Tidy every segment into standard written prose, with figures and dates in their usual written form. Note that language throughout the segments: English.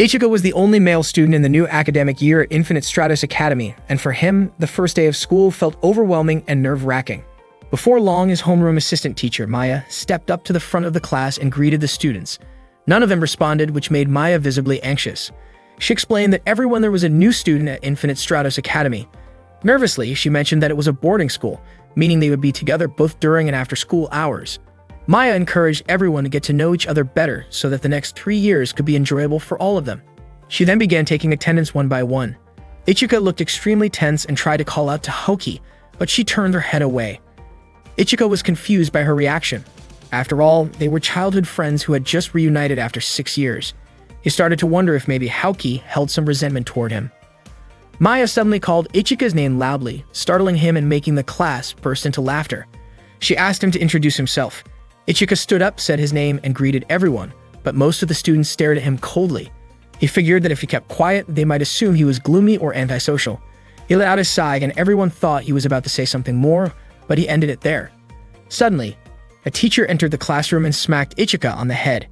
Ichika was the only male student in the new academic year at Infinite Stratos Academy, and for him, the first day of school felt overwhelming and nerve-wracking. Before long, his homeroom assistant teacher, Maya, stepped up to the front of the class and greeted the students. None of them responded, which made Maya visibly anxious. She explained that everyone there was a new student at Infinite Stratos Academy. Nervously, she mentioned that it was a boarding school, meaning they would be together both during and after school hours. Maya encouraged everyone to get to know each other better so that the next 3 years could be enjoyable for all of them. She then began taking attendance one by one. Ichika looked extremely tense and tried to call out to Haoki, but she turned her head away. Ichika was confused by her reaction. After all, they were childhood friends who had just reunited after 6 years. He started to wonder if maybe Haoki held some resentment toward him. Maya suddenly called Ichika's name loudly, startling him and making the class burst into laughter. She asked him to introduce himself. Ichika stood up, said his name, and greeted everyone, but most of the students stared at him coldly. He figured that if he kept quiet, they might assume he was gloomy or antisocial. He let out a sigh, and everyone thought he was about to say something more, but he ended it there. Suddenly, a teacher entered the classroom and smacked Ichika on the head.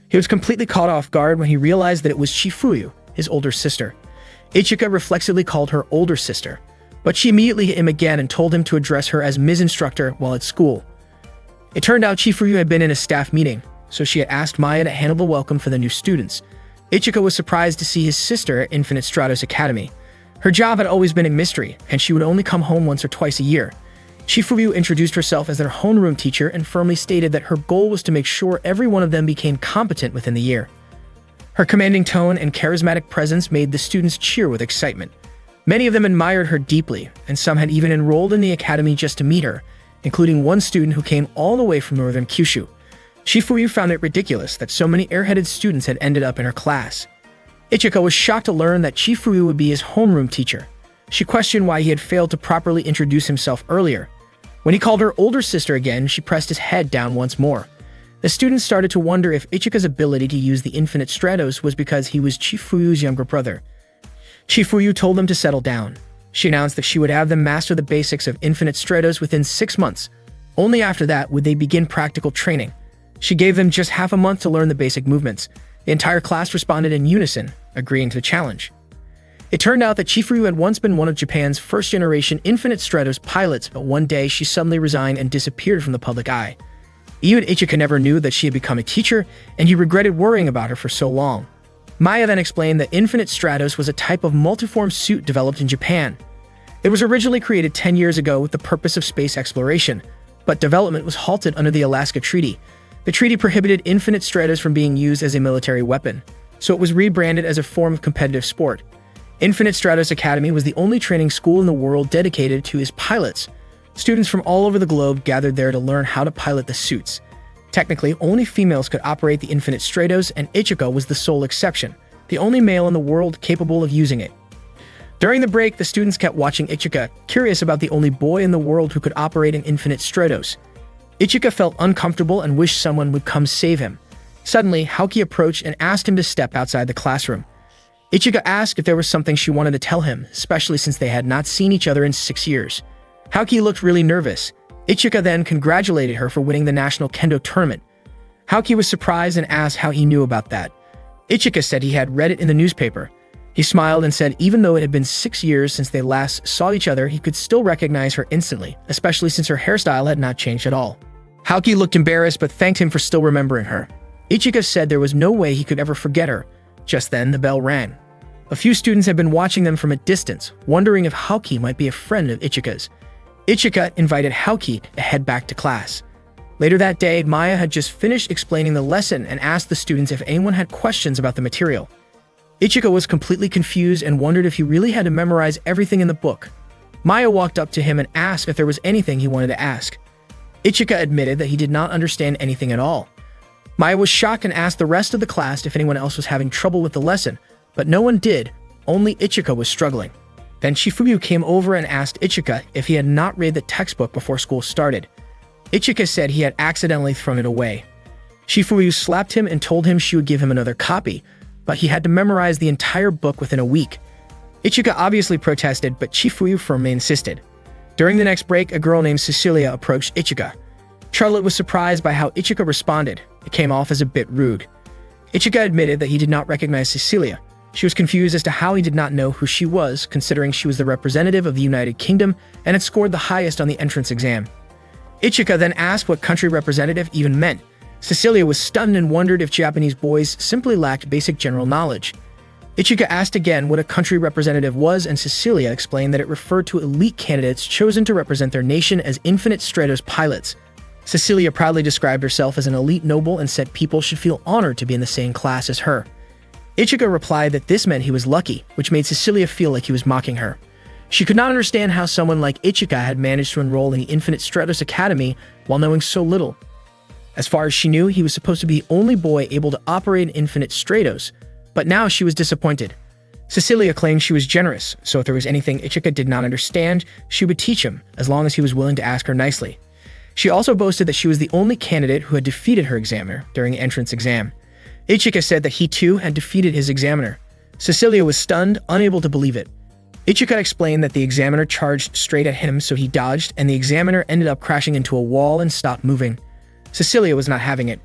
He was completely caught off guard when he realized that it was Chifuyu, his older sister. Ichika reflexively called her older sister, but she immediately hit him again and told him to address her as Ms. Instructor while at school. It turned out Chifuyu had been in a staff meeting, so she had asked Maya to handle the welcome for the new students. Ichika was surprised to see his sister at Infinite Stratos Academy. Her job had always been a mystery, and she would only come home once or twice a year. Chifuyu introduced herself as their homeroom teacher and firmly stated that her goal was to make sure every one of them became competent within the year. Her commanding tone and charismatic presence made the students cheer with excitement. Many of them admired her deeply, and some had even enrolled in the academy just to meet her, including one student who came all the way from northern Kyushu. Chifuyu found it ridiculous that so many airheaded students had ended up in her class. Ichika was shocked to learn that Chifuyu would be his homeroom teacher. She questioned why he had failed to properly introduce himself earlier. When he called her older sister again, she pressed his head down once more. The students started to wonder if Ichika's ability to use the Infinite Stratos was because he was Chifuyu's younger brother. Chifuyu told them to settle down. She announced that she would have them master the basics of Infinite Stratos within 6 months. Only after that would they begin practical training. She gave them just half a month to learn the basic movements. The entire class responded in unison, agreeing to the challenge. It turned out that Chifuyu had once been one of Japan's first-generation Infinite Stratos pilots, but one day she suddenly resigned and disappeared from the public eye. Even Ichika never knew that she had become a teacher, and he regretted worrying about her for so long. Maya then explained that Infinite Stratos was a type of multiform suit developed in Japan. It was originally created 10 years ago with the purpose of space exploration, but development was halted under the Alaska Treaty. The treaty prohibited Infinite Stratos from being used as a military weapon, so it was rebranded as a form of competitive sport. Infinite Stratos Academy was the only training school in the world dedicated to its pilots. Students from all over the globe gathered there to learn how to pilot the suits. Technically, only females could operate the Infinite Stratos, and Ichika was the sole exception, the only male in the world capable of using it. During the break, the students kept watching Ichika, curious about the only boy in the world who could operate an Infinite Stratos. Ichika felt uncomfortable and wished someone would come save him. Suddenly, Haoki approached and asked him to step outside the classroom. Ichika asked if there was something she wanted to tell him, especially since they had not seen each other in 6 years. Haoki looked really nervous. Ichika then congratulated her for winning the national kendo tournament. Haoki was surprised and asked how he knew about that. Ichika said he had read it in the newspaper. He smiled and said even though it had been 6 years since they last saw each other, he could still recognize her instantly, especially since her hairstyle had not changed at all. Haoki looked embarrassed but thanked him for still remembering her. Ichika said there was no way he could ever forget her. Just then, the bell rang. A few students had been watching them from a distance, wondering if Haoki might be a friend of Ichika's. Ichika invited Haoki to head back to class. Later that day, Maya had just finished explaining the lesson and asked the students if anyone had questions about the material. Ichika was completely confused and wondered if he really had to memorize everything in the book. Maya walked up to him and asked if there was anything he wanted to ask. Ichika admitted that he did not understand anything at all. Maya was shocked and asked the rest of the class if anyone else was having trouble with the lesson, but no one did, only Ichika was struggling. Then Chifuyu came over and asked Ichika if he had not read the textbook before school started. Ichika said he had accidentally thrown it away. Chifuyu slapped him and told him she would give him another copy, but he had to memorize the entire book within a week. Ichika obviously protested, but Chifuyu firmly insisted. During the next break, a girl named Cecilia approached Ichika. Charlotte was surprised by how Ichika responded. It came off as a bit rude. Ichika admitted that he did not recognize Cecilia. She was confused as to how he did not know who she was, considering she was the representative of the United Kingdom and had scored the highest on the entrance exam. Ichika then asked what country representative even meant. Cecilia was stunned and wondered if Japanese boys simply lacked basic general knowledge. Ichika asked again what a country representative was, and Cecilia explained that it referred to elite candidates chosen to represent their nation as Infinite Stratos pilots. Cecilia proudly described herself as an elite noble and said people should feel honored to be in the same class as her. Ichika replied that this meant he was lucky, which made Cecilia feel like he was mocking her. She could not understand how someone like Ichika had managed to enroll in the Infinite Stratos Academy while knowing so little. As far as she knew, he was supposed to be the only boy able to operate in Infinite Stratos, but now she was disappointed. Cecilia claimed she was generous, so if there was anything Ichika did not understand, she would teach him, as long as he was willing to ask her nicely. She also boasted that she was the only candidate who had defeated her examiner during the entrance exam. Ichika said that he too had defeated his examiner. Cecilia was stunned, unable to believe it. Ichika explained that the examiner charged straight at him, so he dodged, and the examiner ended up crashing into a wall and stopped moving. Cecilia was not having it.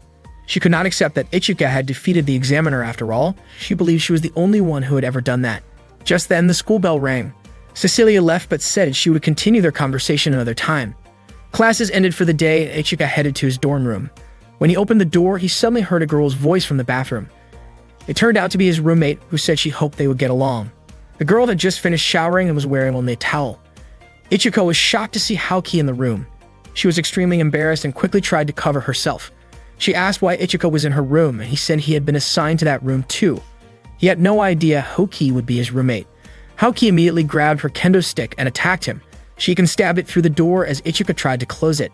She could not accept that Ichika had defeated the examiner after all. She believed she was the only one who had ever done that. Just then, the school bell rang. Cecilia left but said she would continue their conversation another time. Classes ended for the day, and Ichika headed to his dorm room. When he opened the door, he suddenly heard a girl's voice from the bathroom. It turned out to be his roommate, who said she hoped they would get along. The girl had just finished showering and was wearing only a towel. Ichika was shocked to see Haoki in the room. She was extremely embarrassed and quickly tried to cover herself. She asked why Ichika was in her room, and he said he had been assigned to that room too. He had no idea Haoki would be his roommate. Haoki immediately grabbed her kendo stick and attacked him. She even stabbed it through the door as Ichika tried to close it.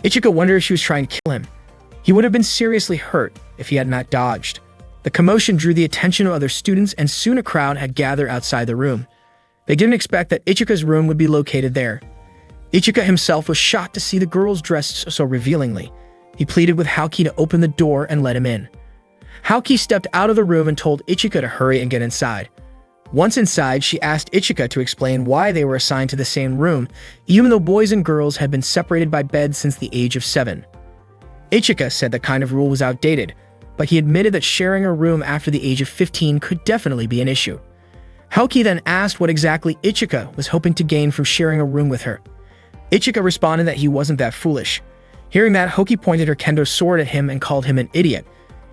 Ichika wondered if she was trying to kill him. He would have been seriously hurt if he had not dodged. The commotion drew the attention of other students, and soon a crowd had gathered outside the room. They didn't expect that Ichika's room would be located there. Ichika himself was shocked to see the girls dressed so revealingly. He pleaded with Haoki to open the door and let him in. Haoki stepped out of the room and told Ichika to hurry and get inside. Once inside, she asked Ichika to explain why they were assigned to the same room, even though boys and girls had been separated by beds since the age of 7. Ichika said that kind of rule was outdated, but he admitted that sharing a room after the age of 15 could definitely be an issue. Haoki then asked what exactly Ichika was hoping to gain from sharing a room with her. Ichika responded that he wasn't that foolish. Hearing that, Haoki pointed her kendo sword at him and called him an idiot.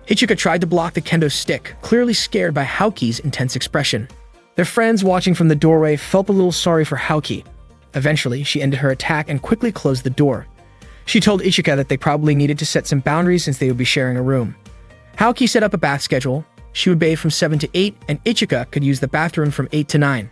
Ichika tried to block the kendo stick, clearly scared by Haoki's intense expression. Their friends watching from the doorway felt a little sorry for Haoki. Eventually, she ended her attack and quickly closed the door. She told Ichika that they probably needed to set some boundaries since they would be sharing a room. Haoki set up a bath schedule. She would bathe from 7 to 8, and Ichika could use the bathroom from 8 to 9.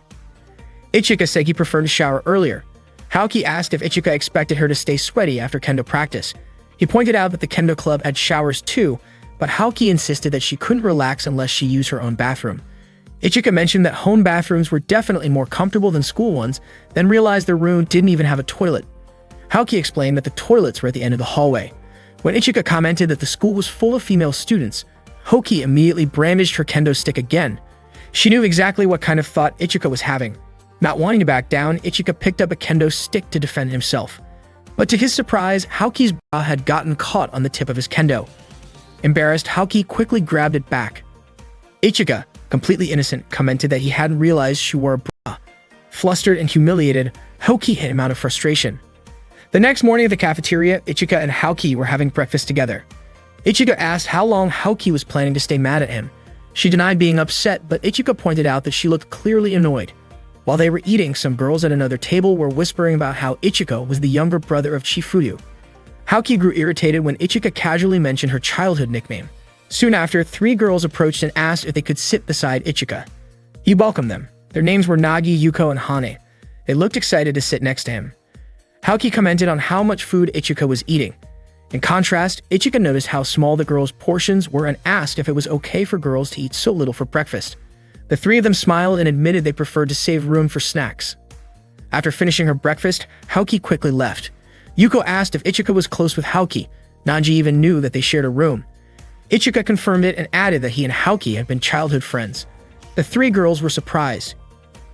Ichika said he preferred to shower earlier. Haoki asked if Ichika expected her to stay sweaty after kendo practice. He pointed out that the kendo club had showers too, but Haoki insisted that she couldn't relax unless she used her own bathroom. Ichika mentioned that home bathrooms were definitely more comfortable than school ones, then realized their room didn't even have a toilet. Haoki explained that the toilets were at the end of the hallway. When Ichika commented that the school was full of female students, Haoki immediately brandished her kendo stick again. She knew exactly what kind of thought Ichika was having. Not wanting to back down, Ichika picked up a kendo stick to defend himself. But to his surprise, Haoki's bra had gotten caught on the tip of his kendo. Embarrassed, Haoki quickly grabbed it back. Ichika, completely innocent, commented that he hadn't realized she wore a bra. Flustered and humiliated, Haoki hit him out of frustration. The next morning at the cafeteria, Ichika and Haoki were having breakfast together. Ichika asked how long Haoki was planning to stay mad at him. She denied being upset, but Ichika pointed out that she looked clearly annoyed. While they were eating, some girls at another table were whispering about how Ichika was the younger brother of Chifuyu. Haoki grew irritated when Ichika casually mentioned her childhood nickname. Soon after, 3 girls approached and asked if they could sit beside Ichika. He welcomed them. Their names were Nagi, Yuko, and Hane. They looked excited to sit next to him. Haoki commented on how much food Ichika was eating. In contrast, Ichika noticed how small the girls' portions were and asked if it was okay for girls to eat so little for breakfast. The 3 of them smiled and admitted they preferred to save room for snacks. After finishing her breakfast, Haoki quickly left. Yuko asked if Ichika was close with Haoki. Nanji even knew that they shared a room. Ichika confirmed it and added that he and Haoki had been childhood friends. The 3 girls were surprised.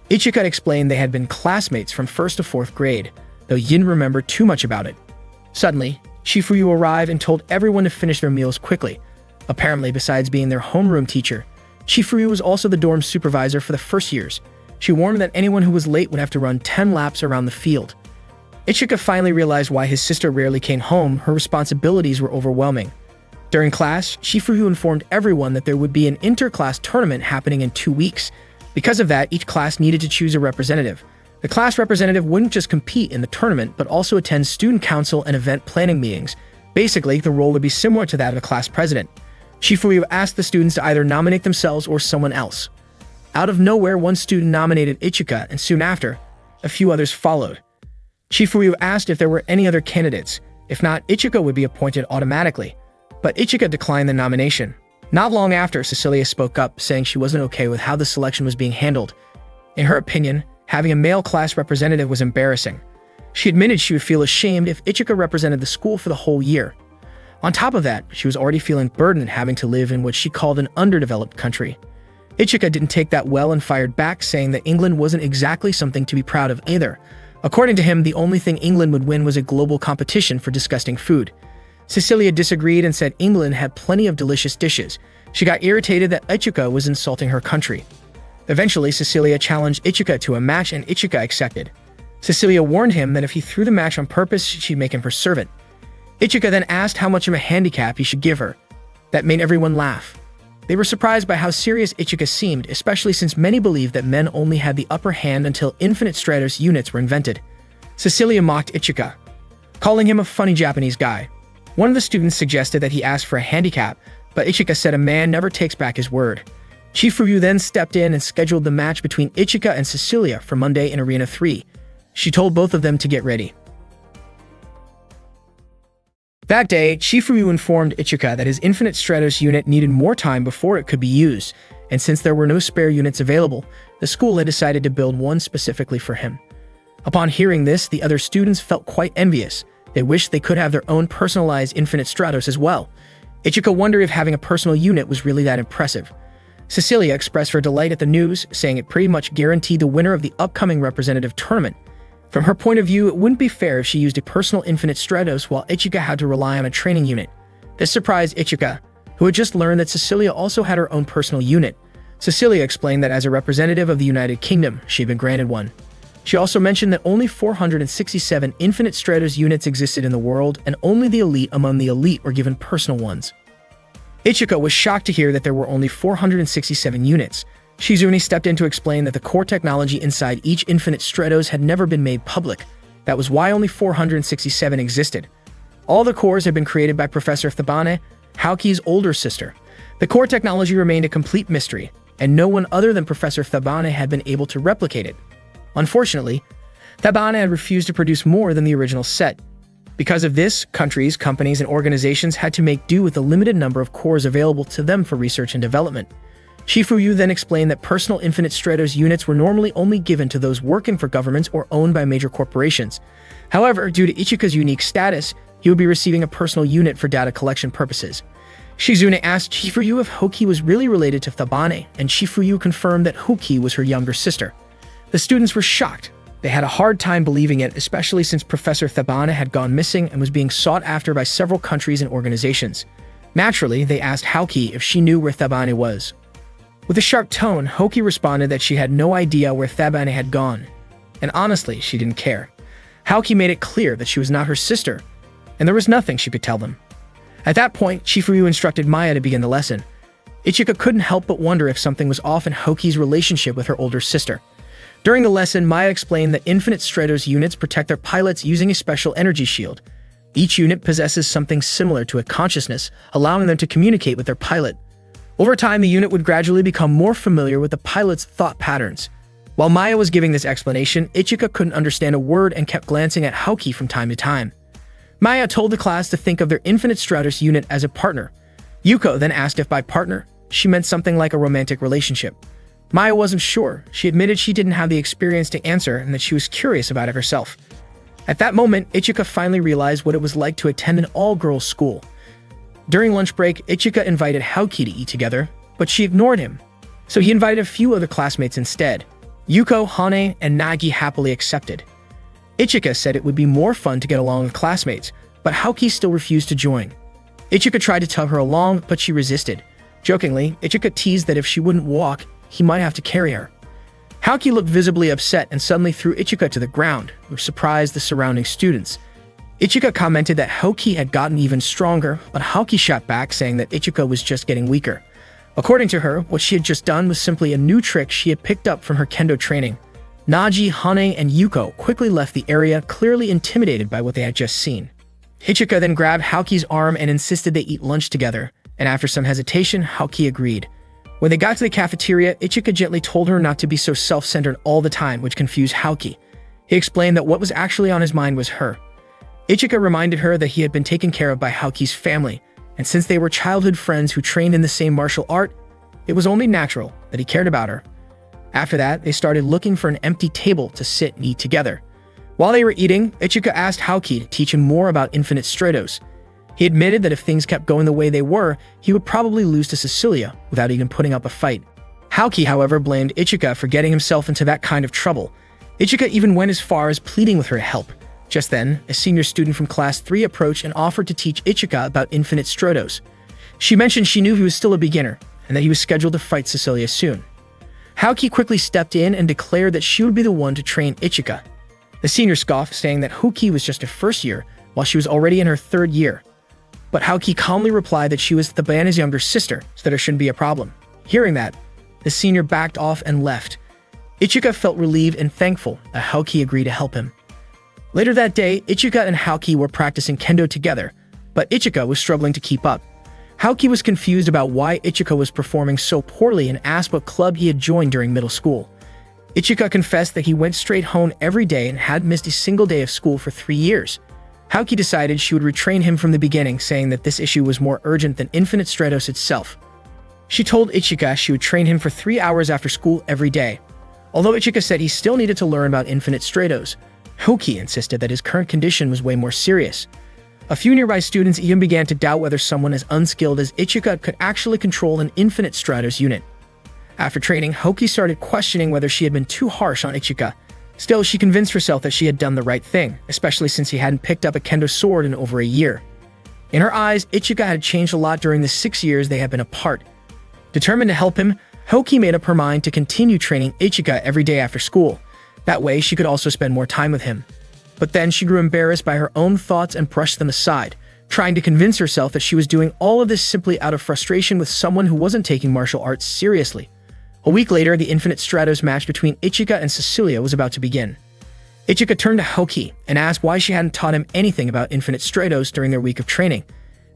Ichika explained they had been classmates from 1st to 4th grade, though he didn't remember too much about it. Suddenly, Chifuyu arrived and told everyone to finish their meals quickly. Apparently, besides being their homeroom teacher, Chifuryu was also the dorm supervisor for the first years. She warned that anyone who was late would have to run 10 laps around the field. Ichika finally realized why his sister rarely came home. Her responsibilities were overwhelming. During class, Chifuryu informed everyone that there would be an inter-class tournament happening in 2 weeks. Because of that, each class needed to choose a representative. The class representative wouldn't just compete in the tournament, but also attend student council and event planning meetings. Basically, the role would be similar to that of a class president. Chifuryu asked the students to either nominate themselves or someone else. Out of nowhere, one student nominated Ichika, and soon after, a few others followed. Chifuryu asked if there were any other candidates. If not, Ichika would be appointed automatically. But Ichika declined the nomination. Not long after, Cecilia spoke up, saying she wasn't okay with how the selection was being handled. In her opinion, having a male class representative was embarrassing. She admitted she would feel ashamed if Ichika represented the school for the whole year. On top of that, she was already feeling burdened having to live in what she called an underdeveloped country. Ichika didn't take that well and fired back, saying that England wasn't exactly something to be proud of either. According to him, the only thing England would win was a global competition for disgusting food. Cecilia disagreed and said England had plenty of delicious dishes. She got irritated that Ichika was insulting her country. Eventually, Cecilia challenged Ichika to a match and Ichika accepted. Cecilia warned him that if he threw the match on purpose, she'd make him her servant. Ichika then asked how much of a handicap he should give her. That made everyone laugh. They were surprised by how serious Ichika seemed, especially since many believed that men only had the upper hand until Infinite Stratos units were invented. Cecilia mocked Ichika, calling him a funny Japanese guy. One of the students suggested that he ask for a handicap, but Ichika said a man never takes back his word. Chifuryu then stepped in and scheduled the match between Ichika and Cecilia for Monday in Arena 3. She told both of them to get ready. That day, Chifuryu informed Ichika that his Infinite Stratos unit needed more time before it could be used, and since there were no spare units available, the school had decided to build one specifically for him. Upon hearing this, the other students felt quite envious. They wished they could have their own personalized Infinite Stratos as well. Ichika wondered if having a personal unit was really that impressive. Cecilia expressed her delight at the news, saying it pretty much guaranteed the winner of the upcoming representative tournament. From her point of view, it wouldn't be fair if she used a personal Infinite Stratos while Ichika had to rely on a training unit. This surprised Ichika, who had just learned that Cecilia also had her own personal unit. Cecilia explained that as a representative of the United Kingdom, she'd been granted one. She also mentioned that only 467 Infinite Stratos units existed in the world, and only the elite among the elite were given personal ones. Ichika was shocked to hear that there were only 467 units. Shizune stepped in to explain that the core technology inside each Infinite Stratos had never been made public. That was why only 467 existed. All the cores had been created by Professor Thabane, Haoki's older sister. The core technology remained a complete mystery, and no one other than Professor Thabane had been able to replicate it. Unfortunately, Thabane had refused to produce more than the original set. Because of this, countries, companies, and organizations had to make do with the limited number of cores available to them for research and development. Chifuryu then explained that personal Infinite Stratos units were normally only given to those working for governments or owned by major corporations. However, due to Ichika's unique status, he would be receiving a personal unit for data collection purposes. Shizune asked Chifuryu if Haoki was really related to Thabane, and Chifuryu confirmed that Haoki was her younger sister. The students were shocked. They had a hard time believing it, especially since Professor Thabane had gone missing and was being sought after by several countries and organizations. Naturally, they asked Haoki if she knew where Thabane was. With a sharp tone, Haoki responded that she had no idea where Thabane had gone. And honestly, she didn't care. Haoki made it clear that she was not her sister, and there was nothing she could tell them. At that point, Chifuryu instructed Maya to begin the lesson. Ichika couldn't help but wonder if something was off in Haoki's relationship with her older sister. During the lesson, Maya explained that Infinite Stratos units protect their pilots using a special energy shield. Each unit possesses something similar to a consciousness, allowing them to communicate with their pilot. Over time, the unit would gradually become more familiar with the pilot's thought patterns. While Maya was giving this explanation, Ichika couldn't understand a word and kept glancing at Haoki from time to time. Maya told the class to think of their Infinite Stratos unit as a partner. Yuko then asked if by partner, she meant something like a romantic relationship. Maya wasn't sure. She admitted she didn't have the experience to answer and that she was curious about it herself. At that moment, Ichika finally realized what it was like to attend an all-girls school. During lunch break, Ichika invited Haoki to eat together, but she ignored him. So he invited a few other classmates instead. Yuko, Hane, and Nagi happily accepted. Ichika said it would be more fun to get along with classmates, but Haoki still refused to join. Ichika tried to tug her along, but she resisted. Jokingly, Ichika teased that if she wouldn't walk, he might have to carry her. Haoki looked visibly upset and suddenly threw Ichika to the ground, which surprised the surrounding students. Ichika commented that Haoki had gotten even stronger, but Haoki shot back saying that Ichika was just getting weaker. According to her, what she had just done was simply a new trick she had picked up from her kendo training. Naji, Hane, and Yuko quickly left the area, clearly intimidated by what they had just seen. Ichika then grabbed Haoki's arm and insisted they eat lunch together, and after some hesitation, Haoki agreed. When they got to the cafeteria, Ichika gently told her not to be so self-centered all the time, which confused Haoki. He explained that what was actually on his mind was her. Ichika reminded her that he had been taken care of by Haoki's family, and since they were childhood friends who trained in the same martial art, it was only natural that he cared about her. After that, they started looking for an empty table to sit and eat together. While they were eating, Ichika asked Haoki to teach him more about Infinite Stratos. He admitted that if things kept going the way they were, he would probably lose to Cecilia without even putting up a fight. Haoki, however, blamed Ichika for getting himself into that kind of trouble. Ichika even went as far as pleading with her to help. Just then, a senior student from Class 3 approached and offered to teach Ichika about Infinite Stratos. She mentioned she knew he was still a beginner, and that he was scheduled to fight Cecilia soon. Haoki quickly stepped in and declared that she would be the one to train Ichika. The senior scoffed, saying that Haoki was just her first year, while she was already in her third year. But Haoki calmly replied that she was Thabana's younger sister, so that it shouldn't be a problem. Hearing that, the senior backed off and left. Ichika felt relieved and thankful that Haoki agreed to help him. Later that day, Ichika and Haoki were practicing kendo together, but Ichika was struggling to keep up. Haoki was confused about why Ichika was performing so poorly and asked what club he had joined during middle school. Ichika confessed that he went straight home every day and had missed a single day of school for 3 years. Haoki decided she would retrain him from the beginning, saying that this issue was more urgent than Infinite Stratos itself. She told Ichika she would train him for 3 hours after school every day. Although Ichika said he still needed to learn about Infinite Stratos, Haoki insisted that his current condition was way more serious. A few nearby students even began to doubt whether someone as unskilled as Ichika could actually control an Infinite Stratos unit. After training, Haoki started questioning whether she had been too harsh on Ichika. Still, she convinced herself that she had done the right thing, especially since he hadn't picked up a kendo sword in over a year. In her eyes, Ichika had changed a lot during the 6 years they had been apart. Determined to help him, Haoki made up her mind to continue training Ichika every day after school. That way, she could also spend more time with him. But then she grew embarrassed by her own thoughts and brushed them aside, trying to convince herself that she was doing all of this simply out of frustration with someone who wasn't taking martial arts seriously. A week later, the Infinite Stratos match between Ichika and Cecilia was about to begin. Ichika turned to Haoki and asked why she hadn't taught him anything about Infinite Stratos during their week of training.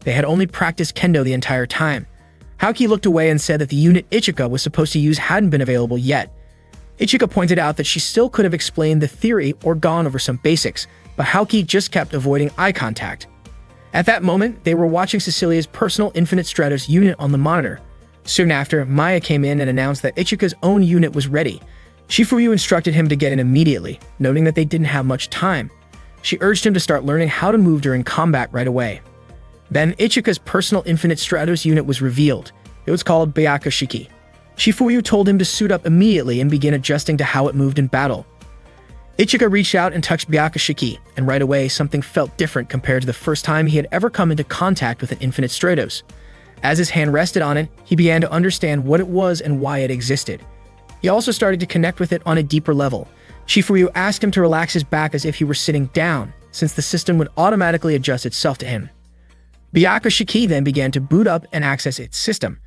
They had only practiced kendo the entire time. Haoki looked away and said that the unit Ichika was supposed to use hadn't been available yet. Ichika pointed out that she still could have explained the theory or gone over some basics, but Haoki just kept avoiding eye contact. At that moment, they were watching Cecilia's personal Infinite Stratos unit on the monitor. Soon after, Maya came in and announced that Ichika's own unit was ready. Shifuyu instructed him to get in immediately, noting that they didn't have much time. She urged him to start learning how to move during combat right away. Then Ichika's personal Infinite Stratos unit was revealed. It was called Byakushiki. Shifuyu told him to suit up immediately and begin adjusting to how it moved in battle. Ichika reached out and touched Byakushiki, and right away something felt different compared to the first time he had ever come into contact with an Infinite Stratos. As his hand rested on it, he began to understand what it was and why it existed. He also started to connect with it on a deeper level. Shifuyu asked him to relax his back as if he were sitting down, since the system would automatically adjust itself to him. Byakushiki then began to boot up and access its system.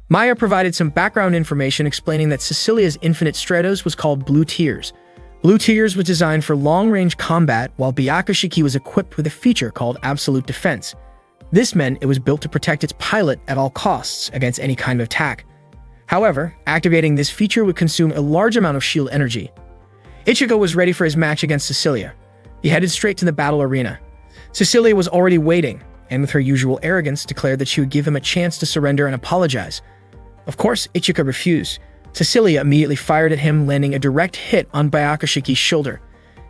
Maya provided some background information explaining that Cecilia's Infinite Stratos was called Blue Tears. Blue Tears was designed for long-range combat, while Byakushiki was equipped with a feature called Absolute Defense. This meant it was built to protect its pilot at all costs against any kind of attack. However, activating this feature would consume a large amount of shield energy. Ichika was ready for his match against Cecilia. He headed straight to the battle arena. Cecilia was already waiting, and with her usual arrogance declared that she would give him a chance to surrender and apologize. Of course, Ichika refused. Cecilia immediately fired at him, landing a direct hit on Byakushiki's shoulder.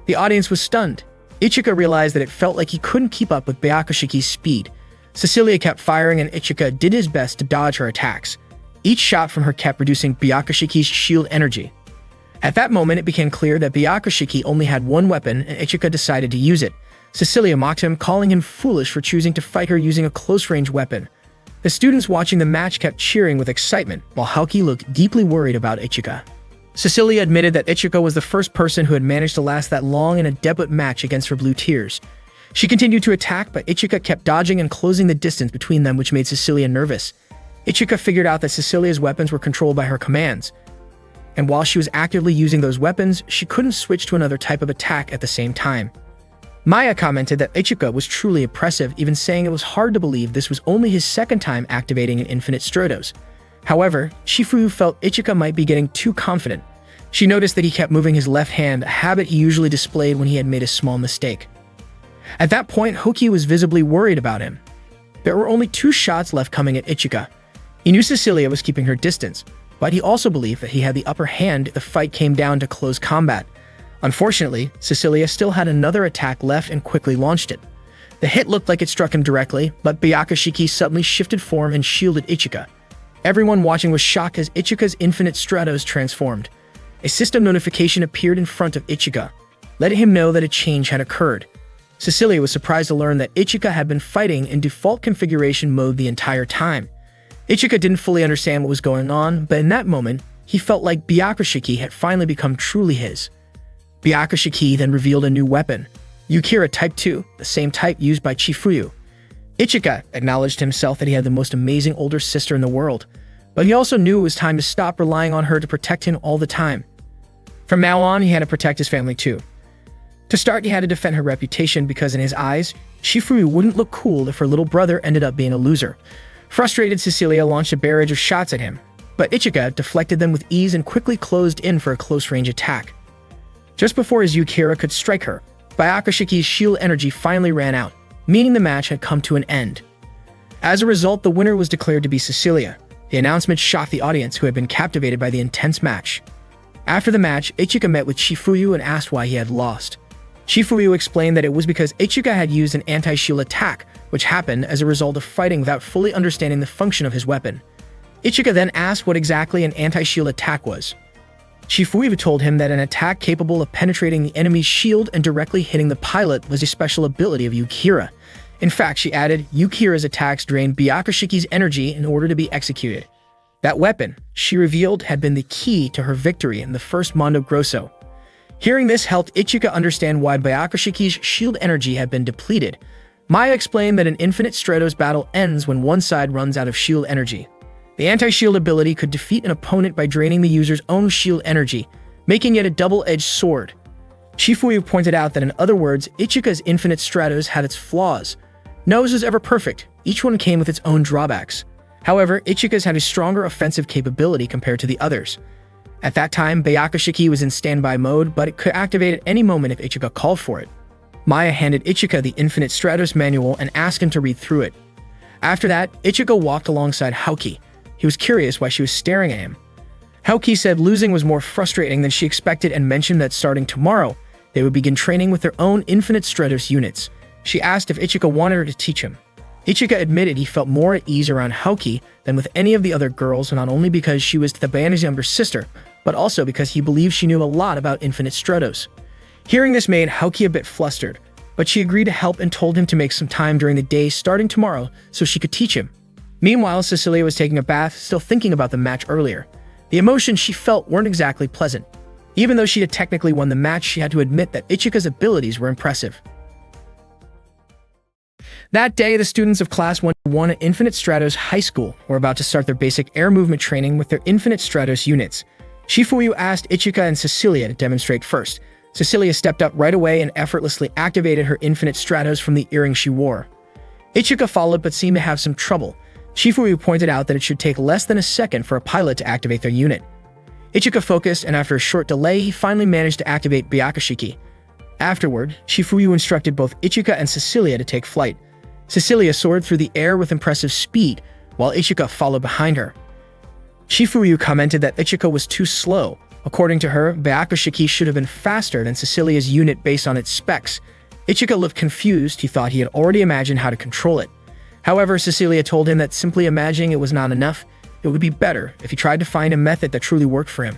The audience was stunned. Ichika realized that it felt like he couldn't keep up with Byakushiki's speed. Cecilia kept firing and Ichika did his best to dodge her attacks. Each shot from her kept reducing Byakushiki's shield energy. At that moment, it became clear that Byakushiki only had one weapon and Ichika decided to use it. Cecilia mocked him, calling him foolish for choosing to fight her using a close-range weapon. The students watching the match kept cheering with excitement, while Haoki looked deeply worried about Ichika. Cecilia admitted that Ichika was the first person who had managed to last that long in a debut match against her Blue Tears. She continued to attack, but Ichika kept dodging and closing the distance between them, which made Cecilia nervous. Ichika figured out that Cecilia's weapons were controlled by her commands, and while she was actively using those weapons, she couldn't switch to another type of attack at the same time. Maya commented that Ichika was truly impressive, even saying it was hard to believe this was only his second time activating an Infinite Stratos. However, Shifuyu felt Ichika might be getting too confident. She noticed that he kept moving his left hand, a habit he usually displayed when he had made a small mistake. At that point, Haoki was visibly worried about him. There were only 2 shots left coming at Ichika. He knew Cecilia was keeping her distance, but he also believed that he had the upper hand if the fight came down to close combat. Unfortunately, Cecilia still had another attack left and quickly launched it. The hit looked like it struck him directly, but Byakushiki suddenly shifted form and shielded Ichika. Everyone watching was shocked as Ichika's Infinite Stratos transformed. A system notification appeared in front of Ichika, letting him know that a change had occurred. Cecilia was surprised to learn that Ichika had been fighting in default configuration mode the entire time. Ichika didn't fully understand what was going on, but in that moment, he felt like Byakushiki had finally become truly his. Byakushiki then revealed a new weapon, Yukira Type 2, the same type used by Chifuyu. Ichika acknowledged himself that he had the most amazing older sister in the world, but he also knew it was time to stop relying on her to protect him all the time. From now on, he had to protect his family too. To start, he had to defend her reputation because in his eyes, Shifuyu wouldn't look cool if her little brother ended up being a loser. Frustrated, Cecilia launched a barrage of shots at him, but Ichika deflected them with ease and quickly closed in for a close-range attack. Just before his Yukira could strike her, Byakushiki's shield energy finally ran out, meaning the match had come to an end. As a result, the winner was declared to be Cecilia. The announcement shocked the audience, who had been captivated by the intense match. After the match, Ichika met with Shifuyu and asked why he had lost. Shifuyu explained that it was because Ichika had used an anti-shield attack, which happened as a result of fighting without fully understanding the function of his weapon. Ichika then asked what exactly an anti-shield attack was. Shifuyu told him that an attack capable of penetrating the enemy's shield and directly hitting the pilot was a special ability of Yukira. In fact, she added, Yukira's attacks drained Byakushiki's energy in order to be executed. That weapon, she revealed, had been the key to her victory in the first Mondo Grosso. Hearing this helped Ichika understand why Byakushiki's shield energy had been depleted. Maya explained that an Infinite Stratos battle ends when one side runs out of shield energy. The anti-shield ability could defeat an opponent by draining the user's own shield energy, making it a double-edged sword. Shifuyu pointed out that in other words, Ichika's Infinite Stratos had its flaws. No was ever perfect, each one came with its own drawbacks. However, Ichika's had a stronger offensive capability compared to the others. At that time, Byakushiki was in standby mode, but it could activate at any moment if Ichika called for it. Maya handed Ichika the Infinite Stratos manual and asked him to read through it. After that, Ichika walked alongside Haoki. He was curious why she was staring at him. Haoki said losing was more frustrating than she expected and mentioned that starting tomorrow, they would begin training with their own Infinite Stratos units. She asked if Ichika wanted her to teach him. Ichika admitted he felt more at ease around Haoki than with any of the other girls, not only because she was the band's younger sister, but also because he believed she knew a lot about Infinite Stratos. Hearing this made Haoki a bit flustered, but she agreed to help and told him to make some time during the day starting tomorrow so she could teach him. Meanwhile, Cecilia was taking a bath, still thinking about the match earlier. The emotions she felt weren't exactly pleasant. Even though she had technically won the match, she had to admit that Ichika's abilities were impressive. That day, the students of Class 101 at Infinite Stratos High School were about to start their basic air movement training with their Infinite Stratos units. Shifuyu asked Ichika and Cecilia to demonstrate first. Cecilia stepped up right away and effortlessly activated her Infinite Stratos from the earring she wore. Ichika followed but seemed to have some trouble. Shifuyu pointed out that it should take less than a second for a pilot to activate their unit. Ichika focused, and after a short delay, he finally managed to activate Byakushiki. Afterward, Shifuyu instructed both Ichika and Cecilia to take flight. Cecilia soared through the air with impressive speed, while Ichika followed behind her. Shifuyu commented that Ichika was too slow. According to her, Byakushiki should have been faster than Cecilia's unit based on its specs. Ichika looked confused. He thought he had already imagined how to control it. However, Cecilia told him that simply imagining it was not enough. It would be better if he tried to find a method that truly worked for him.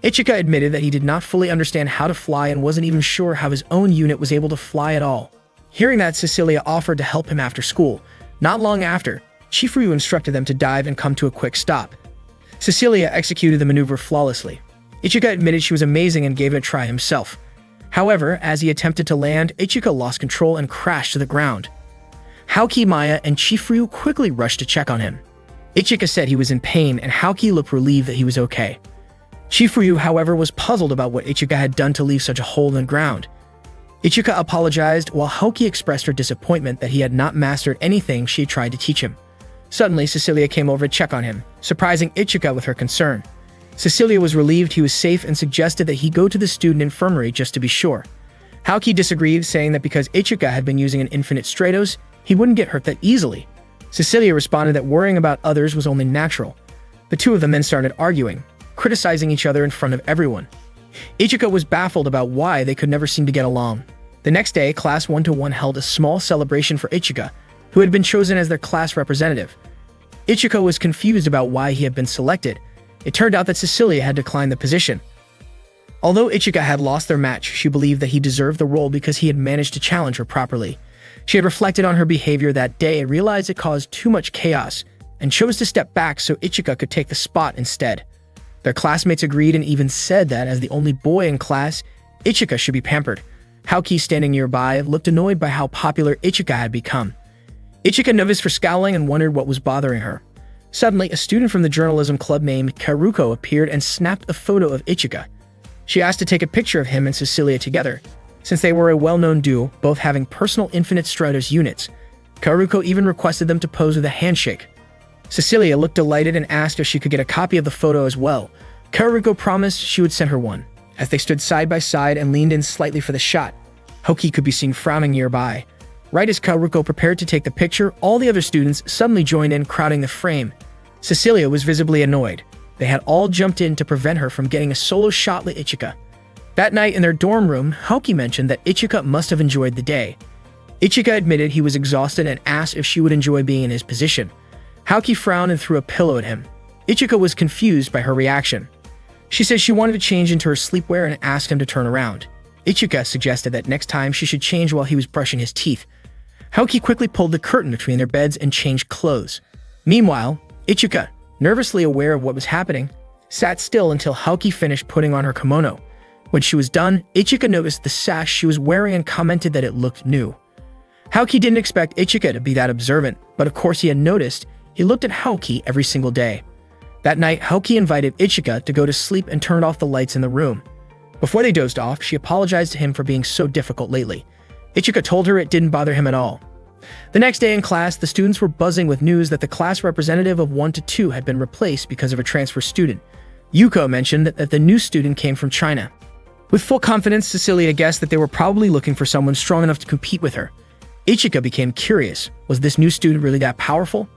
Ichika admitted that he did not fully understand how to fly and wasn't even sure how his own unit was able to fly at all. Hearing that, Cecilia offered to help him after school. Not long after, Chifuryu instructed them to dive and come to a quick stop. Cecilia executed the maneuver flawlessly. Ichika admitted she was amazing and gave it a try himself. However, as he attempted to land, Ichika lost control and crashed to the ground. Haoki, Maya, and Chifuryu quickly rushed to check on him. Ichika said he was in pain and Haoki looked relieved that he was okay. Chifuryu, however, was puzzled about what Ichika had done to leave such a hole in the ground. Ichika apologized while Haoki expressed her disappointment that he had not mastered anything she had tried to teach him. Suddenly, Cecilia came over to check on him, surprising Ichika with her concern. Cecilia was relieved he was safe and suggested that he go to the student infirmary just to be sure. Haoki disagreed, saying that because Ichika had been using an infinite Stratos, he wouldn't get hurt that easily. Cecilia responded that worrying about others was only natural. The two of them then started arguing, criticizing each other in front of everyone. Ichika was baffled about why they could never seem to get along. The next day, Class 1-1 held a small celebration for Ichika, who had been chosen as their class representative. Ichika was confused about why he had been selected. It turned out that Cecilia had declined the position. Although Ichika had lost their match, she believed that he deserved the role because he had managed to challenge her properly. She had reflected on her behavior that day and realized it caused too much chaos, and chose to step back so Ichika could take the spot instead. Their classmates agreed and even said that as the only boy in class, Ichika should be pampered. Haoki, standing nearby, looked annoyed by how popular Ichika had become. Ichika noticed for scowling and wondered what was bothering her. Suddenly, a student from the journalism club named Karuko appeared and snapped a photo of Ichika. She asked to take a picture of him and Cecilia together. Since they were a well-known duo, both having personal Infinite Stratos units, Karuko even requested them to pose with a handshake. Cecilia looked delighted and asked if she could get a copy of the photo as well. Karuko promised she would send her one. As they stood side by side and leaned in slightly for the shot, Haoki could be seen frowning nearby. Right as Karuko prepared to take the picture, all the other students suddenly joined in, crowding the frame. Cecilia was visibly annoyed. They had all jumped in to prevent her from getting a solo shot with Ichika. That night in their dorm room, Haoki mentioned that Ichika must have enjoyed the day. Ichika admitted he was exhausted and asked if she would enjoy being in his position. Haoki frowned and threw a pillow at him. Ichika was confused by her reaction. She said she wanted to change into her sleepwear and asked him to turn around. Ichika suggested that next time she should change while he was brushing his teeth. Haoki quickly pulled the curtain between their beds and changed clothes. Meanwhile, Ichika, nervously aware of what was happening, sat still until Haoki finished putting on her kimono. When she was done, Ichika noticed the sash she was wearing and commented that it looked new. Haoki didn't expect Ichika to be that observant, but of course he had noticed. He looked at Haoki every single day. That night, Haoki invited Ichika to go to sleep and turned off the lights in the room. Before they dozed off, she apologized to him for being so difficult lately. Ichika told her it didn't bother him at all. The next day in class, the students were buzzing with news that the class representative of 1-2 had been replaced because of a transfer student. Yuko mentioned that the new student came from China. With full confidence, Cecilia guessed that they were probably looking for someone strong enough to compete with her. Ichika became curious. Was this new student really that powerful?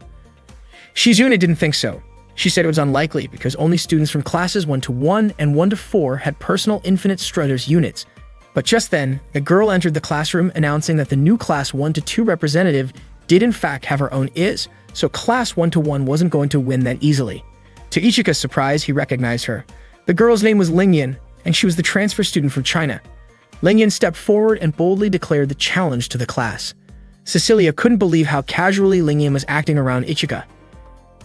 Shizune didn't think so. She said it was unlikely because only students from classes 1-1 and 1-4 had personal Infinite Stratos units. But just then, the girl entered the classroom announcing that the new class 1-2 representative did in fact have her own IS, so class 1-1 wasn't going to win that easily. To Ichika's surprise, he recognized her. The girl's name was Lingyan, and she was the transfer student from China. Lingyan stepped forward and boldly declared the challenge to the class. Cecilia couldn't believe how casually Lingyan was acting around Ichika.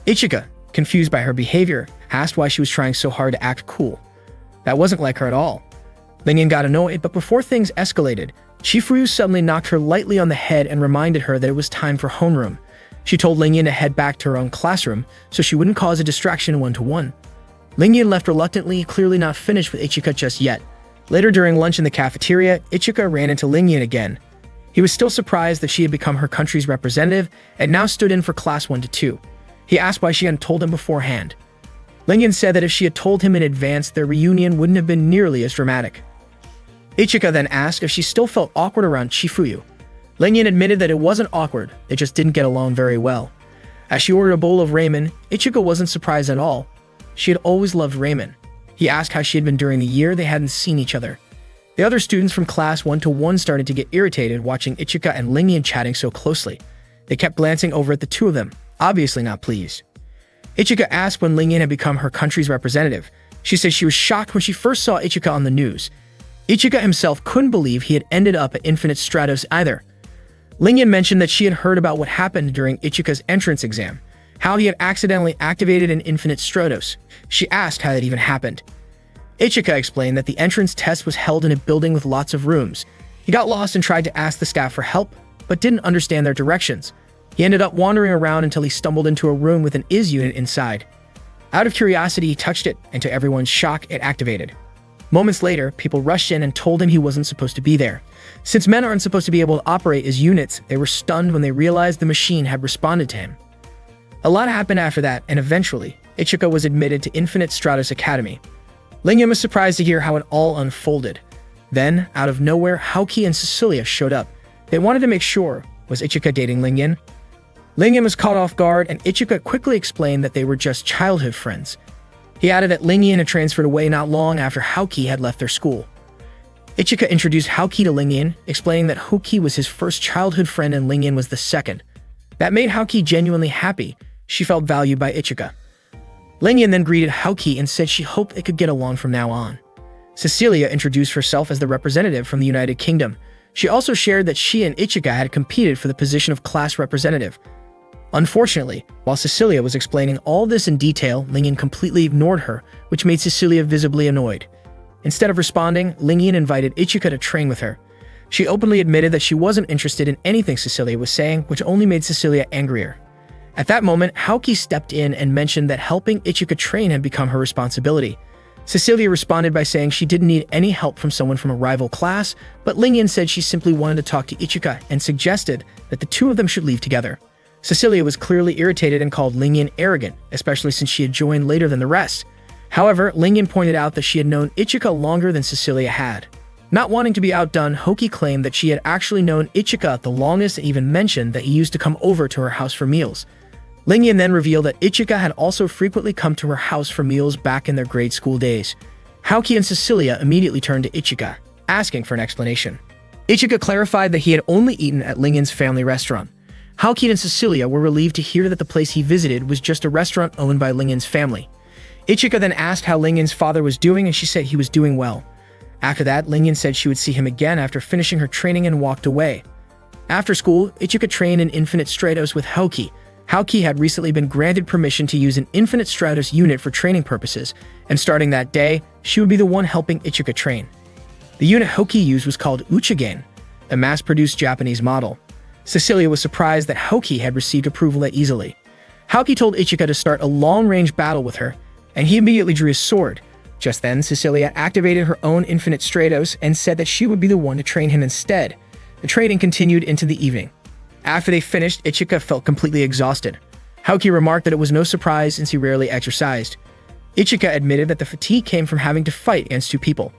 Ichika, confused by her behavior, asked why she was trying so hard to act cool. That wasn't like her at all. Lingyan got annoyed, but before things escalated, Chifuryu suddenly knocked her lightly on the head and reminded her that it was time for homeroom. She told Lingyan to head back to her own classroom so she wouldn't cause a distraction 1-1. Lingyan left reluctantly, clearly not finished with Ichika just yet. Later during lunch in the cafeteria, Ichika ran into Lingyan again. He was still surprised that she had become her country's representative and now stood in for class 1-2. He asked why she hadn't told him beforehand. Lingyan said that if she had told him in advance, their reunion wouldn't have been nearly as dramatic. Ichika then asked if she still felt awkward around Chifuryu. Lingyan admitted that it wasn't awkward, they just didn't get along very well. As she ordered a bowl of ramen, Ichika wasn't surprised at all. She had always loved ramen. He asked how she had been during the year they hadn't seen each other. The other students from class 1-1 started to get irritated watching Ichika and Lingyan chatting so closely. They kept glancing over at the two of them, obviously not pleased. Ichika asked when Lingyan had become her country's representative. She said she was shocked when she first saw Ichika on the news. Ichika himself couldn't believe he had ended up at Infinite Stratos either. Lingyan mentioned that she had heard about what happened during Ichika's entrance exam, how he had accidentally activated an Infinite Stratos. She asked how that even happened. Ichika explained that the entrance test was held in a building with lots of rooms. He got lost and tried to ask the staff for help, but didn't understand their directions. He ended up wandering around until he stumbled into a room with an IS unit inside. Out of curiosity, he touched it, and to everyone's shock, it activated. Moments later, people rushed in and told him he wasn't supposed to be there. Since men aren't supposed to be able to operate as units, they were stunned when they realized the machine had responded to him. A lot happened after that, and eventually, Ichika was admitted to Infinite Stratos Academy. Lingyan was surprised to hear how it all unfolded. Then, out of nowhere, Haoki and Cecilia showed up. They wanted to make sure, was Ichika dating Lingyan? Lingyan was caught off guard, and Ichika quickly explained that they were just childhood friends. He added that Lingyan had transferred away not long after Haoki had left their school. Ichika introduced Haoki to Lingyan, explaining that Haoki was his first childhood friend and Lingyan was the second. That made Haoki genuinely happy. She felt valued by Ichika. Lingyan then greeted Haoki and said she hoped they could get along from now on. Cecilia introduced herself as the representative from the United Kingdom. She also shared that she and Ichika had competed for the position of class representative. Unfortunately, while Cecilia was explaining all this in detail, Lingyan completely ignored her, which made Cecilia visibly annoyed. Instead of responding, Lingyan invited Ichika to train with her. She openly admitted that she wasn't interested in anything Cecilia was saying, which only made Cecilia angrier. At that moment, Haoki stepped in and mentioned that helping Ichika train had become her responsibility. Cecilia responded by saying she didn't need any help from someone from a rival class, but Lingyan said she simply wanted to talk to Ichika and suggested that the two of them should leave together. Cecilia was clearly irritated and called Lingyan arrogant, especially since she had joined later than the rest. However, Lingyan pointed out that she had known Ichika longer than Cecilia had. Not wanting to be outdone, Haoki claimed that she had actually known Ichika the longest and even mentioned that he used to come over to her house for meals. Lingyan then revealed that Ichika had also frequently come to her house for meals back in their grade school days. Haoki and Cecilia immediately turned to Ichika, asking for an explanation. Ichika clarified that he had only eaten at Lingyan's family restaurant. Haoki and Cecilia were relieved to hear that the place he visited was just a restaurant owned by Lingyan's family. Ichika then asked how Lingyan's father was doing, and she said he was doing well. After that, Lingyan said she would see him again after finishing her training and walked away. After school, Ichika trained in Infinite Stratos with Haoki. Haoki had recently been granted permission to use an Infinite Stratos unit for training purposes, and starting that day, she would be the one helping Ichika train. The unit Haoki used was called Uchigen, a mass-produced Japanese model. Cecilia was surprised that Haoki had received approval that easily. Haoki told Ichika to start a long-range battle with her, and he immediately drew his sword. Just then, Cecilia activated her own Infinite Stratos and said that she would be the one to train him instead. The training continued into the evening. After they finished, Ichika felt completely exhausted. Haoki remarked that it was no surprise since he rarely exercised. Ichika admitted that the fatigue came from having to fight against two people.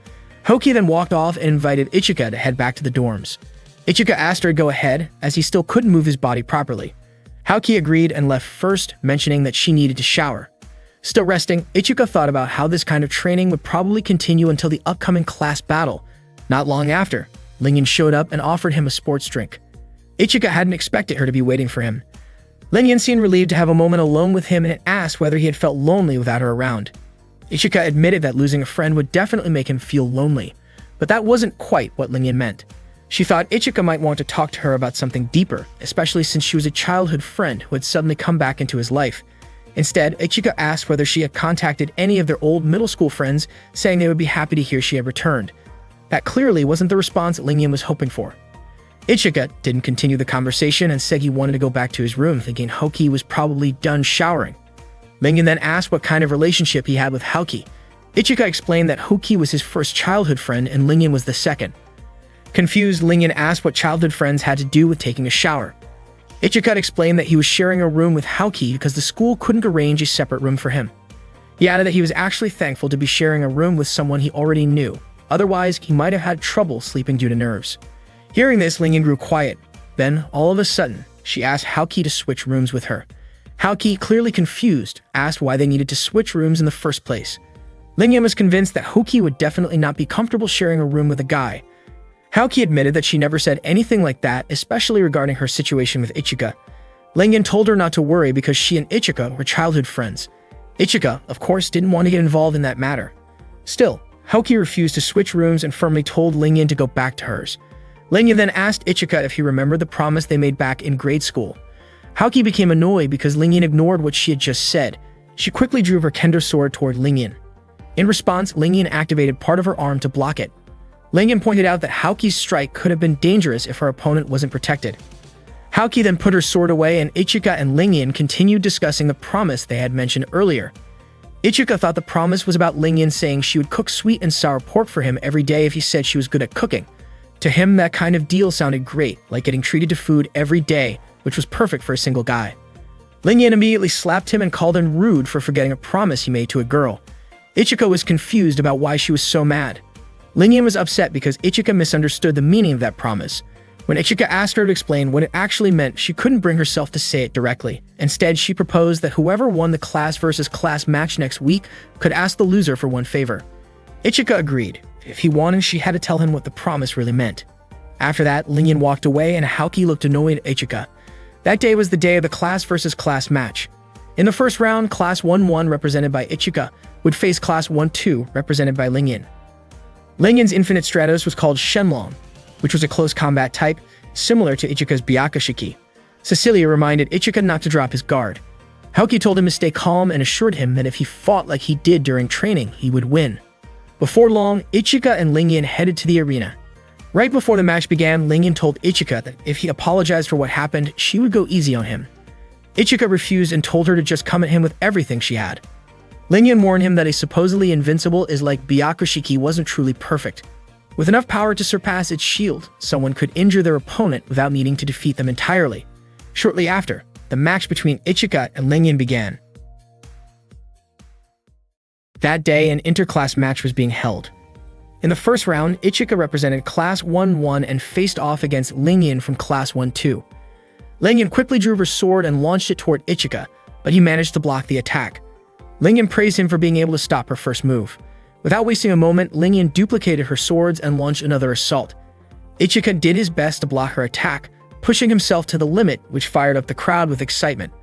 Haoki then walked off and invited Ichika to head back to the dorms. Ichika asked her to go ahead, as he still couldn't move his body properly. Haoki agreed and left first, mentioning that she needed to shower. Still resting, Ichika thought about how this kind of training would probably continue until the upcoming class battle. Not long after, Lingyan showed up and offered him a sports drink. Ichika hadn't expected her to be waiting for him. Lingyan seemed relieved to have a moment alone with him and asked whether he had felt lonely without her around. Ichika admitted that losing a friend would definitely make him feel lonely, but that wasn't quite what Lingyan meant. She thought Ichika might want to talk to her about something deeper, especially since she was a childhood friend who had suddenly come back into his life. Instead, Ichika asked whether she had contacted any of their old middle school friends, saying they would be happy to hear she had returned. That clearly wasn't the response Lingyan was hoping for. Ichika didn't continue the conversation and said he wanted to go back to his room, thinking Haoki was probably done showering. Lingyan then asked what kind of relationship he had with Haoki. Ichika explained that Haoki was his first childhood friend and Lingyan was the second. Confused, Lingyan asked what childhood friends had to do with taking a shower. Ichika explained that he was sharing a room with Haoki because the school couldn't arrange a separate room for him. He added that he was actually thankful to be sharing a room with someone he already knew. Otherwise, he might have had trouble sleeping due to nerves. Hearing this, Lingyan grew quiet. Then, all of a sudden, she asked Haoki to switch rooms with her. Haoki, clearly confused, asked why they needed to switch rooms in the first place. Lingyan was convinced that Haoki would definitely not be comfortable sharing a room with a guy. Haoki admitted that she never said anything like that, especially regarding her situation with Ichika. Lingyan told her not to worry because she and Ichika were childhood friends. Ichika, of course, didn't want to get involved in that matter. Still, Haoki refused to switch rooms and firmly told Lingyan to go back to hers. Lingyan then asked Ichika if he remembered the promise they made back in grade school. Haoki became annoyed because Lingyan ignored what she had just said. She quickly drew her kendo sword toward Lingyan. In response, Lingyan activated part of her arm to block it. Lingyan pointed out that Haoki's strike could have been dangerous if her opponent wasn't protected. Haoki then put her sword away, and Ichika and Lingyan continued discussing the promise they had mentioned earlier. Ichika thought the promise was about Lingyan saying she would cook sweet and sour pork for him every day if he said she was good at cooking. To him, that kind of deal sounded great, like getting treated to food every day, which was perfect for a single guy. Lingyan immediately slapped him and called him rude for forgetting a promise he made to a girl. Ichika was confused about why she was so mad. Lingyan was upset because Ichika misunderstood the meaning of that promise. When Ichika asked her to explain what it actually meant, she couldn't bring herself to say it directly. Instead, she proposed that whoever won the class versus class match next week could ask the loser for one favor. Ichika agreed. If he wanted, she had to tell him what the promise really meant. After that, Lingyan walked away and Haoki looked annoyed at Ichika. That day was the day of the class versus class match. In the first round, Class 1-1, represented by Ichika, would face Class 1-2, represented by Lingyan. Lingyan's Infinite Stratos was called Shenlong, which was a close combat type, similar to Ichika's Byakushiki. Cecilia reminded Ichika not to drop his guard. Haoki told him to stay calm and assured him that if he fought like he did during training, he would win. Before long, Ichika and Lingyan headed to the arena. Right before the match began, Lingyan told Ichika that if he apologized for what happened, she would go easy on him. Ichika refused and told her to just come at him with everything she had. Lingyan warned him that a supposedly invincible is like Byakushiki wasn't truly perfect. With enough power to surpass its shield, someone could injure their opponent without needing to defeat them entirely. Shortly after, the match between Ichika and Lingyan began. That day, an interclass match was being held. In the first round, Ichika represented Class 1-1 and faced off against Lingyan from Class 1-2. Lingyan quickly drew her sword and launched it toward Ichika, but he managed to block the attack. Lingyan praised him for being able to stop her first move. Without wasting a moment, Lingyan duplicated her swords and launched another assault. Ichika did his best to block her attack, pushing himself to the limit, which fired up the crowd with excitement.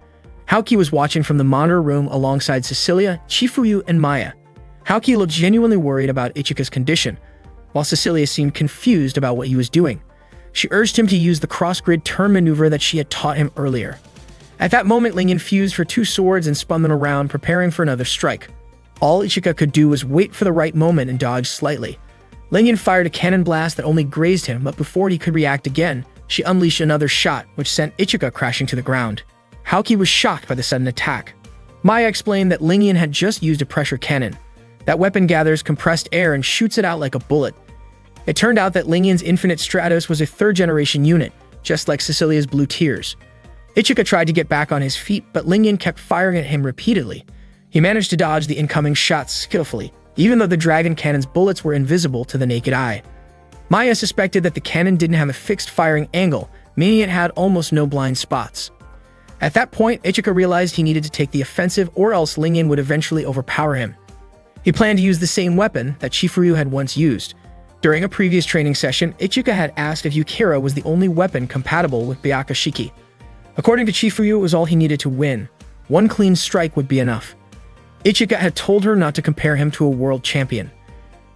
Haoki was watching from the monitor room alongside Cecilia, Chifuyu, and Maya. Haoki looked genuinely worried about Ichika's condition, while Cecilia seemed confused about what he was doing. She urged him to use the cross-grid turn maneuver that she had taught him earlier. At that moment, Lingyan fused her two swords and spun them around, preparing for another strike. All Ichika could do was wait for the right moment and dodge slightly. Lingyan fired a cannon blast that only grazed him, but before he could react again, she unleashed another shot, which sent Ichika crashing to the ground. Haoki was shocked by the sudden attack. Maya explained that Lingyan had just used a pressure cannon. That weapon gathers compressed air and shoots it out like a bullet. It turned out that Lingyan's Infinite Stratos was a third-generation unit, just like Cecilia's Blue Tears. Ichika tried to get back on his feet, but Lingyan kept firing at him repeatedly. He managed to dodge the incoming shots skillfully, even though the dragon cannon's bullets were invisible to the naked eye. Maya suspected that the cannon didn't have a fixed firing angle, meaning it had almost no blind spots. At that point, Ichika realized he needed to take the offensive or else Lingyan would eventually overpower him. He planned to use the same weapon that Chifuyu had once used. During a previous training session, Ichika had asked if Yukira was the only weapon compatible with Byakushiki. According to Chifuyu, it was all he needed to win. One clean strike would be enough. Ichika had told her not to compare him to a world champion.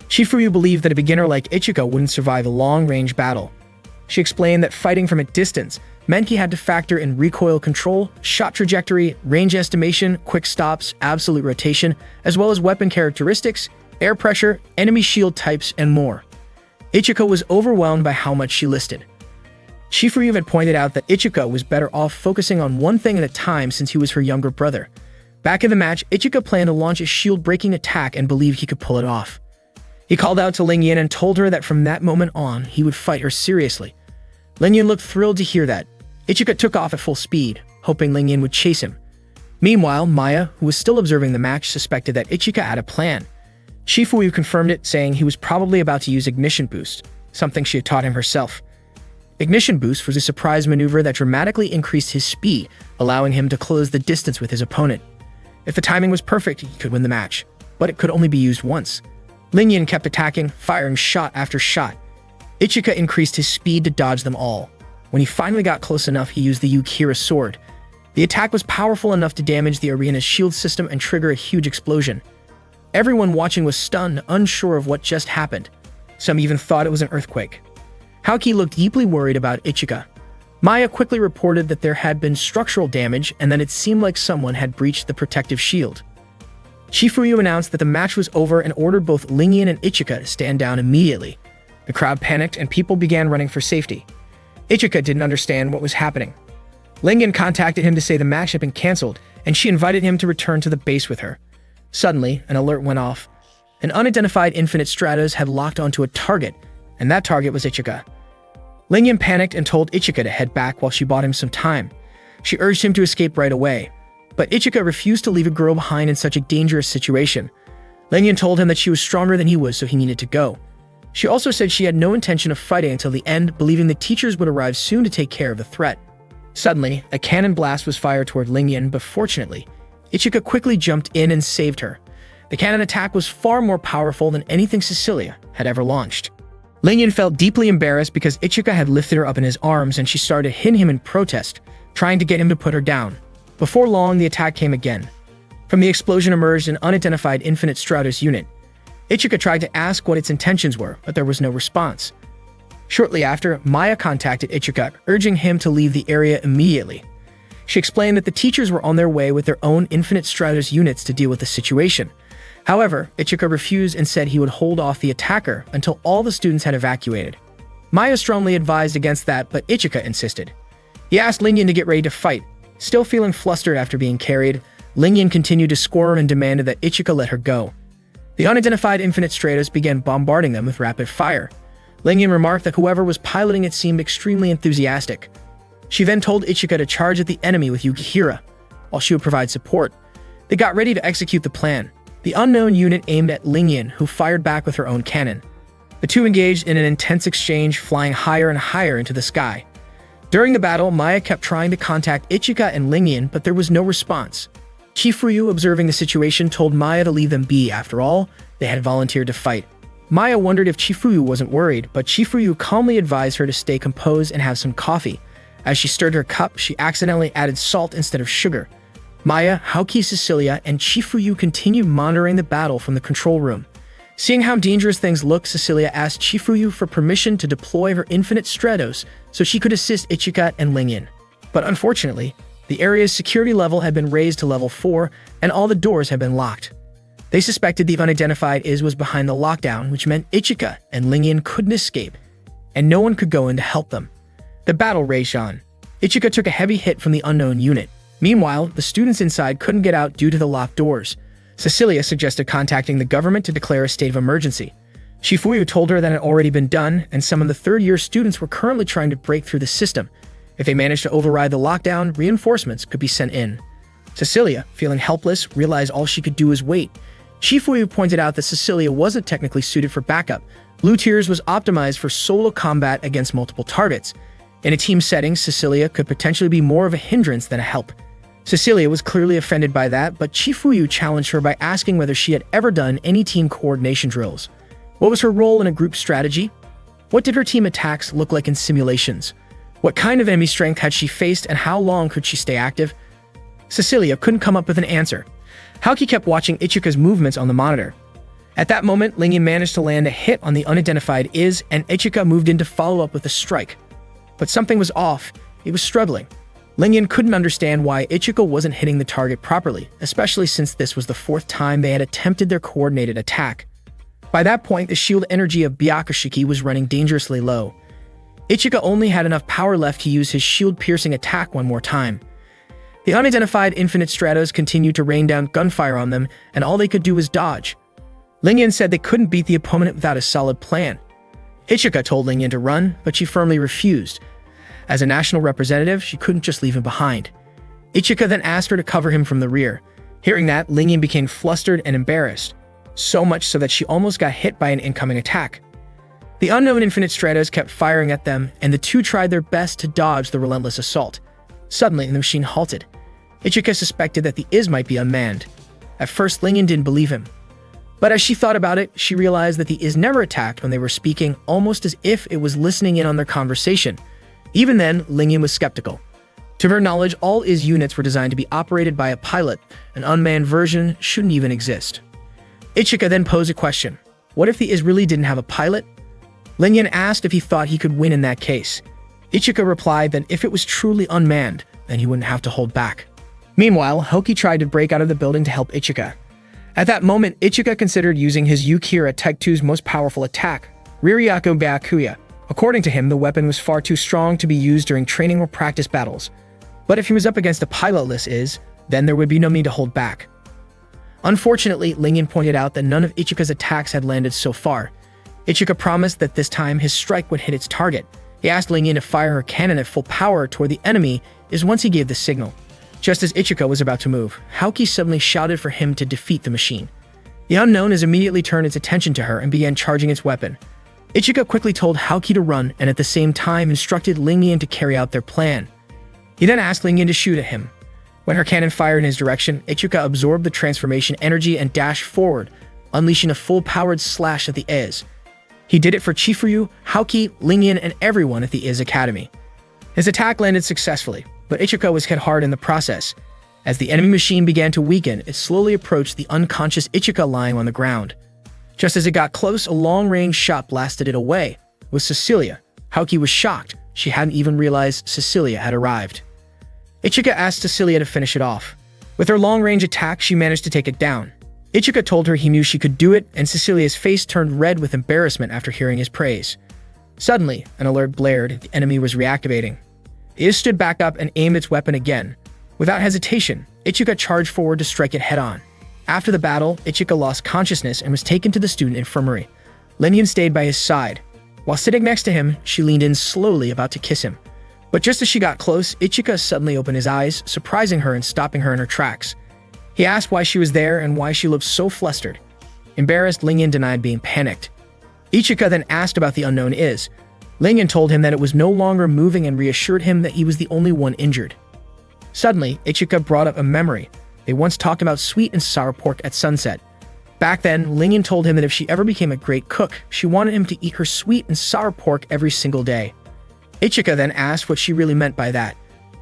Chifuyu believed that a beginner like Ichika wouldn't survive a long-range battle. She explained that fighting from a distance meant he had to factor in recoil control, shot trajectory, range estimation, quick stops, absolute rotation, as well as weapon characteristics, air pressure, enemy shield types, and more. Ichika was overwhelmed by how much she listed. Chifuyu had pointed out that Ichika was better off focusing on one thing at a time since he was her younger brother. Back in the match, Ichika planned to launch a shield-breaking attack and believed he could pull it off. He called out to Lingyan and told her that from that moment on, he would fight her seriously. Lingyan looked thrilled to hear that. Ichika took off at full speed, hoping Lingyan would chase him. Meanwhile, Maya, who was still observing the match, suspected that Ichika had a plan. Chifuyu confirmed it, saying he was probably about to use Ignition Boost, something she had taught him herself. Ignition Boost was a surprise maneuver that dramatically increased his speed, allowing him to close the distance with his opponent. If the timing was perfect, he could win the match, but it could only be used once. Lingyan kept attacking, firing shot after shot. Ichika increased his speed to dodge them all. When he finally got close enough, he used the Yukira sword. The attack was powerful enough to damage the arena's shield system and trigger a huge explosion. Everyone watching was stunned, unsure of what just happened. Some even thought it was an earthquake. Haoki looked deeply worried about Ichika. Maya quickly reported that there had been structural damage and that it seemed like someone had breached the protective shield. Chifuyu announced that the match was over and ordered both Lingyan and Ichika to stand down immediately. The crowd panicked and people began running for safety. Ichika didn't understand what was happening. Lingyan contacted him to say the match had been cancelled, and she invited him to return to the base with her. Suddenly, an alert went off. An unidentified Infinite Stratos had locked onto a target, and that target was Ichika. Lingyan panicked and told Ichika to head back while she bought him some time. She urged him to escape right away, but Ichika refused to leave a girl behind in such a dangerous situation. Lingyan told him that she was stronger than he was, so he needed to go. She also said she had no intention of fighting until the end, believing the teachers would arrive soon to take care of the threat. Suddenly, a cannon blast was fired toward Lingyan, but fortunately, Ichika quickly jumped in and saved her. The cannon attack was far more powerful than anything Cecilia had ever launched. Lingyan felt deeply embarrassed because Ichika had lifted her up in his arms and she started hitting him in protest, trying to get him to put her down. Before long, the attack came again. From the explosion emerged an unidentified Infinite Stratos unit. Ichika tried to ask what its intentions were, but there was no response. Shortly after, Maya contacted Ichika, urging him to leave the area immediately. She explained that the teachers were on their way with their own Infinite Stratos units to deal with the situation. However, Ichika refused and said he would hold off the attacker until all the students had evacuated. Maya strongly advised against that, but Ichika insisted. He asked Lingyan to get ready to fight. Still feeling flustered after being carried, Lingyan continued to squirm and demanded that Ichika let her go. The unidentified Infinite Stratos began bombarding them with rapid fire. Lingyan remarked that whoever was piloting it seemed extremely enthusiastic. She then told Ichika to charge at the enemy with Yukihira, while she would provide support. They got ready to execute the plan. The unknown unit aimed at Lingyan, who fired back with her own cannon. The two engaged in an intense exchange, flying higher and higher into the sky. During the battle, Maya kept trying to contact Ichika and Lingyan, but there was no response. Chifuyu, observing the situation, told Maya to leave them be. After all, they had volunteered to fight. Maya wondered if Chifuyu wasn't worried, but Chifuyu calmly advised her to stay composed and have some coffee. As she stirred her cup, she accidentally added salt instead of sugar. Maya, Haoki, Cecilia, and Chifuyu continued monitoring the battle from the control room. Seeing how dangerous things looked, Cecilia asked Chifuyu for permission to deploy her Infinite Stratos so she could assist Ichika and Lingyan. But unfortunately, the area's security level had been raised to level 4, and all the doors had been locked. They suspected the unidentified was behind the lockdown, which meant Ichika and Lingyan couldn't escape, and no one could go in to help them. The battle raged on. Ichika took a heavy hit from the unknown unit. Meanwhile, the students inside couldn't get out due to the locked doors. Cecilia suggested contacting the government to declare a state of emergency. Chifuyu told her that it had already been done, and some of the third-year students were currently trying to break through the system. If they managed to override the lockdown, reinforcements could be sent in. Cecilia, feeling helpless, realized all she could do was wait. Chifuyu pointed out that Cecilia wasn't technically suited for backup. Blue Tears was optimized for solo combat against multiple targets. In a team setting, Cecilia could potentially be more of a hindrance than a help. Cecilia was clearly offended by that, but Chifuyu challenged her by asking whether she had ever done any team coordination drills. What was her role in a group strategy? What did her team attacks look like in simulations? What kind of enemy strength had she faced, and how long could she stay active? Cecilia couldn't come up with an answer. Haoki kept watching Ichika's movements on the monitor. At that moment, Lingyan managed to land a hit on the unidentified and Ichika moved in to follow up with a strike. But something was off. He was struggling. Lingyan couldn't understand why Ichika wasn't hitting the target properly, especially since this was the 4th time they had attempted their coordinated attack. By that point, the shield energy of Byakushiki was running dangerously low. Ichika only had enough power left to use his shield-piercing attack one more time. The unidentified Infinite Stratos continued to rain down gunfire on them, and all they could do was dodge. Lingyan said they couldn't beat the opponent without a solid plan. Ichika told Lingyan to run, but she firmly refused. As a national representative, she couldn't just leave him behind. Ichika then asked her to cover him from the rear. Hearing that, Lingyan became flustered and embarrassed, so much so that she almost got hit by an incoming attack. The unknown Infinite Stratos kept firing at them, and the two tried their best to dodge the relentless assault. Suddenly, the machine halted. Ichika suspected that the might be unmanned. At first, Lingyan didn't believe him. But as she thought about it, she realized that the never attacked when they were speaking, almost as if it was listening in on their conversation. Even then, Lingyan was skeptical. To her knowledge, all IS units were designed to be operated by a pilot. An unmanned version shouldn't even exist. Ichika then posed a question. What if the IS really didn't have a pilot? Lingyan asked if he thought he could win in that case. Ichika replied that if it was truly unmanned, then he wouldn't have to hold back. Meanwhile, Hoki tried to break out of the building to help Ichika. At that moment, Ichika considered using his Yukira Type 2's most powerful attack, Riryaku Byakuya. According to him, the weapon was far too strong to be used during training or practice battles. But if he was up against a pilotless IS, then there would be no need to hold back. Unfortunately, Lingyan pointed out that none of Ichika's attacks had landed so far. Ichika promised that this time his strike would hit its target. He asked Lingyan to fire her cannon at full power toward the enemy once he gave the signal. Just as Ichika was about to move, Haoki suddenly shouted for him to defeat the machine. The unknown IS immediately turned its attention to her and began charging its weapon. Ichika quickly told Haoki to run and at the same time instructed Lingyan to carry out their plan. He then asked Lingyan to shoot at him. When her cannon fired in his direction, Ichika absorbed the transformation energy and dashed forward, unleashing a full-powered slash at the IS. He did it for Chifuryu, Haoki, Lingyan, and everyone at the IS Academy. His attack landed successfully, but Ichika was hit hard in the process. As the enemy machine began to weaken, it slowly approached the unconscious Ichika lying on the ground. Just as it got close, a long-range shot blasted it away. It was Cecilia. Haoki was shocked. She hadn't even realized Cecilia had arrived. Ichika asked Cecilia to finish it off. With her long-range attack, she managed to take it down. Ichika told her he knew she could do it, and Cecilia's face turned red with embarrassment after hearing his praise. Suddenly, an alert blared. The enemy was reactivating. IS stood back up and aimed its weapon again. Without hesitation, Ichika charged forward to strike it head-on. After the battle, Ichika lost consciousness and was taken to the student infirmary. Lingyan stayed by his side. While sitting next to him, she leaned in slowly, about to kiss him. But just as she got close, Ichika suddenly opened his eyes, surprising her and stopping her in her tracks. He asked why she was there and why she looked so flustered. Embarrassed, Lingyan denied being panicked. Ichika then asked about the unknown IS. Lingyan told him that it was no longer moving and reassured him that he was the only one injured. Suddenly, Ichika brought up a memory. They once talked about sweet and sour pork at sunset. Back then, Lingyan told him that if she ever became a great cook, she wanted him to eat her sweet and sour pork every single day. Ichika then asked what she really meant by that.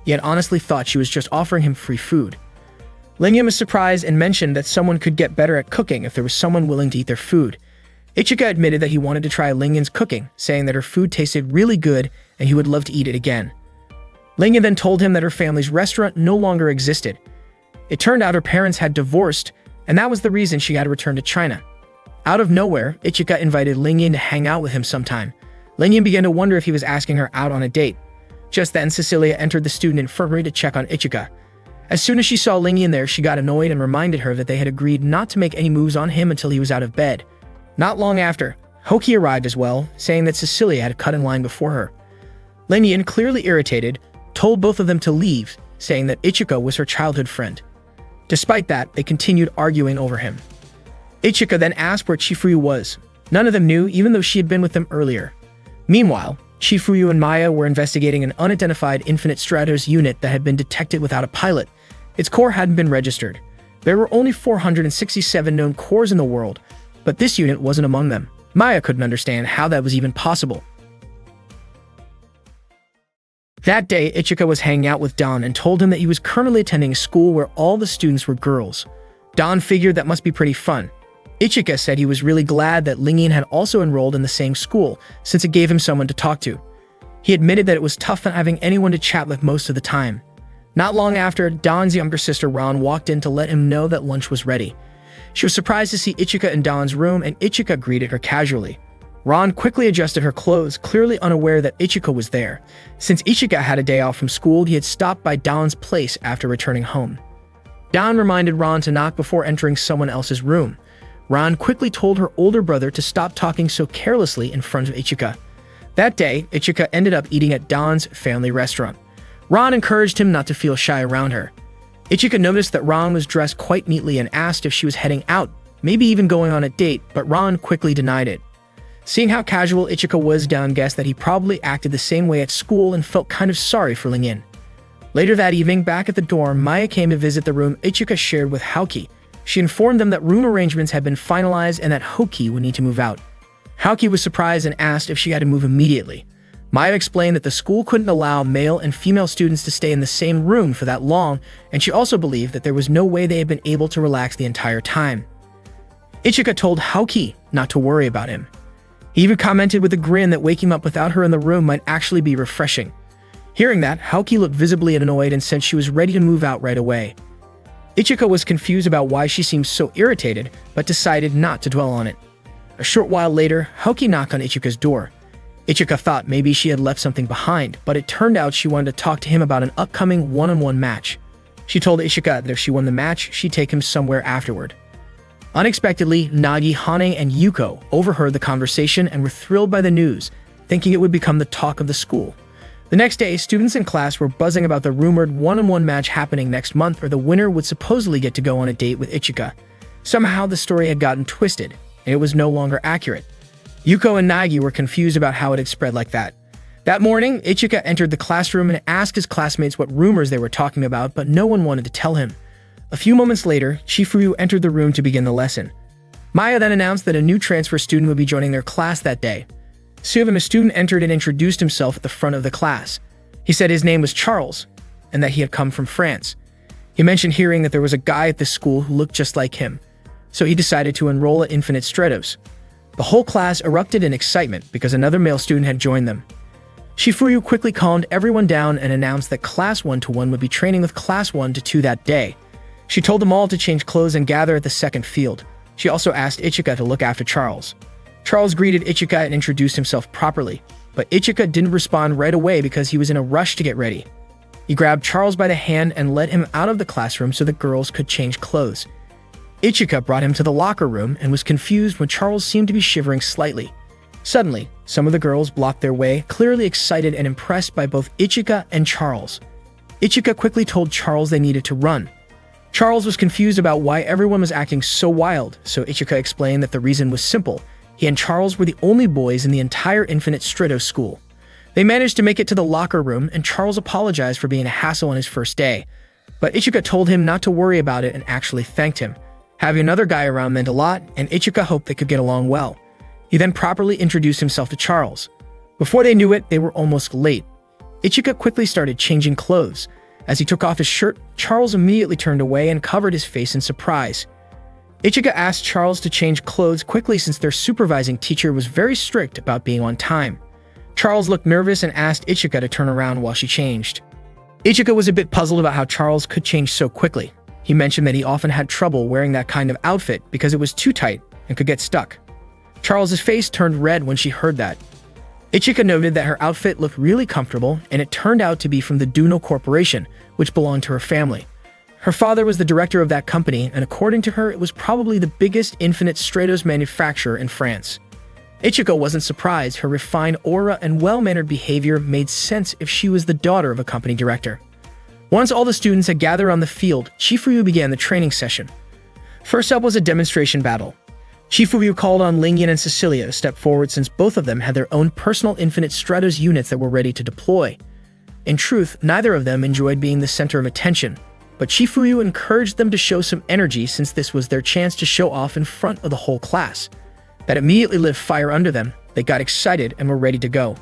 He had honestly thought she was just offering him free food. Lingyan was surprised and mentioned that someone could get better at cooking if there was someone willing to eat their food. Ichika admitted that he wanted to try Lingyan's cooking, saying that her food tasted really good and he would love to eat it again. Lingyan then told him that her family's restaurant no longer existed. It turned out her parents had divorced, and that was the reason she had to return to China. Out of nowhere, Ichika invited Lingyan to hang out with him sometime. Lingyan began to wonder if he was asking her out on a date. Just then, Cecilia entered the student infirmary to check on Ichika. As soon as she saw Lingyan there, she got annoyed and reminded her that they had agreed not to make any moves on him until he was out of bed. Not long after, Hoki arrived as well, saying that Cecilia had cut in line before her. Lingyan, clearly irritated, told both of them to leave, saying that Ichika was her childhood friend. Despite that, they continued arguing over him. Ichika then asked where Chifuryu was. None of them knew, even though she had been with them earlier. Meanwhile, Chifuryu and Maya were investigating an unidentified Infinite Stratos unit that had been detected without a pilot. Its core hadn't been registered. There were only 467 known cores in the world, but this unit wasn't among them. Maya couldn't understand how that was even possible. That day, Ichika was hanging out with Don and told him that he was currently attending a school where all the students were girls. Don figured that must be pretty fun. Ichika said he was really glad that Lingyan had also enrolled in the same school, since it gave him someone to talk to. He admitted that it was tough not having anyone to chat with most of the time. Not long after, Don's younger sister Ron walked in to let him know that lunch was ready. She was surprised to see Ichika in Don's room, and Ichika greeted her casually. Ron quickly adjusted her clothes, clearly unaware that Ichika was there. Since Ichika had a day off from school, he had stopped by Don's place after returning home. Don reminded Ron to knock before entering someone else's room. Ron quickly told her older brother to stop talking so carelessly in front of Ichika. That day, Ichika ended up eating at Don's family restaurant. Ron encouraged him not to feel shy around her. Ichika noticed that Ron was dressed quite neatly and asked if she was heading out, maybe even going on a date, but Ron quickly denied it. Seeing how casual Ichika was, Don guessed that he probably acted the same way at school and felt kind of sorry for Lingyan. Later that evening, back at the dorm, Maya came to visit the room Ichika shared with Haoki. She informed them that room arrangements had been finalized and that Hoki would need to move out. Haoki was surprised and asked if she had to move immediately. Maya explained that the school couldn't allow male and female students to stay in the same room for that long, and she also believed that there was no way they had been able to relax the entire time. Ichika told Haoki not to worry about him. He even commented with a grin that waking up without her in the room might actually be refreshing. Hearing that, Haoki looked visibly annoyed and said she was ready to move out right away. Ichika was confused about why she seemed so irritated, but decided not to dwell on it. A short while later, Haoki knocked on Ichika's door. Ichika thought maybe she had left something behind, but it turned out she wanted to talk to him about an upcoming one-on-one match. She told Ichika that if she won the match, she'd take him somewhere afterward. Unexpectedly, Nagi, Hane, and Yuko overheard the conversation and were thrilled by the news, thinking it would become the talk of the school. The next day, students in class were buzzing about the rumored one-on-one match happening next month, where the winner would supposedly get to go on a date with Ichika. Somehow, the story had gotten twisted, and it was no longer accurate. Yuko and Nagi were confused about how it had spread like that. That morning, Ichika entered the classroom and asked his classmates what rumors they were talking about, but no one wanted to tell him. A few moments later, Chifuyu entered the room to begin the lesson. Maya then announced that a new transfer student would be joining their class that day. Soon, a student entered and introduced himself at the front of the class. He said his name was Charles, and that he had come from France. He mentioned hearing that there was a guy at this school who looked just like him, so he decided to enroll at Infinite Stratos. The whole class erupted in excitement because another male student had joined them. Chifuyu quickly calmed everyone down and announced that Class 1-1 would be training with Class 1-2 that day. She told them all to change clothes and gather at the second field. She also asked Ichika to look after Charles. Charles greeted Ichika and introduced himself properly, but Ichika didn't respond right away because he was in a rush to get ready. He grabbed Charles by the hand and led him out of the classroom so the girls could change clothes. Ichika brought him to the locker room and was confused when Charles seemed to be shivering slightly. Suddenly, some of the girls blocked their way, clearly excited and impressed by both Ichika and Charles. Ichika quickly told Charles they needed to run. Charles was confused about why everyone was acting so wild, so Ichika explained that the reason was simple. He and Charles were the only boys in the entire Infinite Stratos school. They managed to make it to the locker room, and Charles apologized for being a hassle on his first day. But Ichika told him not to worry about it and actually thanked him. Having another guy around meant a lot, and Ichika hoped they could get along well. He then properly introduced himself to Charles. Before they knew it, they were almost late. Ichika quickly started changing clothes. As he took off his shirt, Charles immediately turned away and covered his face in surprise. Ichika asked Charles to change clothes quickly since their supervising teacher was very strict about being on time. Charles looked nervous and asked Ichika to turn around while she changed. Ichika was a bit puzzled about how Charles could change so quickly. He mentioned that he often had trouble wearing that kind of outfit because it was too tight and could get stuck. Charles's face turned red when she heard that. Ichika noted that her outfit looked really comfortable, and it turned out to be from the Duno Corporation, which belonged to her family. Her father was the director of that company, and according to her, it was probably the biggest Infinite Stratos manufacturer in France. Ichika wasn't surprised. Her refined aura and well-mannered behavior made sense if she was the daughter of a company director. Once all the students had gathered on the field, Chifuyu began the training session. First up was a demonstration battle. Chifuyu called on Lingyan and Cecilia to step forward since both of them had their own personal Infinite Stratos units that were ready to deploy. In truth, neither of them enjoyed being the center of attention, but Chifuyu encouraged them to show some energy since this was their chance to show off in front of the whole class. That immediately lit fire under them. They got excited and were ready to go.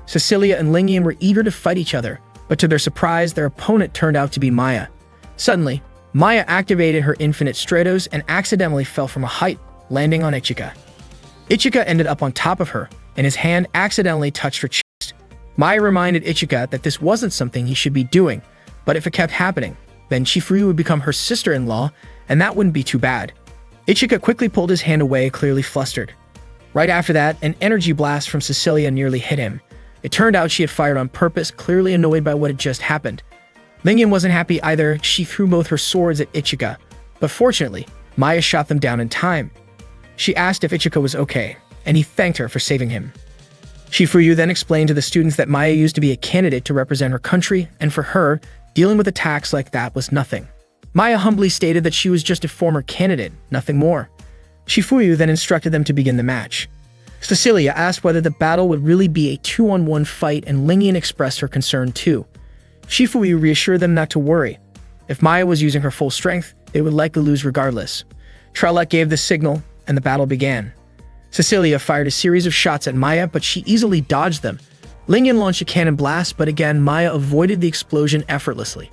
Cecilia and Lingyan were eager to fight each other, but to their surprise, their opponent turned out to be Maya. Suddenly, Maya activated her Infinite Stratos and accidentally fell from a height, landing on Ichika. Ichika ended up on top of her, and his hand accidentally touched her chest. Maya reminded Ichika that this wasn't something he should be doing, but if it kept happening, then Chifuyu would become her sister-in-law, and that wouldn't be too bad. Ichika quickly pulled his hand away, clearly flustered. Right after that, an energy blast from Cecilia nearly hit him. It turned out she had fired on purpose, clearly annoyed by what had just happened. Lingyan wasn't happy either. She threw both her swords at Ichika, but fortunately, Maya shot them down in time. She asked if Ichika was okay, and he thanked her for saving him. Chifuyu then explained to the students that Maya used to be a candidate to represent her country, and for her, dealing with attacks like that was nothing. Maya humbly stated that she was just a former candidate, nothing more. Chifuyu then instructed them to begin the match. Cecilia asked whether the battle would really be a 2-on-1 fight, and Lingyan expressed her concern too. Chifuyu reassured them not to worry. If Maya was using her full strength, they would likely lose regardless. Tralek gave the signal, and the battle began. Cecilia fired a series of shots at Maya, but she easily dodged them. Lingyan launched a cannon blast, but again, Maya avoided the explosion effortlessly.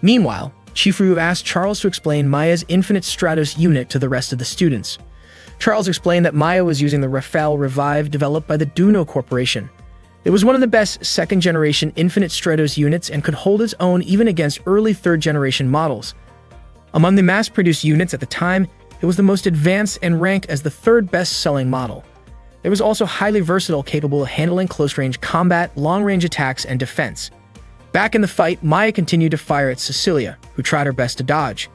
Meanwhile, Chief Ryu asked Charles to explain Maya's Infinite Stratos unit to the rest of the students. Charles explained that Maya was using the Rafale Revive developed by the Duno Corporation. It was one of the best second-generation Infinite Stratos units and could hold its own even against early third-generation models. Among the mass-produced units at the time, it was the most advanced and ranked as the third best-selling model. It was also highly versatile, capable of handling close-range combat, long-range attacks, and defense. Back in the fight, Maya continued to fire at Cecilia, who tried her best to dodge.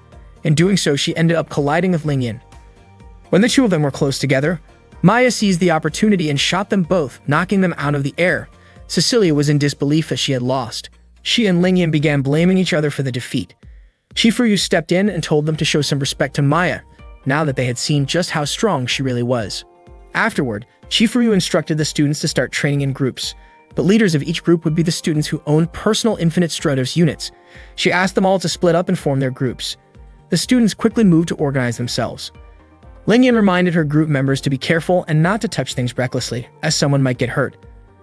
In doing so, she ended up colliding with Lingyan. When the two of them were close together, Maya seized the opportunity and shot them both, knocking them out of the air. Cecilia was in disbelief as she had lost. She and Lingyan began blaming each other for the defeat. Chief Ryu stepped in and told them to show some respect to Maya, now that they had seen just how strong she really was. Afterward, Chief Ryu instructed the students to start training in groups, but leaders of each group would be the students who owned personal Infinite Stratos units. She asked them all to split up and form their groups. The students quickly moved to organize themselves. Lingyan reminded her group members to be careful and not to touch things recklessly, as someone might get hurt.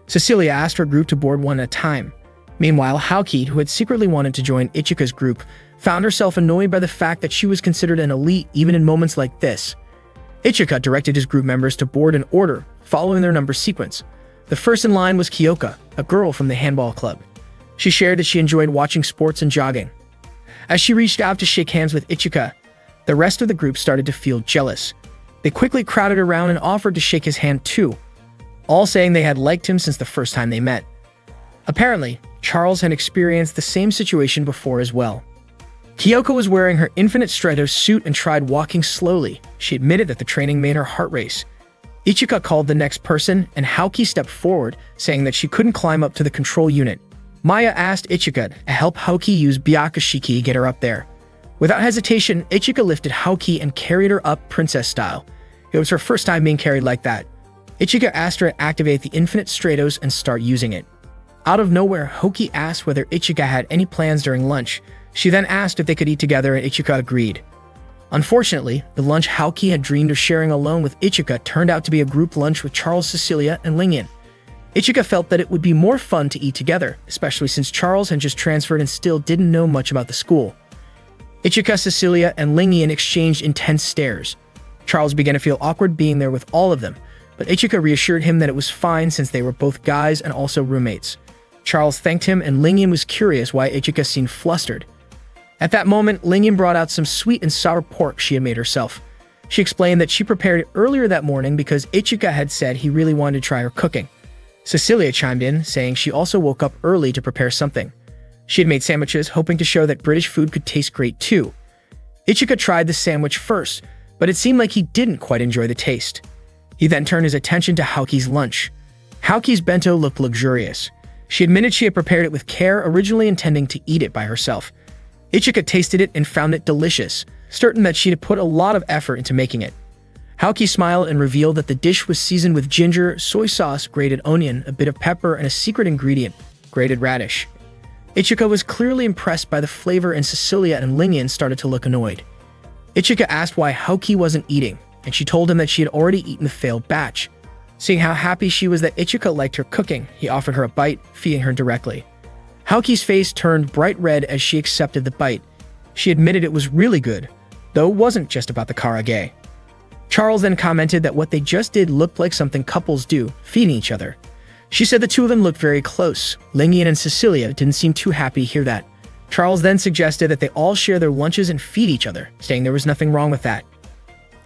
Cecilia asked her group to board one at a time. Meanwhile, Haoki, who had secretly wanted to join Ichika's group, found herself annoyed by the fact that she was considered an elite even in moments like this. Ichika directed his group members to board in order, following their number sequence. The first in line was Kyoka, a girl from the handball club. She shared that she enjoyed watching sports and jogging. As she reached out to shake hands with Ichika, the rest of the group started to feel jealous. They quickly crowded around and offered to shake his hand too, all saying they had liked him since the first time they met. Apparently, Charles had experienced the same situation before as well. Kyoko was wearing her Infinite Stratos suit and tried walking slowly. She admitted that the training made her heart race. Ichika called the next person, and Haoki stepped forward, saying that she couldn't climb up to the control unit. Maya asked Ichika to help Haoki use Byakushiki to get her up there. Without hesitation, Ichika lifted Haoki and carried her up princess style. It was her first time being carried like that. Ichika asked her to activate the Infinite Stratos and start using it. Out of nowhere, Haoki asked whether Ichika had any plans during lunch. She then asked if they could eat together, and Ichika agreed. Unfortunately, the lunch Haoki had dreamed of sharing alone with Ichika turned out to be a group lunch with Charles, Cecilia, and Lingyan. Ichika felt that it would be more fun to eat together, especially since Charles had just transferred and still didn't know much about the school. Ichika, Cecilia, and Lingyan exchanged intense stares. Charles began to feel awkward being there with all of them, but Ichika reassured him that it was fine since they were both guys and also roommates. Charles thanked him, and Lingyan was curious why Ichika seemed flustered. At that moment, Lingyan brought out some sweet and sour pork she had made herself. She explained that she prepared it earlier that morning because Ichika had said he really wanted to try her cooking. Cecilia chimed in, saying she also woke up early to prepare something. She had made sandwiches, hoping to show that British food could taste great too. Ichika tried the sandwich first, but it seemed like he didn't quite enjoy the taste. He then turned his attention to Haoki's lunch. Haoki's bento looked luxurious. She admitted she had prepared it with care, originally intending to eat it by herself. Ichika tasted it and found it delicious, certain that she had put a lot of effort into making it. Haoki smiled and revealed that the dish was seasoned with ginger, soy sauce, grated onion, a bit of pepper, and a secret ingredient, grated radish. Ichika was clearly impressed by the flavor, and Cecilia and Lingyan started to look annoyed. Ichika asked why Haoki wasn't eating, and she told him that she had already eaten the failed batch. Seeing how happy she was that Ichika liked her cooking, he offered her a bite, feeding her directly. Haoki's face turned bright red as she accepted the bite. She admitted it was really good, though it wasn't just about the karage. Charles then commented that what they just did looked like something couples do, feeding each other. She said the two of them looked very close. Lingyan and Cecilia didn't seem too happy to hear that. Charles then suggested that they all share their lunches and feed each other, saying there was nothing wrong with that.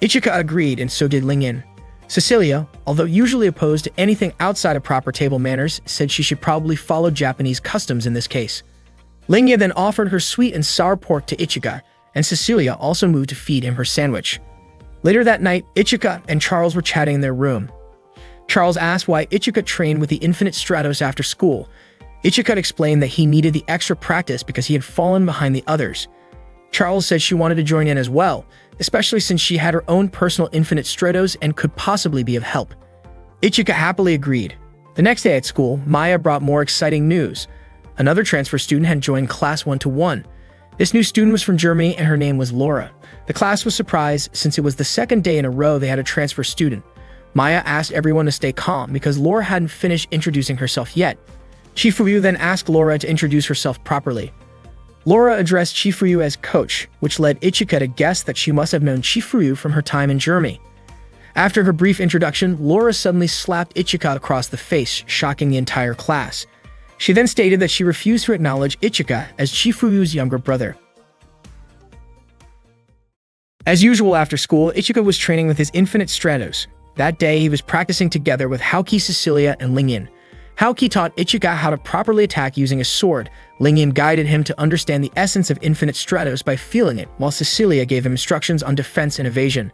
Ichika agreed, and so did Lingyan. Cecilia, although usually opposed to anything outside of proper table manners, said she should probably follow Japanese customs in this case. Lingyan then offered her sweet and sour pork to Ichika, and Cecilia also moved to feed him her sandwich. Later that night, Ichika and Charles were chatting in their room. Charles asked why Ichika trained with the Infinite Stratos after school. Ichika explained that he needed the extra practice because he had fallen behind the others. Charles said she wanted to join in as well, especially since she had her own personal Infinite Stratos and could possibly be of help. Ichika happily agreed. The next day at school, Maya brought more exciting news. Another transfer student had joined Class 1-1. This new student was from Germany and her name was Laura. The class was surprised since it was the second day in a row they had a transfer student. Maya asked everyone to stay calm because Laura hadn't finished introducing herself yet. Chifuyu then asked Laura to introduce herself properly. Laura addressed Chifuyu as coach, which led Ichika to guess that she must have known Chifuyu from her time in Germany. After her brief introduction, Laura suddenly slapped Ichika across the face, shocking the entire class. She then stated that she refused to acknowledge Ichika as Chifuyu's younger brother. As usual after school, Ichika was training with his Infinite Stratos. That day, he was practicing together with Haoki, Cecilia, and Lingyan. Haoki taught Ichika how to properly attack using a sword. Lingyan guided him to understand the essence of Infinite Stratos by feeling it, while Cecilia gave him instructions on defense and evasion.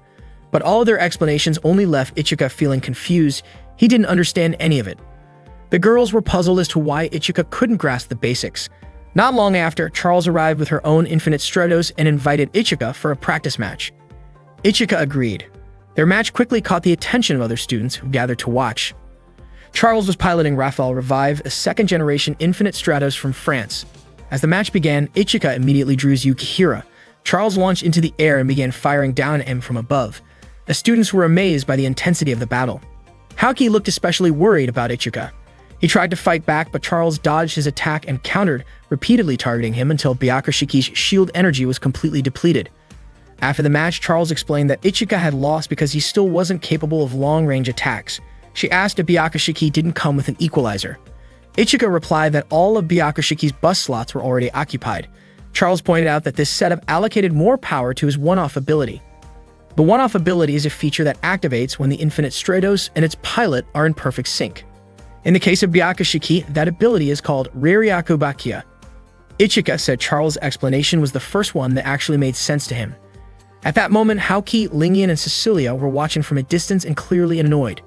But all of their explanations only left Ichika feeling confused. He didn't understand any of it. The girls were puzzled as to why Ichika couldn't grasp the basics. Not long after, Charles arrived with her own Infinite Stratos and invited Ichika for a practice match. Ichika agreed. Their match quickly caught the attention of other students who gathered to watch. Charles was piloting Raphael Revive, a second-generation Infinite Stratos from France. As the match began, Ichika immediately drew Yukihira. Charles launched into the air and began firing down at him from above. The students were amazed by the intensity of the battle. Haoki looked especially worried about Ichika. He tried to fight back, but Charles dodged his attack and countered, repeatedly targeting him until Byakushiki's shield energy was completely depleted. After the match, Charles explained that Ichika had lost because he still wasn't capable of long-range attacks. She asked if Byakushiki didn't come with an equalizer. Ichika replied that all of Byakushiki's bust slots were already occupied. Charles pointed out that this setup allocated more power to his one-off ability. The one-off ability is a feature that activates when the Infinite Stratos and its pilot are in perfect sync. In the case of Byakushiki, that ability is called Raryakubakia. Ichika said Charles' explanation was the first one that actually made sense to him. At that moment, Haoki, Lingyan, and Cecilia were watching from a distance and clearly annoyed.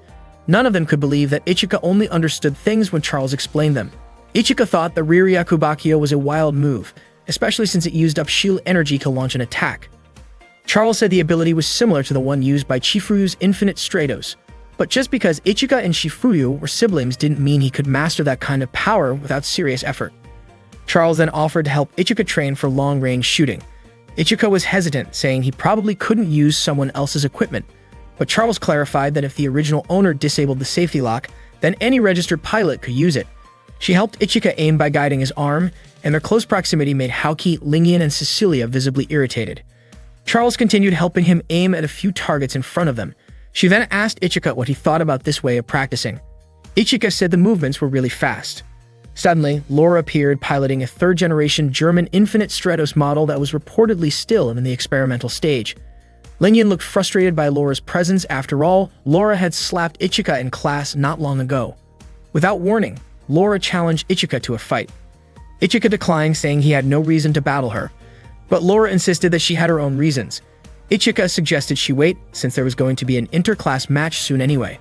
None of them could believe that Ichika only understood things when Charles explained them. Ichika thought the Raryakubakia was a wild move, especially since it used up shield energy to launch an attack. Charles said the ability was similar to the one used by Chifuyu's Infinite Stratos. But just because Ichika and Chifuyu were siblings didn't mean he could master that kind of power without serious effort. Charles then offered to help Ichika train for long-range shooting. Ichika was hesitant, saying he probably couldn't use someone else's equipment. But Charles clarified that if the original owner disabled the safety lock, then any registered pilot could use it. She helped Ichika aim by guiding his arm, and their close proximity made Haoki, Lingyan, and Cecilia visibly irritated. Charles continued helping him aim at a few targets in front of them. She then asked Ichika what he thought about this way of practicing. Ichika said the movements were really fast. Suddenly, Laura appeared piloting a third-generation German Infinite Stratos model that was reportedly still in the experimental stage. Lingyan looked frustrated by Laura's presence. After all, Laura had slapped Ichika in class not long ago. Without warning, Laura challenged Ichika to a fight. Ichika declined, saying he had no reason to battle her. But Laura insisted that she had her own reasons. Ichika suggested she wait, since there was going to be an inter-class match soon anyway.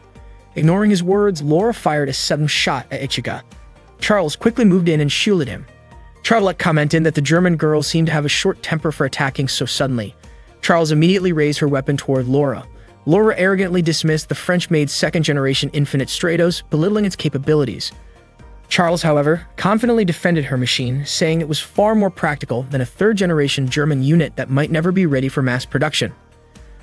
Ignoring his words, Laura fired a sudden shot at Ichika. Charles quickly moved in and shielded him. Charlotte commented that the German girl seemed to have a short temper for attacking so suddenly. Charles immediately raised her weapon toward Laura. Laura arrogantly dismissed the French-made second-generation Infinite Stratos, belittling its capabilities. Charles, however, confidently defended her machine, saying it was far more practical than a third-generation German unit that might never be ready for mass production.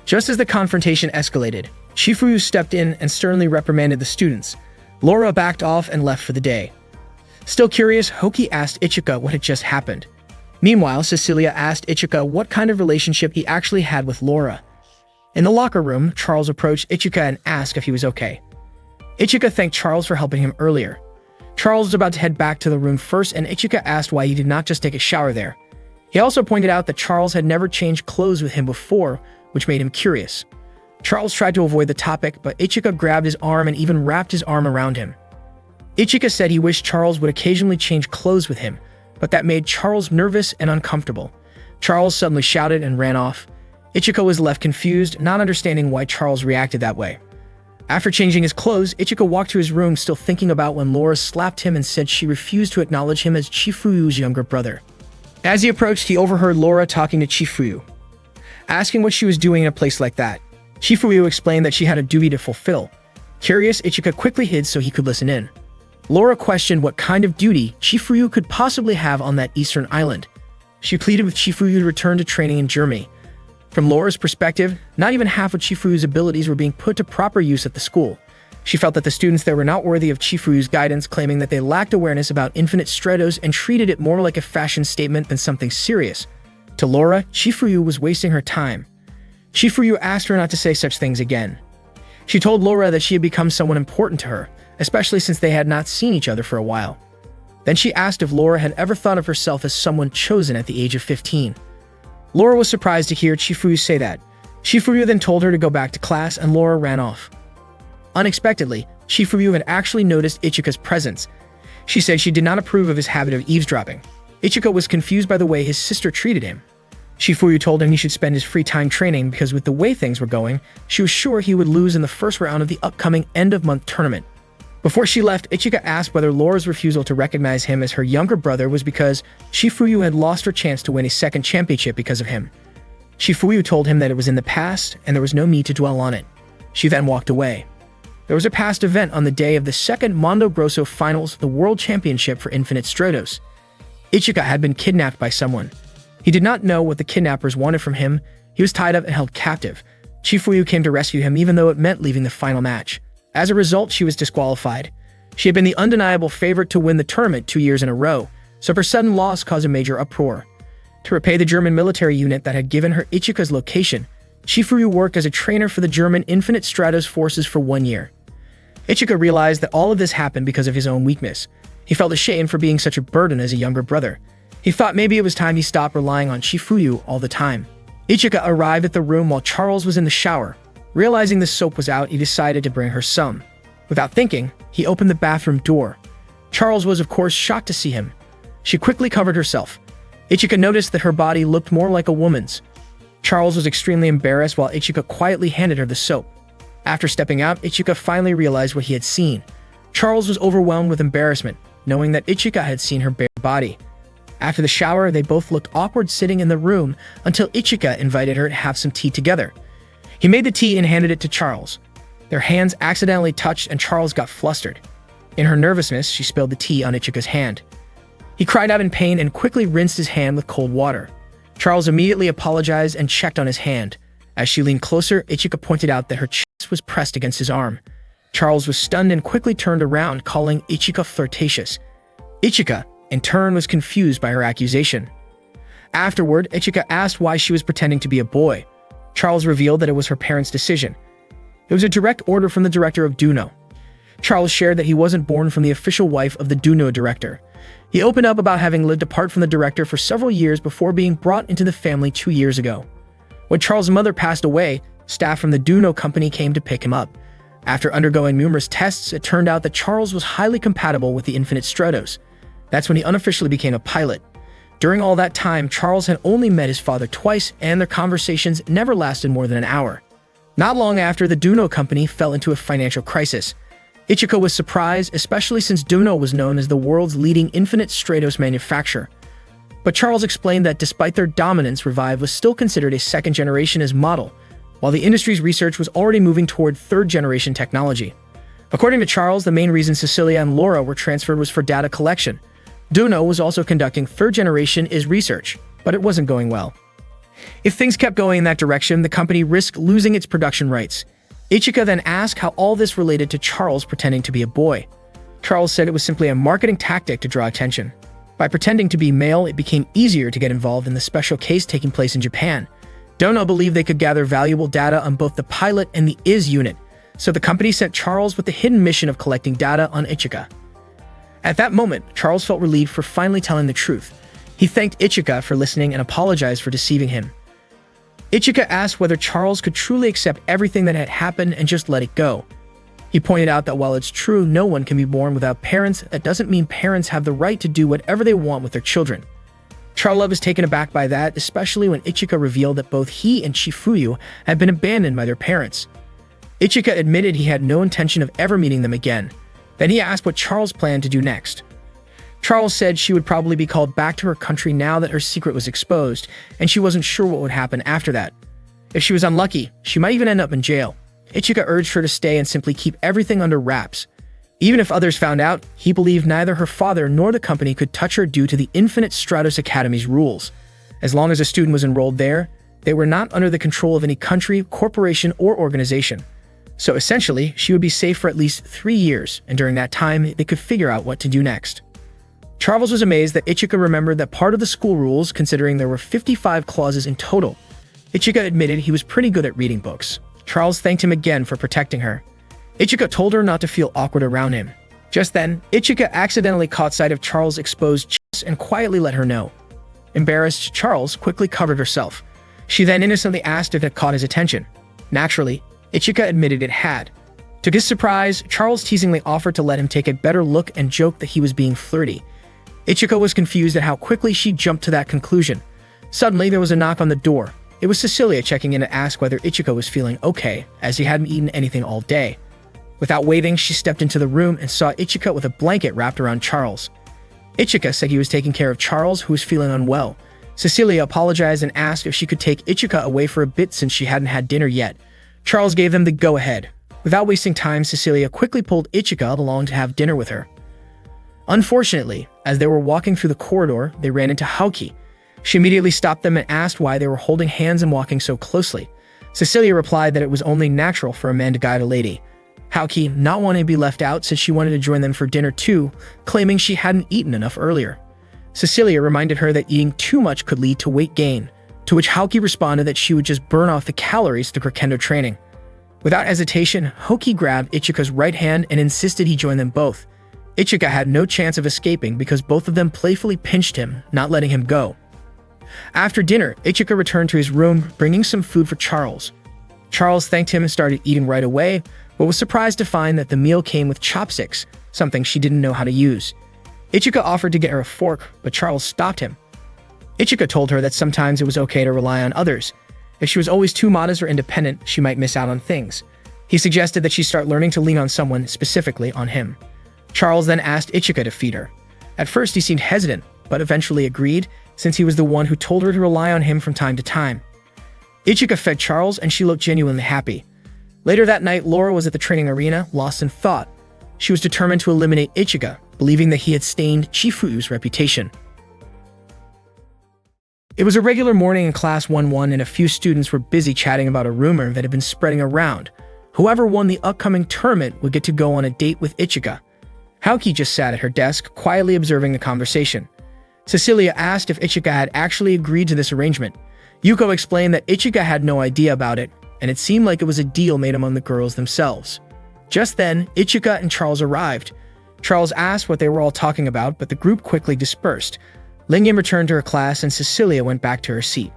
Just as the confrontation escalated, Chifuyu stepped in and sternly reprimanded the students. Laura backed off and left for the day. Still curious, Haoki asked Ichika what had just happened. Meanwhile, Cecilia asked Ichika what kind of relationship he actually had with Laura. In the locker room, Charles approached Ichika and asked if he was okay. Ichika thanked Charles for helping him earlier. Charles was about to head back to the room first, and Ichika asked why he did not just take a shower there. He also pointed out that Charles had never changed clothes with him before, which made him curious. Charles tried to avoid the topic, but Ichika grabbed his arm and even wrapped his arm around him. Ichika said he wished Charles would occasionally change clothes with him, but that made Charles nervous and uncomfortable. Charles suddenly shouted and ran off. Ichika was left confused, not understanding why Charles reacted that way. After changing his clothes, Ichika walked to his room, still thinking about when Laura slapped him and said she refused to acknowledge him as Chifuyu's younger brother. As he approached, he overheard Laura talking to Chifuyu, asking what she was doing in a place like that. Chifuyu explained that she had a duty to fulfill. Curious, Ichika quickly hid so he could listen in. Laura questioned what kind of duty Chifuyu could possibly have on that eastern island. She pleaded with Chifuyu to return to training in Germany. From Laura's perspective, not even half of Chifuyu's abilities were being put to proper use at the school. She felt that the students there were not worthy of Chifuyu's guidance, claiming that they lacked awareness about Infinite Stratos and treated it more like a fashion statement than something serious. To Laura, Chifuyu was wasting her time. Chifuyu asked her not to say such things again. She told Laura that she had become someone important to her, especially since they had not seen each other for a while. Then she asked if Laura had ever thought of herself as someone chosen at the age of 15. Laura was surprised to hear Chifuyu say that. Chifuyu then told her to go back to class, and Laura ran off. Unexpectedly, Chifuyu had actually noticed Ichika's presence. She said she did not approve of his habit of eavesdropping. Ichika was confused by the way his sister treated him. Chifuyu told him he should spend his free time training because with the way things were going, she was sure he would lose in the first round of the upcoming end-of-month tournament. Before she left, Ichika asked whether Laura's refusal to recognize him as her younger brother was because Chifuyu had lost her chance to win a second championship because of him. Chifuyu told him that it was in the past and there was no need to dwell on it. She then walked away. There was a past event on the day of the second Mondo Grosso Finals, the World Championship for Infinite Stratos. Ichika had been kidnapped by someone. He did not know what the kidnappers wanted from him. He was tied up and held captive. Chifuyu came to rescue him even though it meant leaving the final match. As a result, she was disqualified. She had been the undeniable favorite to win the tournament 2 years in a row, so her sudden loss caused a major uproar. To repay the German military unit that had given her Ichika's location, Chifuyu worked as a trainer for the German Infinite Stratos forces for 1 year. Ichika realized that all of this happened because of his own weakness. He felt ashamed for being such a burden as a younger brother. He thought maybe it was time he stopped relying on Chifuyu all the time. Ichika arrived at the room while Charles was in the shower. Realizing the soap was out, he decided to bring her some. Without thinking, he opened the bathroom door. Charles was, of course, shocked to see him. She quickly covered herself. Ichika noticed that her body looked more like a woman's. Charles was extremely embarrassed while Ichika quietly handed her the soap. After stepping out, Ichika finally realized what he had seen. Charles was overwhelmed with embarrassment, knowing that Ichika had seen her bare body. After the shower, they both looked awkward sitting in the room until Ichika invited her to have some tea together. He made the tea and handed it to Charles. Their hands accidentally touched and Charles got flustered. In her nervousness, she spilled the tea on Ichika's hand. He cried out in pain and quickly rinsed his hand with cold water. Charles immediately apologized and checked on his hand. As she leaned closer, Ichika pointed out that her chest was pressed against his arm. Charles was stunned and quickly turned around, calling Ichika flirtatious. Ichika, in turn, was confused by her accusation. Afterward, Ichika asked why she was pretending to be a boy. Charles revealed that it was her parents' decision. It was a direct order from the director of Duno. Charles shared that he wasn't born from the official wife of the Duno director. He opened up about having lived apart from the director for several years before being brought into the family 2 years ago. When Charles' mother passed away, staff from the Duno company came to pick him up. After undergoing numerous tests, it turned out that Charles was highly compatible with the Infinite Stratos. That's when he unofficially became a pilot. During all that time, Charles had only met his father twice, and their conversations never lasted more than an hour. Not long after, the Duno company fell into a financial crisis. Ichika was surprised, especially since Duno was known as the world's leading Infinite Stratos manufacturer. But Charles explained that despite their dominance, Revive was still considered a second-generation as model, while the industry's research was already moving toward third-generation technology. According to Charles, the main reason Cecilia and Laura were transferred was for data collection. Duno was also conducting third-generation is research, but it wasn't going well. If things kept going in that direction, the company risked losing its production rights. Ichika then asked how all this related to Charles pretending to be a boy. Charles said it was simply a marketing tactic to draw attention. By pretending to be male, it became easier to get involved in the special case taking place in Japan. Duno believed they could gather valuable data on both the pilot and the IS unit, so the company sent Charles with the hidden mission of collecting data on Ichika. At that moment, Charles felt relieved for finally telling the truth. He thanked Ichika for listening and apologized for deceiving him. Ichika asked whether Charles could truly accept everything that had happened and just let it go. He pointed out that while it's true no one can be born without parents, that doesn't mean parents have the right to do whatever they want with their children. Charles was taken aback by that, especially when Ichika revealed that both he and Chifuyu had been abandoned by their parents. Ichika admitted he had no intention of ever meeting them again. Then he asked what Charles planned to do next. Charles said she would probably be called back to her country now that her secret was exposed, and she wasn't sure what would happen after that. If she was unlucky, she might even end up in jail. Ichika urged her to stay and simply keep everything under wraps. Even if others found out, he believed neither her father nor the company could touch her due to the Infinite Stratos Academy's rules. As long as a student was enrolled there, They were not under the control of any country, corporation, or organization. So essentially, she would be safe for at least 3 years, and during that time, they could figure out what to do next. Charles was amazed that Ichika remembered that part of the school rules, considering there were 55 clauses in total. Ichika admitted he was pretty good at reading books. Charles thanked him again for protecting her. Ichika told her not to feel awkward around him. Just then, Ichika accidentally caught sight of Charles' exposed chest and quietly let her know. Embarrassed, Charles quickly covered herself. She then innocently asked if it caught his attention. Naturally, Ichika admitted it had. To his surprise, Charles teasingly offered to let him take a better look and joked that he was being flirty. Ichika was confused at how quickly she jumped to that conclusion. Suddenly, there was a knock on the door. It was Cecilia checking in to ask whether Ichika was feeling okay, as he hadn't eaten anything all day. Without waiting, she stepped into the room and saw Ichika with a blanket wrapped around Charles. Ichika said he was taking care of Charles, who was feeling unwell. Cecilia apologized and asked if she could take Ichika away for a bit since she hadn't had dinner yet. Charles gave them the go-ahead. Without wasting time, Cecilia quickly pulled Ichika along to have dinner with her. Unfortunately, as they were walking through the corridor, they ran into Haoki. She immediately stopped them and asked why they were holding hands and walking so closely. Cecilia replied that it was only natural for a man to guide a lady. Haoki, not wanting to be left out, said she wanted to join them for dinner too, claiming she hadn't eaten enough earlier. Cecilia reminded her that eating too much could lead to weight gain, to which Haoki responded that she would just burn off the calories through her kendo training. Without hesitation, Haoki grabbed Ichika's right hand and insisted he join them both. Ichika had no chance of escaping because both of them playfully pinched him, not letting him go. After dinner, Ichika returned to his room, bringing some food for Charles. Charles thanked him and started eating right away, but was surprised to find that the meal came with chopsticks, something she didn't know how to use. Ichika offered to get her a fork, but Charles stopped him. Ichika told her that sometimes it was okay to rely on others. If she was always too modest or independent, she might miss out on things. He suggested that she start learning to lean on someone, specifically on him. Charles then asked Ichika to feed her. At first, he seemed hesitant, but eventually agreed, since he was the one who told her to rely on him from time to time. Ichika fed Charles, and she looked genuinely happy. Later that night, Laura was at the training arena, lost in thought. She was determined to eliminate Ichika, believing that he had stained Chifuyu's reputation. It was a regular morning in Class 1-1, and a few students were busy chatting about a rumor that had been spreading around. Whoever won the upcoming tournament would get to go on a date with Ichika. Haoki just sat at her desk, quietly observing the conversation. Cecilia asked if Ichika had actually agreed to this arrangement. Yuko explained that Ichika had no idea about it, and it seemed like it was a deal made among the girls themselves. Just then, Ichika and Charles arrived. Charles asked what they were all talking about, but the group quickly dispersed. Lingyan returned to her class, and Cecilia went back to her seat.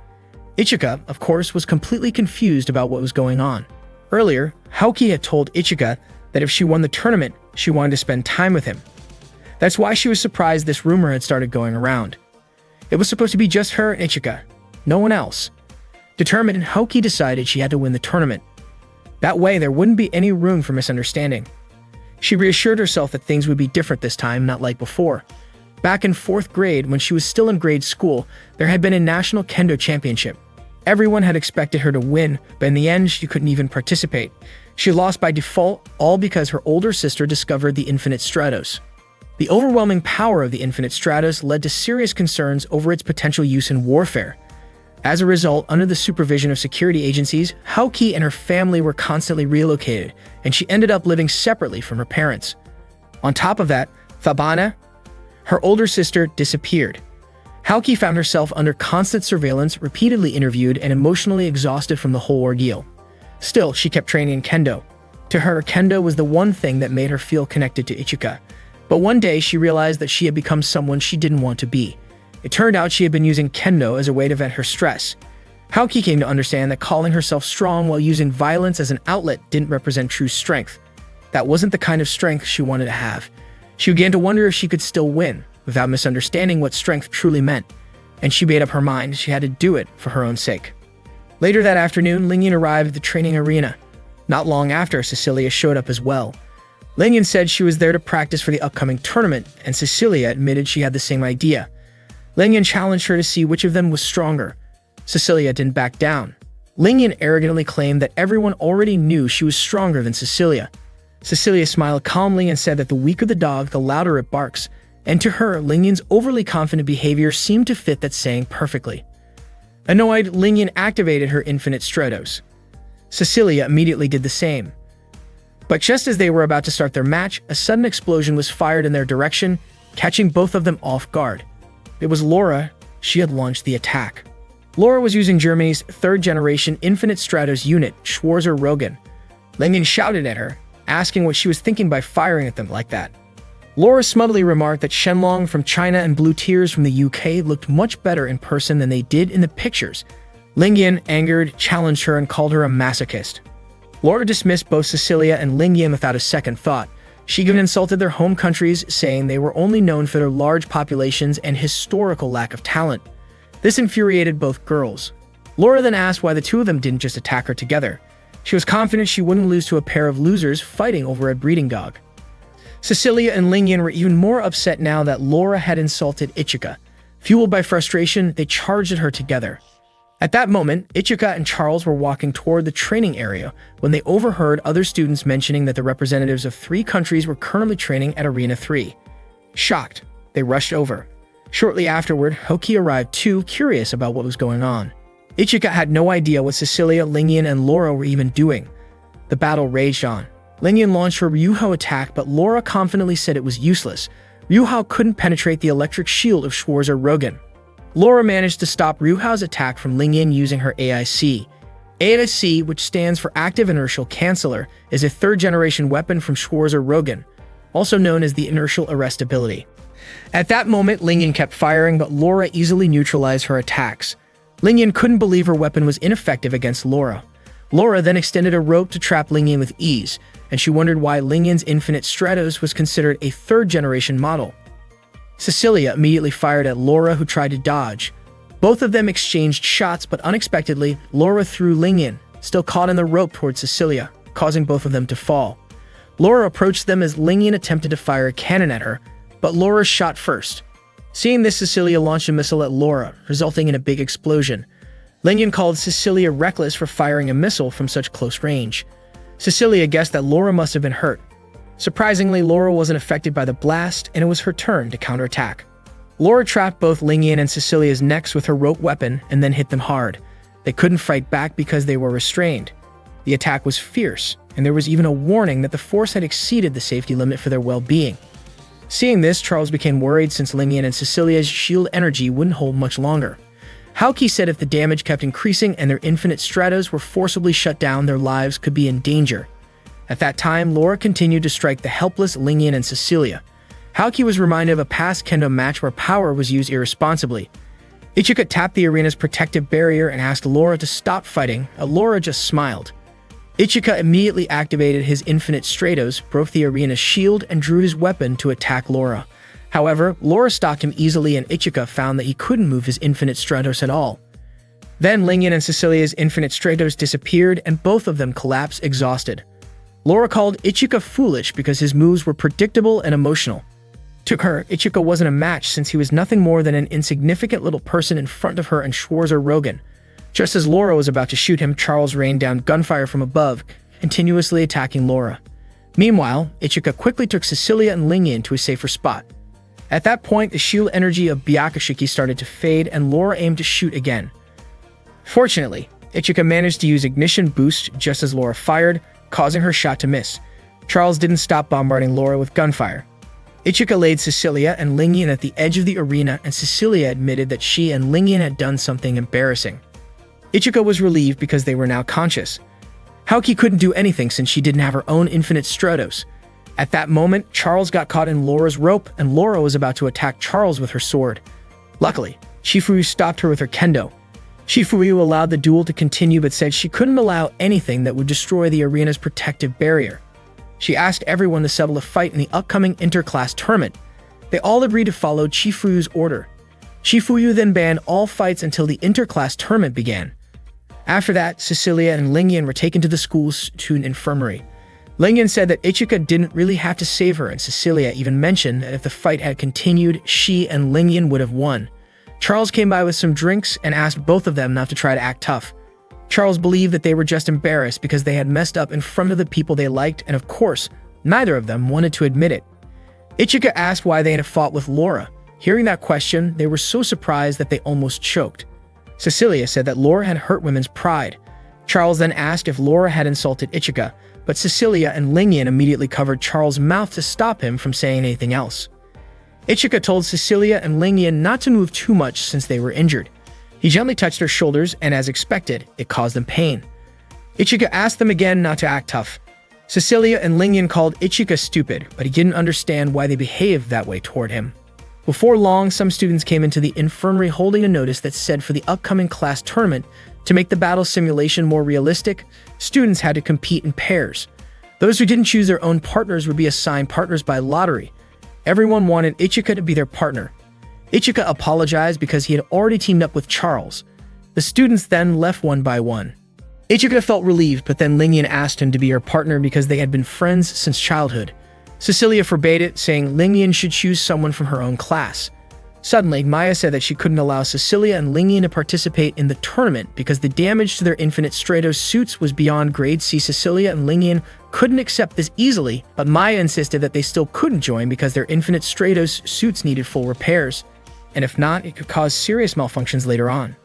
Ichika, of course, was completely confused about what was going on. Earlier, Haoki had told Ichika that if she won the tournament, she wanted to spend time with him. That's why she was surprised this rumor had started going around. It was supposed to be just her and Ichika, no one else. Determined, Haoki decided she had to win the tournament. That way, there wouldn't be any room for misunderstanding. She reassured herself that things would be different this time, not like before. Back in 4th grade, when she was still in grade school, there had been a national kendo championship. Everyone had expected her to win, but in the end, she couldn't even participate. She lost by default, all because her older sister discovered the Infinite Stratos. The overwhelming power of the Infinite Stratos led to serious concerns over its potential use in warfare. As a result, under the supervision of security agencies, Haoki and her family were constantly relocated, and she ended up living separately from her parents. On top of that, Fabana, her older sister, disappeared. Haoki found herself under constant surveillance, repeatedly interviewed, and emotionally exhausted from the whole ordeal. Still, she kept training in kendo. To her, kendo was the one thing that made her feel connected to Ichika. But one day, she realized that she had become someone she didn't want to be. It turned out she had been using kendo as a way to vent her stress. Haoki came to understand that calling herself strong while using violence as an outlet didn't represent true strength. That wasn't the kind of strength she wanted to have. She began to wonder if she could still win, without misunderstanding what strength truly meant. And she made up her mind she had to do it for her own sake. Later that afternoon, Lingyan arrived at the training arena. Not long after, Cecilia showed up as well. Lingyan said she was there to practice for the upcoming tournament, and Cecilia admitted she had the same idea. Lingyan challenged her to see which of them was stronger. Cecilia didn't back down. Lingyan arrogantly claimed that everyone already knew she was stronger than Cecilia. Cecilia smiled calmly and said that the weaker the dog, the louder it barks, and to her, Lingyan's overly confident behavior seemed to fit that saying perfectly. Annoyed, Lingyan activated her Infinite Stratos. Cecilia immediately did the same. But just as they were about to start their match, a sudden explosion was fired in their direction, catching both of them off guard. It was Laura. She had launched the attack. Laura was using Germany's third-generation Infinite Stratos unit, Schwarzer-Rogan. Lingyan shouted at her, asking what she was thinking by firing at them like that. Laura smugly remarked that Shenlong from China and Blue Tears from the UK looked much better in person than they did in the pictures. Lingyan, angered, challenged her and called her a masochist. Laura dismissed both Cecilia and Lingyan without a second thought. She even insulted their home countries, saying they were only known for their large populations and historical lack of talent. This infuriated both girls. Laura then asked why the two of them didn't just attack her together. She was confident she wouldn't lose to a pair of losers fighting over a breeding dog. Cecilia and Lingyan were even more upset now that Laura had insulted Ichika. Fueled by frustration, they charged at her together. At that moment, Ichika and Charles were walking toward the training area when they overheard other students mentioning that the representatives of 3 countries were currently training at Arena 3. Shocked, they rushed over. Shortly afterward, Hoki arrived too, curious about what was going on. Ichika had no idea what Cecilia, Lingyan, and Laura were even doing. The battle raged on. Lingyan launched her Ryuhao attack, but Laura confidently said it was useless. Ryuhao couldn't penetrate the electric shield of Schwarzer-Rogan. Laura managed to stop Ryuhao's attack from Lingyan using her AIC. AIC, which stands for Active Inertial Canceller, is a third-generation weapon from Schwarzer-Rogan, also known as the Inertial Arrest ability. At that moment, Lingyan kept firing, but Laura easily neutralized her attacks. Lingyan couldn't believe her weapon was ineffective against Laura. Laura then extended a rope to trap Lingyan with ease, and she wondered why Lingyan's Infinite Stratos was considered a third-generation model. Cecilia immediately fired at Laura, who tried to dodge. Both of them exchanged shots, but unexpectedly, Laura threw Lingyan, still caught in the rope, towards Cecilia, causing both of them to fall. Laura approached them as Lingyan attempted to fire a cannon at her, but Laura shot first. Seeing this, Cecilia launched a missile at Laura, resulting in a big explosion. Lingyan called Cecilia reckless for firing a missile from such close range. Cecilia guessed that Laura must have been hurt. Surprisingly, Laura wasn't affected by the blast, and it was her turn to counterattack. Laura trapped both Lingyan and Cecilia's necks with her rope weapon and then hit them hard. They couldn't fight back because they were restrained. The attack was fierce, and there was even a warning that the force had exceeded the safety limit for their well-being. Seeing this, Charles became worried since Lingyan and Cecilia's shield energy wouldn't hold much longer. Haoki said if the damage kept increasing and their Infinite Stratos were forcibly shut down, their lives could be in danger. At that time, Laura continued to strike the helpless Lingyan and Cecilia. Haoki was reminded of a past kendo match where power was used irresponsibly. Ichika tapped the arena's protective barrier and asked Laura to stop fighting, but Laura just smiled. Ichika immediately activated his Infinite Stratos, broke the arena's shield, and drew his weapon to attack Laura. However, Laura stopped him easily, and Ichika found that he couldn't move his Infinite Stratos at all. Then Lingyan and Cecilia's Infinite Stratos disappeared, and both of them collapsed exhausted. Laura called Ichika foolish because his moves were predictable and emotional. To her, Ichika wasn't a match since he was nothing more than an insignificant little person in front of her and Schwarzer-Rogan. Just as Laura was about to shoot him, Charles rained down gunfire from above, continuously attacking Laura. Meanwhile, Ichika quickly took Cecilia and Lingyan to a safer spot. At that point, the shield energy of Byakushiki started to fade, and Laura aimed to shoot again. Fortunately, Ichika managed to use Ignition Boost just as Laura fired, causing her shot to miss. Charles didn't stop bombarding Laura with gunfire. Ichika laid Cecilia and Lingyan at the edge of the arena, and Cecilia admitted that she and Lingyan had done something embarrassing. Ichika was relieved because they were now conscious. Haoki couldn't do anything since she didn't have her own Infinite Stratos. At that moment, Charles got caught in Laura's rope, and Laura was about to attack Charles with her sword. Luckily, Shifuyu stopped her with her kendo. Shifuyu allowed the duel to continue but said she couldn't allow anything that would destroy the arena's protective barrier. She asked everyone to settle a fight in the upcoming interclass tournament. They all agreed to follow Shifuyu's order. Shifuyu then banned all fights until the interclass tournament began. After that, Cecilia and Lingyan were taken to the school's student infirmary. Lingyan said that Ichika didn't really have to save her, and Cecilia even mentioned that if the fight had continued, she and Lingyan would have won. Charles came by with some drinks and asked both of them not to try to act tough. Charles believed that they were just embarrassed because they had messed up in front of the people they liked, and of course, neither of them wanted to admit it. Ichika asked why they had fought with Laura. Hearing that question, they were so surprised that they almost choked. Cecilia said that Laura had hurt women's pride. Charles then asked if Laura had insulted Ichika, but Cecilia and Lingyan immediately covered Charles' mouth to stop him from saying anything else. Ichika told Cecilia and Lingyan not to move too much since they were injured. He gently touched their shoulders, and as expected, it caused them pain. Ichika asked them again not to act tough. Cecilia and Lingyan called Ichika stupid, but he didn't understand why they behaved that way toward him. Before long, some students came into the infirmary holding a notice that said for the upcoming class tournament, to make the battle simulation more realistic, students had to compete in pairs. Those who didn't choose their own partners would be assigned partners by lottery. Everyone wanted Ichika to be their partner. Ichika apologized because he had already teamed up with Charles. The students then left one by one. Ichika felt relieved, but then Lingyan asked him to be her partner because they had been friends since childhood. Cecilia forbade it, saying Lingyan should choose someone from her own class. Suddenly, Maya said that she couldn't allow Cecilia and Lingyan to participate in the tournament because the damage to their Infinite Stratos suits was beyond grade C. Cecilia and Lingyan couldn't accept this easily, but Maya insisted that they still couldn't join because their Infinite Stratos suits needed full repairs, and if not, it could cause serious malfunctions later on.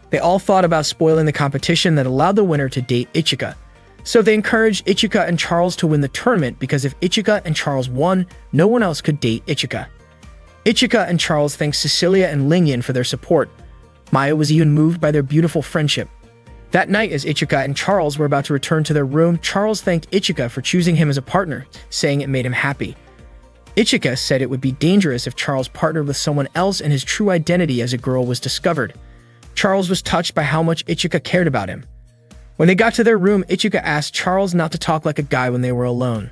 They all thought about spoiling the competition that allowed the winner to date Ichika. So they encouraged Ichika and Charles to win the tournament because if Ichika and Charles won, no one else could date Ichika. Ichika and Charles thanked Cecilia and Lingyan for their support. Maya was even moved by their beautiful friendship. That night, as Ichika and Charles were about to return to their room, Charles thanked Ichika for choosing him as a partner, saying it made him happy. Ichika said it would be dangerous if Charles partnered with someone else and his true identity as a girl was discovered. Charles was touched by how much Ichika cared about him. When they got to their room, Ichika asked Charles not to talk like a guy when they were alone.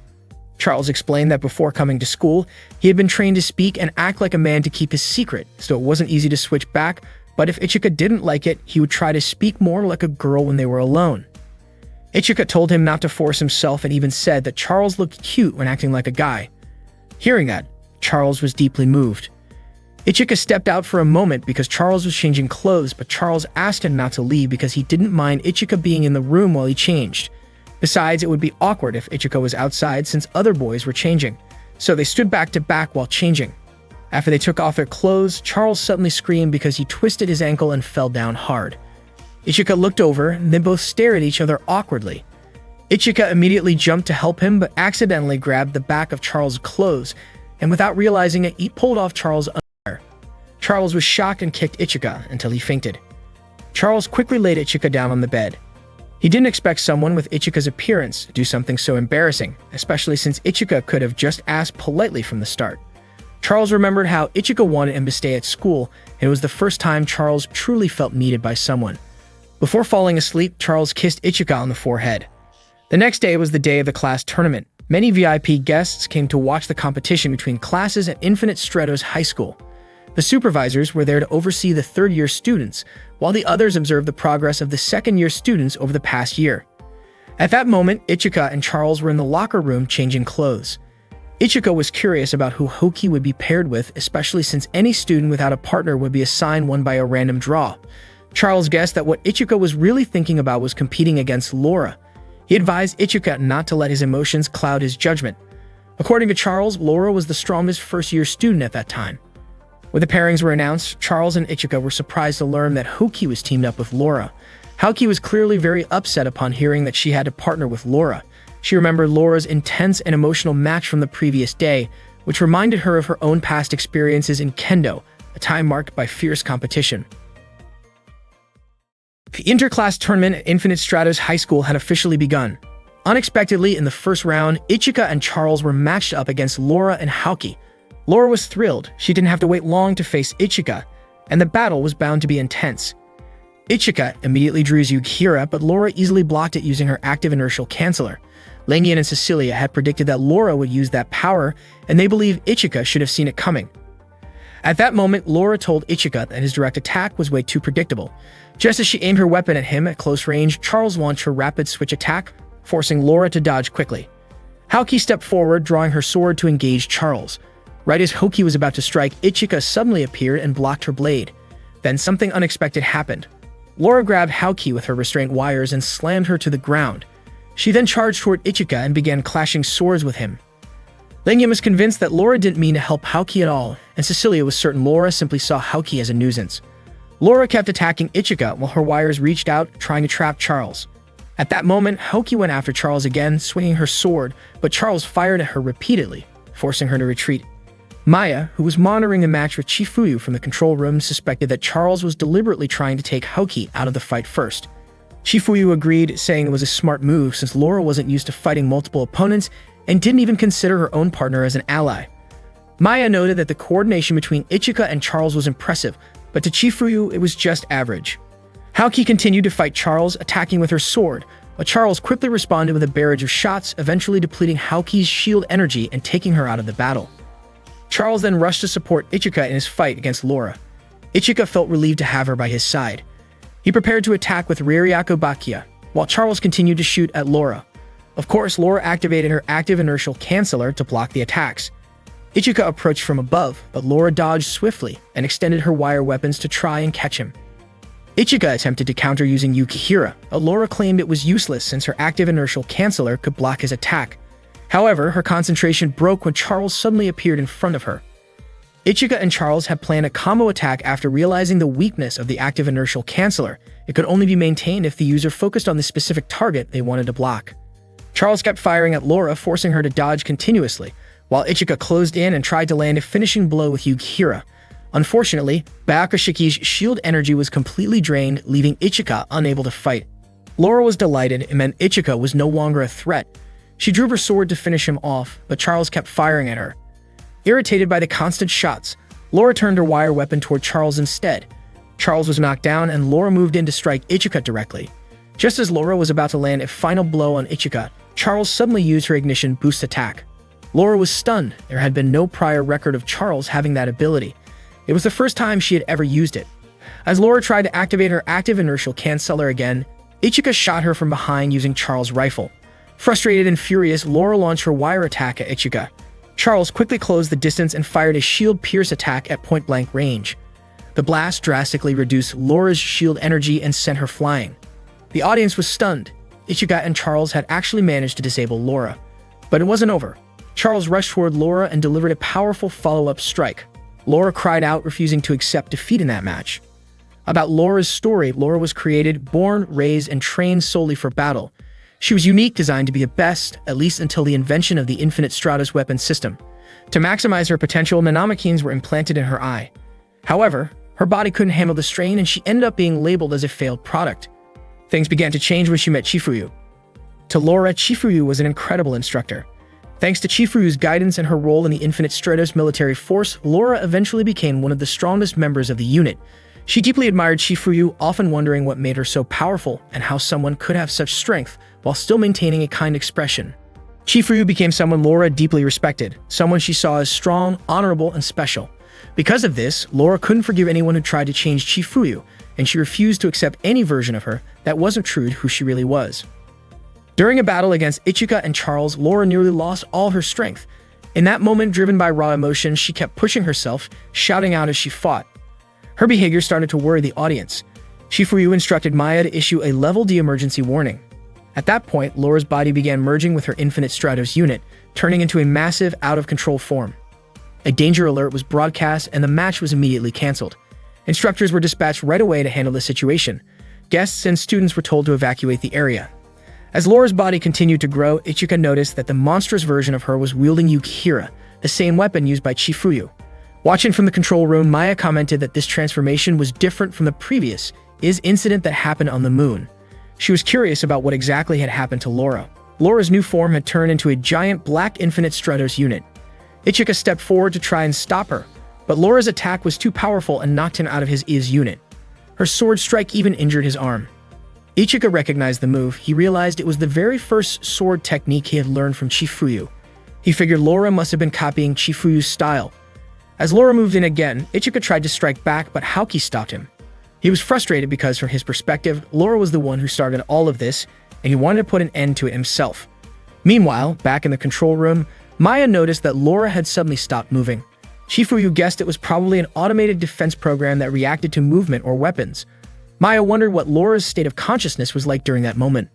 Charles explained that before coming to school, he had been trained to speak and act like a man to keep his secret, so it wasn't easy to switch back, but if Ichika didn't like it, he would try to speak more like a girl when they were alone. Ichika told him not to force himself and even said that Charles looked cute when acting like a guy. Hearing that, Charles was deeply moved. Ichika stepped out for a moment because Charles was changing clothes, but Charles asked him not to leave because he didn't mind Ichika being in the room while he changed. Besides, it would be awkward if Ichika was outside since other boys were changing, so they stood back to back while changing. After they took off their clothes, Charles suddenly screamed because he twisted his ankle and fell down hard. Ichika looked over, and they both stared at each other awkwardly. Ichika immediately jumped to help him, but accidentally grabbed the back of Charles' clothes, and without realizing it, he pulled off Charles' underwear. Charles was shocked and kicked Ichika until he fainted. Charles quickly laid Ichika down on the bed. He didn't expect someone with Ichika's appearance to do something so embarrassing, especially since Ichika could have just asked politely from the start. Charles remembered how Ichika wanted him to stay at school, and it was the first time Charles truly felt needed by someone. Before falling asleep, Charles kissed Ichika on the forehead. The next day was the day of the class tournament. Many VIP guests came to watch the competition between classes at Infinite Stratos High School. The supervisors were there to oversee the third-year students, while the others observed the progress of the second-year students over the past year. At that moment, Ichika and Charles were in the locker room changing clothes. Ichika was curious about who Hoki would be paired with, especially since any student without a partner would be assigned one by a random draw. Charles guessed that what Ichika was really thinking about was competing against Laura. He advised Ichika not to let his emotions cloud his judgment. According to Charles, Laura was the strongest first-year student at that time. When the pairings were announced, Charles and Ichika were surprised to learn that Hoki was teamed up with Laura. Hoki was clearly very upset upon hearing that she had to partner with Laura. She remembered Laura's intense and emotional match from the previous day, which reminded her of her own past experiences in Kendo, a time marked by fierce competition. The interclass tournament at Infinite Stratos High School had officially begun. Unexpectedly, in the first round, Ichika and Charles were matched up against Laura and Hoki. Laura was thrilled. She didn't have to wait long to face Ichika, and the battle was bound to be intense. Ichika immediately drew Yukihira, but Laura easily blocked it using her active inertial canceller. Lingyan and Cecilia had predicted that Laura would use that power, and they believed Ichika should have seen it coming. At that moment, Laura told Ichika that his direct attack was way too predictable. Just as she aimed her weapon at him at close range, Charles launched her rapid switch attack, forcing Laura to dodge quickly. Hoki stepped forward, drawing her sword to engage Charles. Right as Hoki was about to strike, Ichika suddenly appeared and blocked her blade. Then something unexpected happened. Laura grabbed Hoki with her restraint wires and slammed her to the ground. She then charged toward Ichika and began clashing swords with him. Lingyan was convinced that Laura didn't mean to help Hoki at all, and Cecilia was certain Laura simply saw Hoki as a nuisance. Laura kept attacking Ichika while her wires reached out, trying to trap Charles. At that moment, Hoki went after Charles again, swinging her sword, but Charles fired at her repeatedly, forcing her to retreat. Maya, who was monitoring the match with Chifuyu from the control room, suspected that Charles was deliberately trying to take Hoki out of the fight first. Chifuyu agreed, saying it was a smart move since Laura wasn't used to fighting multiple opponents and didn't even consider her own partner as an ally. Maya noted that the coordination between Ichika and Charles was impressive, but to Chifuyu it was just average. Hoki continued to fight Charles, attacking with her sword, but Charles quickly responded with a barrage of shots, eventually depleting Hoki's shield energy and taking her out of the battle. Charles then rushed to support Ichika in his fight against Laura. Ichika felt relieved to have her by his side. He prepared to attack with Reiryaku Bakia, while Charles continued to shoot at Laura. Of course, Laura activated her active inertial canceller to block the attacks. Ichika approached from above, but Laura dodged swiftly and extended her wire weapons to try and catch him. Ichika attempted to counter using Yukihira, but Laura claimed it was useless since her active inertial canceller could block his attack. However, her concentration broke when Charles suddenly appeared in front of her. Ichika and Charles had planned a combo attack after realizing the weakness of the active inertial canceller. It could only be maintained if the user focused on the specific target they wanted to block. Charles kept firing at Laura, forcing her to dodge continuously, while Ichika closed in and tried to land a finishing blow with Yukihira. Unfortunately, Bayakashiki's shield energy was completely drained, leaving Ichika unable to fight. Laura was delighted. It meant Ichika was no longer a threat. She drew her sword to finish him off, but Charles kept firing at her. Irritated by the constant shots, Laura turned her wire weapon toward Charles instead. Charles was knocked down, and Laura moved in to strike Ichika directly. Just as Laura was about to land a final blow on Ichika, Charles suddenly used her ignition boost attack. Laura was stunned. There had been no prior record of Charles having that ability. It was the first time she had ever used it. As Laura tried to activate her active inertial canceller again, Ichika shot her from behind using Charles' rifle. Frustrated and furious, Laura launched her wire attack at Ichika. Charles quickly closed the distance and fired a shield pierce attack at point-blank range. The blast drastically reduced Laura's shield energy and sent her flying. The audience was stunned. Ichika and Charles had actually managed to disable Laura. But it wasn't over. Charles rushed toward Laura and delivered a powerful follow-up strike. Laura cried out, refusing to accept defeat in that match. About Laura's story, Laura was created, born, raised, and trained solely for battle. She was unique, designed to be the best, at least until the invention of the Infinite Stratos weapon system. To maximize her potential, nanomakines were implanted in her eye. However, her body couldn't handle the strain, and she ended up being labeled as a failed product. Things began to change when she met Chifuyu. To Laura, Chifuyu was an incredible instructor. Thanks to Chifuyu's guidance and her role in the Infinite Stratos military force, Laura eventually became one of the strongest members of the unit. She deeply admired Chifuyu, often wondering what made her so powerful and how someone could have such strength while still maintaining a kind expression. Chifuyu became someone Laura deeply respected, someone she saw as strong, honorable, and special. Because of this, Laura couldn't forgive anyone who tried to change Chifuyu, and she refused to accept any version of her that wasn't true to who she really was. During a battle against Ichika and Charles, Laura nearly lost all her strength. In that moment, driven by raw emotion, she kept pushing herself, shouting out as she fought. Her behavior started to worry the audience. Chifuyu instructed Maya to issue a Level D emergency warning. At that point, Laura's body began merging with her Infinite Stratos unit, turning into a massive, out-of-control form. A danger alert was broadcast, and the match was immediately cancelled. Instructors were dispatched right away to handle the situation. Guests and students were told to evacuate the area. As Laura's body continued to grow, Ichika noticed that the monstrous version of her was wielding Yukihira, the same weapon used by Chifuyu. Watching from the control room, Maya commented that this transformation was different from the previous incident that happened on the moon. She was curious about what exactly had happened to Laura. Laura's new form had turned into a giant black Infinite Stratos unit. Ichika stepped forward to try and stop her, but Laura's attack was too powerful and knocked him out of his unit. Her sword strike even injured his arm. Ichika recognized the move. He realized it was the very first sword technique he had learned from Chifuyu. He figured Laura must have been copying Chifuyu's style. As Laura moved in again, Ichika tried to strike back, but Hoki stopped him. He was frustrated because, from his perspective, Laura was the one who started all of this, and he wanted to put an end to it himself. Meanwhile, back in the control room, Maya noticed that Laura had suddenly stopped moving. Chifuyu guessed it was probably an automated defense program that reacted to movement or weapons. Maya wondered what Laura's state of consciousness was like during that moment.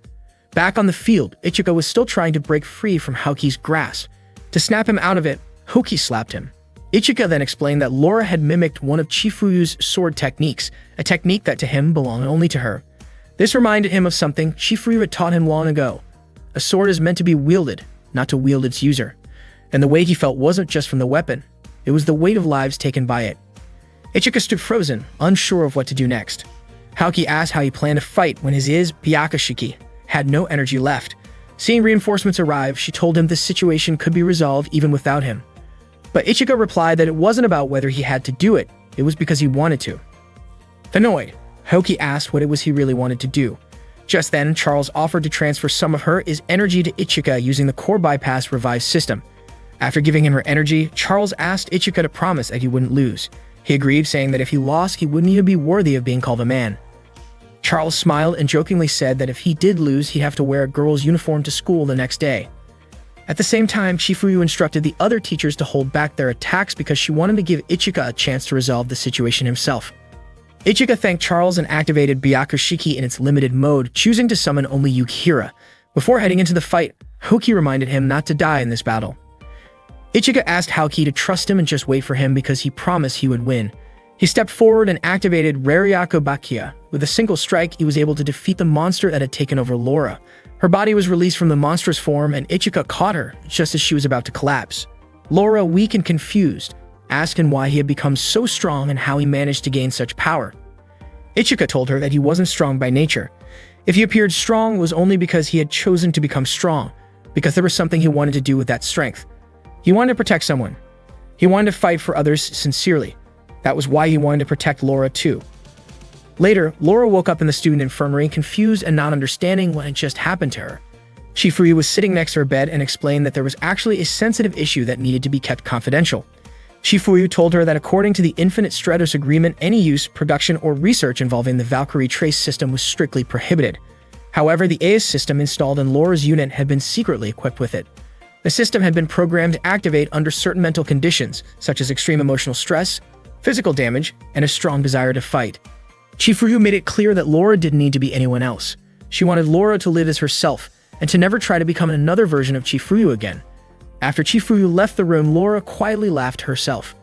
Back on the field, Ichika was still trying to break free from Hoki's grasp. To snap him out of it, Hoki slapped him. Ichika then explained that Laura had mimicked one of Chifuyu's sword techniques, a technique that to him belonged only to her. This reminded him of something Chifuyu had taught him long ago. A sword is meant to be wielded, not to wield its user. And the weight he felt wasn't just from the weapon, it was the weight of lives taken by it. Ichika stood frozen, unsure of what to do next. Haoki asked how he planned to fight when his Byakushiki had no energy left. Seeing reinforcements arrive, she told him this situation could be resolved even without him. But Ichika replied that it wasn't about whether he had to do it was because he wanted to. Annoyed, Haoki asked what it was he really wanted to do. Just then, Charles offered to transfer some of her energy to Ichika using the core bypass revive system. After giving him her energy, Charles asked Ichika to promise that he wouldn't lose. He agreed, saying that if he lost, he wouldn't even be worthy of being called a man. Charles smiled and jokingly said that if he did lose, he'd have to wear a girl's uniform to school the next day. At the same time, Chifuyu instructed the other teachers to hold back their attacks because she wanted to give Ichika a chance to resolve the situation himself. Ichika thanked Charles and activated Byakushiki in its limited mode, choosing to summon only Yukihira. Before heading into the fight, Haoki reminded him not to die in this battle. Ichika asked Haoki to trust him and just wait for him because he promised he would win. He stepped forward and activated Raryaku Bakia. With a single strike, he was able to defeat the monster that had taken over Laura. Her body was released from the monstrous form and Ichika caught her just as she was about to collapse. Laura, weak and confused, asked him why he had become so strong and how he managed to gain such power. Ichika told her that he wasn't strong by nature. If he appeared strong, it was only because he had chosen to become strong, because there was something he wanted to do with that strength. He wanted to protect someone. He wanted to fight for others sincerely. That was why he wanted to protect Laura too. Later, Laura woke up in the student infirmary, confused and not understanding what had just happened to her. Chifuyu was sitting next to her bed and explained that there was actually a sensitive issue that needed to be kept confidential. Chifuyu told her that according to the Infinite Stratos Agreement, any use, production, or research involving the Valkyrie Trace system was strictly prohibited. However, the AIS system installed in Laura's unit had been secretly equipped with it. The system had been programmed to activate under certain mental conditions, such as extreme emotional stress, physical damage, and a strong desire to fight. Chifuyu made it clear that Laura didn't need to be anyone else. She wanted Laura to live as herself, and to never try to become another version of Chifuyu again. After Chifuyu left the room, Laura quietly laughed to herself.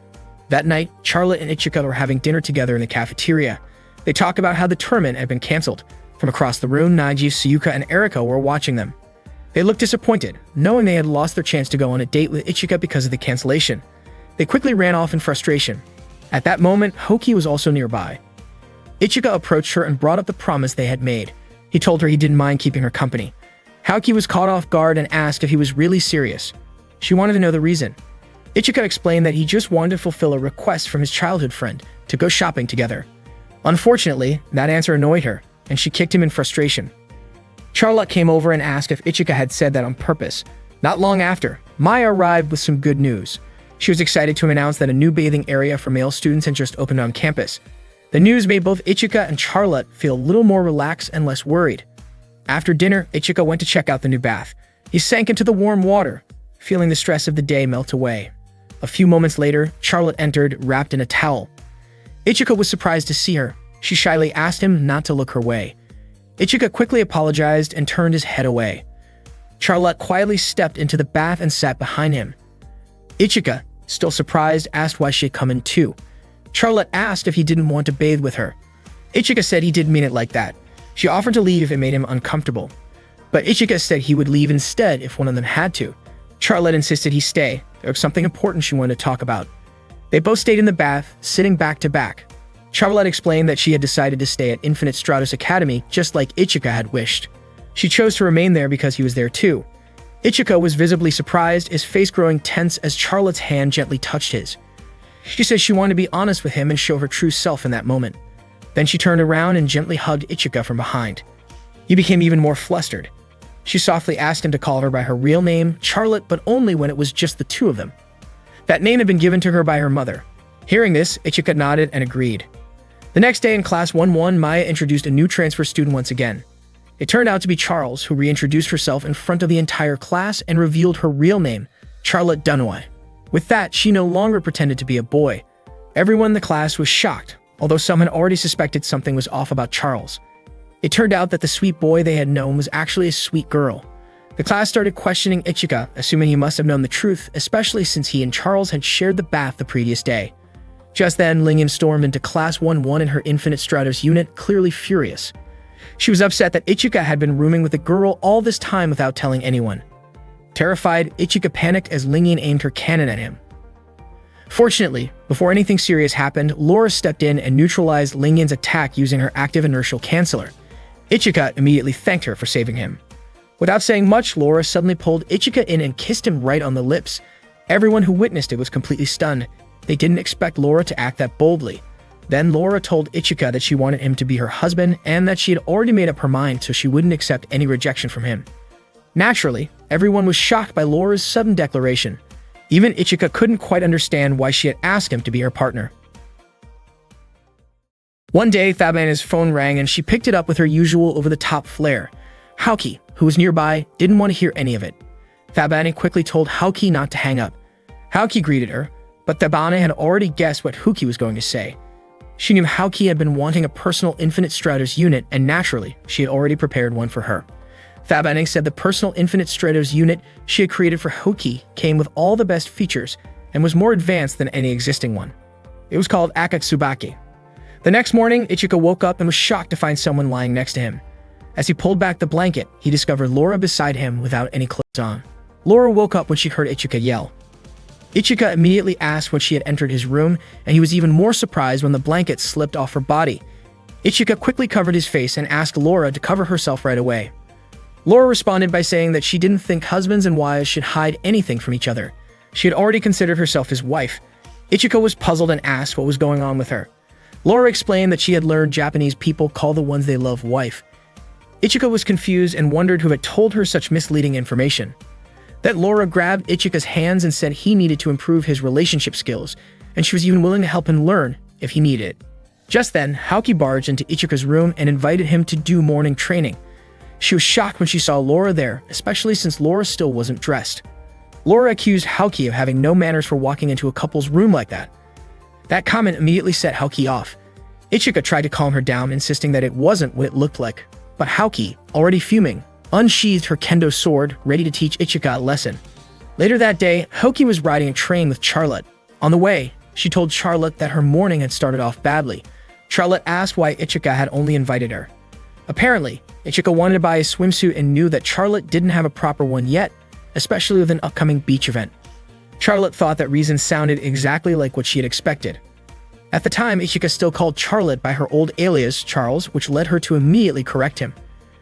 That night, Charlotte and Ichika were having dinner together in the cafeteria. They talked about how the tournament had been cancelled. From across the room, Naji, Suyuka, and Erika were watching them. They looked disappointed, knowing they had lost their chance to go on a date with Ichika because of the cancellation. They quickly ran off in frustration. At that moment, Haoki was also nearby. Ichika approached her and brought up the promise they had made. He told her he didn't mind keeping her company. Haoki was caught off guard and asked if he was really serious. She wanted to know the reason. Ichika explained that he just wanted to fulfill a request from his childhood friend to go shopping together. Unfortunately, that answer annoyed her, and she kicked him in frustration. Charlotte came over and asked if Ichika had said that on purpose. Not long after, Maya arrived with some good news. She was excited to announce that a new bathing area for male students had just opened on campus. The news made both Ichika and Charlotte feel a little more relaxed and less worried. After dinner, Ichika went to check out the new bath. He sank into the warm water, feeling the stress of the day melt away. A few moments later, Charlotte entered, wrapped in a towel. Ichika was surprised to see her. She shyly asked him not to look her way. Ichika quickly apologized and turned his head away. Charlotte quietly stepped into the bath and sat behind him. Ichika, still surprised, asked why she had come in too. Charlotte asked if he didn't want to bathe with her. Ichika said he didn't mean it like that. She offered to leave if it made him uncomfortable. But Ichika said he would leave instead if one of them had to. Charlotte insisted he stay. There was something important she wanted to talk about. They both stayed in the bath, sitting back to back. Charlotte explained that she had decided to stay at Infinite Stratos Academy just like Ichika had wished. She chose to remain there because he was there too. Ichika was visibly surprised, his face growing tense as Charlotte's hand gently touched his. She said she wanted to be honest with him and show her true self in that moment. Then she turned around and gently hugged Ichika from behind. He became even more flustered. She softly asked him to call her by her real name, Charlotte, but only when it was just the two of them. That name had been given to her by her mother. Hearing this, Ichika nodded and agreed. The next day in Class 1-1, Maya introduced a new transfer student once again. It turned out to be Charles, who reintroduced herself in front of the entire class and revealed her real name, Charlotte Dunois. With that, she no longer pretended to be a boy. Everyone in the class was shocked, although some had already suspected something was off about Charles. It turned out that the sweet boy they had known was actually a sweet girl. The class started questioning Ichika, assuming he must have known the truth, especially since he and Charles had shared the bath the previous day. Just then, Lingyan stormed into Class 1-1 in her Infinite Stratos unit, clearly furious. She was upset that Ichika had been rooming with the girl all this time without telling anyone. Terrified, Ichika panicked as Lingyan aimed her cannon at him. Fortunately, before anything serious happened, Laura stepped in and neutralized Lingyan's attack using her active inertial canceller. Ichika immediately thanked her for saving him. Without saying much, Laura suddenly pulled Ichika in and kissed him right on the lips. Everyone who witnessed it was completely stunned. They didn't expect Laura to act that boldly. Then Laura told Ichika that she wanted him to be her husband and that she had already made up her mind so she wouldn't accept any rejection from him. Naturally, everyone was shocked by Laura's sudden declaration. Even Ichika couldn't quite understand why she had asked him to be her partner. One day, Thabana's phone rang and she picked it up with her usual over-the-top flair. Haoki, who was nearby, didn't want to hear any of it. Thabana quickly told Haoki not to hang up. Haoki greeted her, but Thabana had already guessed what Haoki was going to say. She knew Haoki had been wanting a personal Infinite Stratos unit, and naturally, she had already prepared one for her. Thabana said the personal Infinite Stratos unit she had created for Haoki came with all the best features and was more advanced than any existing one. It was called Akatsubaki. The next morning, Ichika woke up and was shocked to find someone lying next to him. As he pulled back the blanket, he discovered Laura beside him without any clothes on. Laura woke up when she heard Ichika yell. Ichika immediately asked when she had entered his room, and he was even more surprised when the blanket slipped off her body. Ichika quickly covered his face and asked Laura to cover herself right away. Laura responded by saying that she didn't think husbands and wives should hide anything from each other. She had already considered herself his wife. Ichika was puzzled and asked what was going on with her. Laura explained that she had learned Japanese people call the ones they love wife. Ichika was confused and wondered who had told her such misleading information. Then Laura grabbed Ichika's hands and said he needed to improve his relationship skills, and she was even willing to help him learn if he needed it. Just then, Haoki barged into Ichika's room and invited him to do morning training. She was shocked when she saw Laura there, especially since Laura still wasn't dressed. Laura accused Haoki of having no manners for walking into a couple's room like that. That comment immediately set Haoki off. Ichika tried to calm her down, insisting that it wasn't what it looked like. But Haoki, already fuming, unsheathed her kendo sword, ready to teach Ichika a lesson. Later that day, Haoki was riding a train with Charlotte. On the way, she told Charlotte that her morning had started off badly. Charlotte asked why Ichika had only invited her. Apparently, Ichika wanted to buy a swimsuit and knew that Charlotte didn't have a proper one yet, especially with an upcoming beach event. Charlotte thought that reason sounded exactly like what she had expected. At the time, Ichika still called Charlotte by her old alias, Charles, which led her to immediately correct him.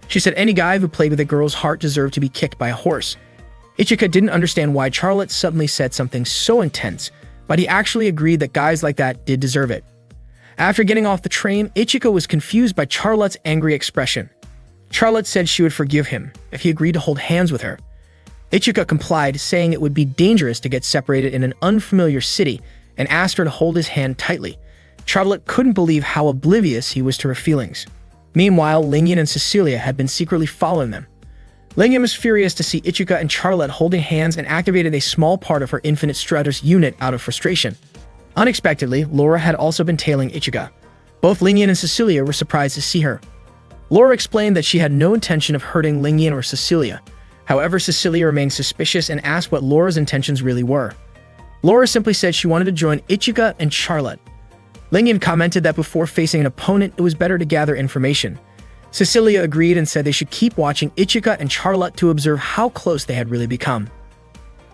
She said any guy who played with a girl's heart deserved to be kicked by a horse. Ichika didn't understand why Charlotte suddenly said something so intense, but he actually agreed that guys like that did deserve it. After getting off the train, Ichika was confused by Charlotte's angry expression. Charlotte said she would forgive him if he agreed to hold hands with her. Ichika complied, saying it would be dangerous to get separated in an unfamiliar city, and asked her to hold his hand tightly. Charlotte couldn't believe how oblivious he was to her feelings. Meanwhile, Lingyan and Cecilia had been secretly following them. Lingyan was furious to see Ichika and Charlotte holding hands and activated a small part of her Infinite Stratos unit out of frustration. Unexpectedly, Laura had also been tailing Ichika. Both Lingyan and Cecilia were surprised to see her. Laura explained that she had no intention of hurting Lingyan or Cecilia. However, Cecilia remained suspicious and asked what Laura's intentions really were. Laura simply said she wanted to join Ichika and Charlotte. Lingyan commented that before facing an opponent, it was better to gather information. Cecilia agreed and said they should keep watching Ichika and Charlotte to observe how close they had really become.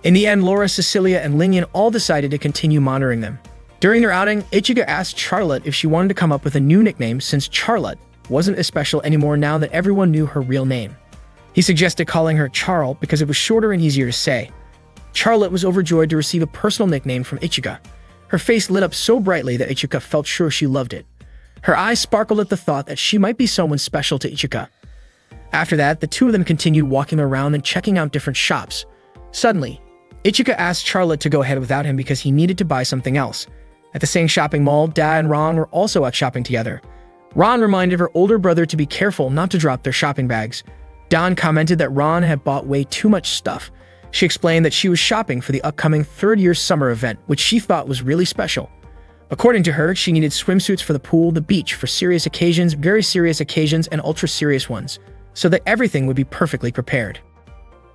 In the end, Laura, Cecilia, and Lingyan all decided to continue monitoring them. During their outing, Ichika asked Charlotte if she wanted to come up with a new nickname since Charlotte wasn't as special anymore now that everyone knew her real name. He suggested calling her Charl because it was shorter and easier to say. Charlotte was overjoyed to receive a personal nickname from Ichika. Her face lit up so brightly that Ichika felt sure she loved it. Her eyes sparkled at the thought that she might be someone special to Ichika. After that, the two of them continued walking around and checking out different shops. Suddenly, Ichika asked Charlotte to go ahead without him because he needed to buy something else. At the same shopping mall, Da and Ron were also out shopping together. Ron reminded her older brother to be careful not to drop their shopping bags. Dawn commented that Ron had bought way too much stuff. She explained that she was shopping for the upcoming third-year summer event, which she thought was really special. According to her, she needed swimsuits for the pool, the beach, for serious occasions, very serious occasions, and ultra-serious ones, so that everything would be perfectly prepared.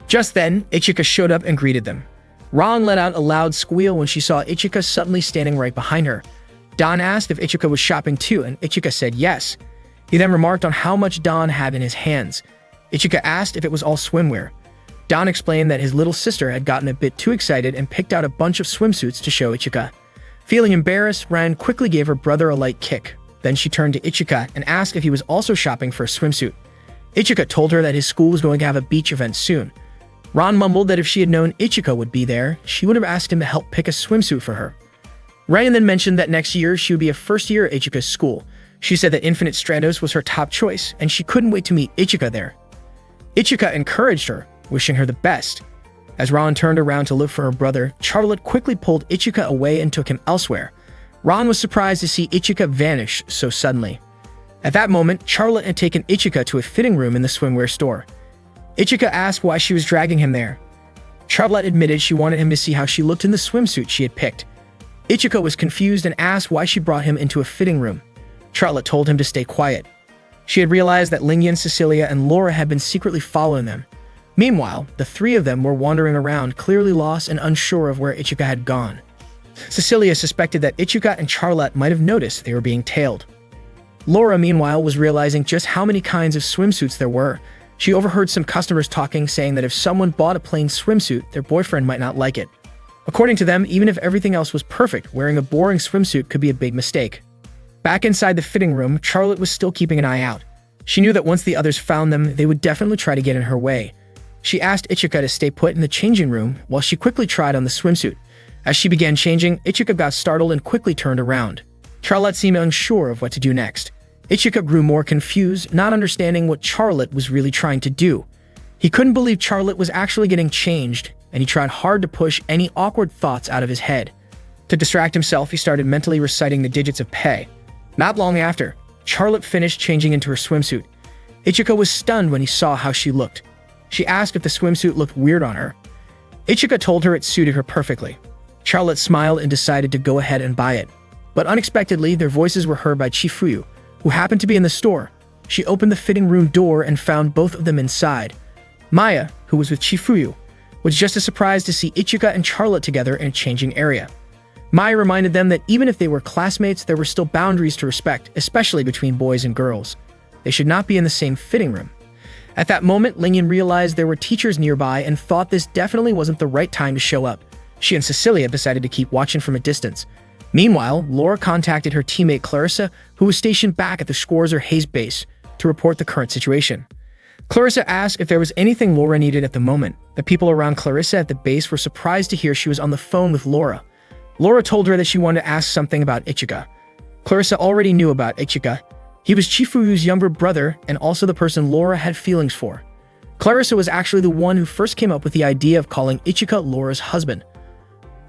Just then, Ichika showed up and greeted them. Ron let out a loud squeal when she saw Ichika suddenly standing right behind her. Don asked if Ichika was shopping too, and Ichika said yes. He then remarked on how much Don had in his hands. Ichika asked if it was all swimwear. Don explained that his little sister had gotten a bit too excited and picked out a bunch of swimsuits to show Ichika. Feeling embarrassed, Ran quickly gave her brother a light kick. Then she turned to Ichika and asked if he was also shopping for a swimsuit. Ichika told her that his school was going to have a beach event soon. Ron mumbled that if she had known Ichika would be there, she would have asked him to help pick a swimsuit for her. Ryan then mentioned that next year she would be a first year at Ichika's school. She said that Infinite Stratos was her top choice, and she couldn't wait to meet Ichika there. Ichika encouraged her, wishing her the best. As Ron turned around to look for her brother, Charlotte quickly pulled Ichika away and took him elsewhere. Ron was surprised to see Ichika vanish so suddenly. At that moment, Charlotte had taken Ichika to a fitting room in the swimwear store. Ichika asked why she was dragging him there. Charlotte admitted she wanted him to see how she looked in the swimsuit she had picked. Ichika was confused and asked why she brought him into a fitting room. Charlotte told him to stay quiet. She had realized that Lingyan, Cecilia, and Laura had been secretly following them. Meanwhile, the three of them were wandering around, clearly lost and unsure of where Ichika had gone. Cecilia suspected that Ichika and Charlotte might have noticed they were being tailed. Laura, meanwhile, was realizing just how many kinds of swimsuits there were. She overheard some customers talking, saying that if someone bought a plain swimsuit, their boyfriend might not like it. According to them, even if everything else was perfect, wearing a boring swimsuit could be a big mistake. Back inside the fitting room, Charlotte was still keeping an eye out. She knew that once the others found them, they would definitely try to get in her way. She asked Ichika to stay put in the changing room while she quickly tried on the swimsuit. As she began changing, Ichika got startled and quickly turned around. Charlotte seemed unsure of what to do next. Ichika grew more confused, not understanding what Charlotte was really trying to do. He couldn't believe Charlotte was actually getting changed, and he tried hard to push any awkward thoughts out of his head. To distract himself, he started mentally reciting the digits of pi. Not long after, Charlotte finished changing into her swimsuit. Ichika was stunned when he saw how she looked. She asked if the swimsuit looked weird on her. Ichika told her it suited her perfectly. Charlotte smiled and decided to go ahead and buy it. But unexpectedly, their voices were heard by Chifuyu, who happened to be in the store. She opened the fitting room door and found both of them inside. Maya, who was with Chifuyu, was just as surprised to see Ichika and Charlotte together in a changing area. Maya reminded them that even if they were classmates, there were still boundaries to respect, especially between boys and girls. They should not be in the same fitting room. At that moment, Lingyan realized there were teachers nearby and thought this definitely wasn't the right time to show up. She and Cecilia decided to keep watching from a distance. Meanwhile, Laura contacted her teammate Clarissa, who was stationed back at the Schwarzer Hayes base, to report the current situation. Clarissa asked if there was anything Laura needed at the moment. The people around Clarissa at the base were surprised to hear she was on the phone with Laura. Laura told her that she wanted to ask something about Ichika. Clarissa already knew about Ichika. He was Chifuyu's younger brother and also the person Laura had feelings for. Clarissa was actually the one who first came up with the idea of calling Ichika Laura's husband.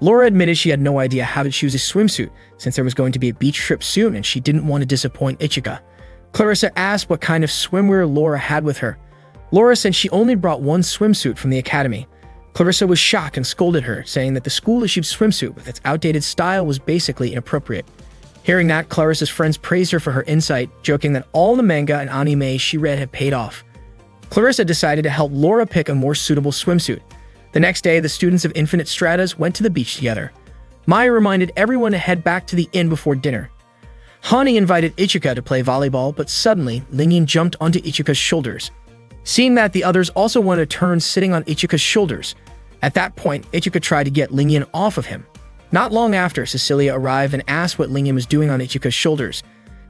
Laura admitted she had no idea how to choose a swimsuit since there was going to be a beach trip soon and she didn't want to disappoint Ichika. Clarissa asked what kind of swimwear Laura had with her. Laura said she only brought one swimsuit from the academy. Clarissa was shocked and scolded her, saying that the school-issued swimsuit with its outdated style was basically inappropriate. Hearing that, Clarissa's friends praised her for her insight, joking that all the manga and anime she read had paid off. Clarissa decided to help Laura pick a more suitable swimsuit. The next day, the students of Infinite Stratas went to the beach together. Maya reminded everyone to head back to the inn before dinner. Hani invited Ichika to play volleyball, but suddenly, Lingyan jumped onto Ichika's shoulders. Seeing that, the others also wanted to turn sitting on Ichika's shoulders. At that point, Ichika tried to get Lingyan off of him. Not long after, Cecilia arrived and asked what Lingyan was doing on Ichika's shoulders.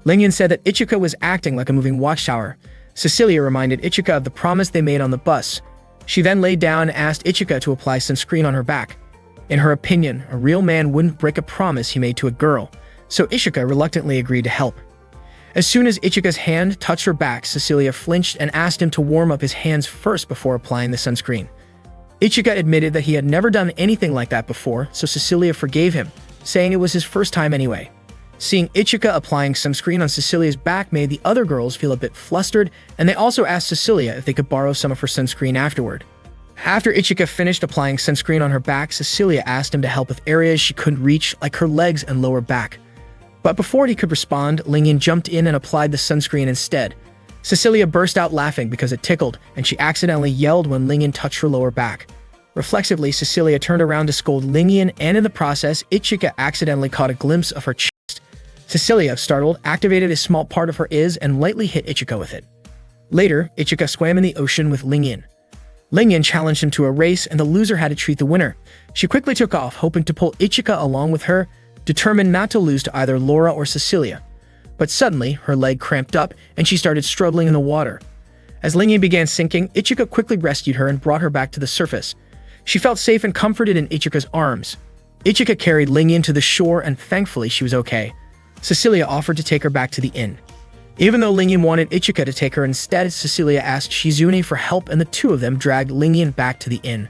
Lingyan said that Ichika was acting like a moving watchtower. Cecilia reminded Ichika of the promise they made on the bus. She then laid down and asked Ichika to apply sunscreen on her back. In her opinion, a real man wouldn't break a promise he made to a girl, so Ichika reluctantly agreed to help. As soon as Ichika's hand touched her back, Cecilia flinched and asked him to warm up his hands first before applying the sunscreen. Ichika admitted that he had never done anything like that before, so Cecilia forgave him, saying it was his first time anyway. Seeing Ichika applying sunscreen on Cecilia's back made the other girls feel a bit flustered, and they also asked Cecilia if they could borrow some of her sunscreen afterward. After Ichika finished applying sunscreen on her back, Cecilia asked him to help with areas she couldn't reach, like her legs and lower back. But before he could respond, Lingyan jumped in and applied the sunscreen instead. Cecilia burst out laughing because it tickled, and she accidentally yelled when Lingyan touched her lower back. Reflexively, Cecilia turned around to scold Lingyan, and in the process, Ichika accidentally caught a glimpse of her chest. Cecilia, startled, activated a small part of her is and lightly hit Ichika with it. Later, Ichika swam in the ocean with Lingyan. Lingyan challenged him to a race, and the loser had to treat the winner. She quickly took off, hoping to pull Ichika along with her, determined not to lose to either Laura or Cecilia. But suddenly, her leg cramped up, and she started struggling in the water. As Lingyan began sinking, Ichika quickly rescued her and brought her back to the surface. She felt safe and comforted in Ichika's arms. Ichika carried Lingyan to the shore, and thankfully she was okay. Cecilia offered to take her back to the inn. Even though Lingyan wanted Ichika to take her instead, Cecilia asked Shizune for help, and the two of them dragged Lingyan back to the inn.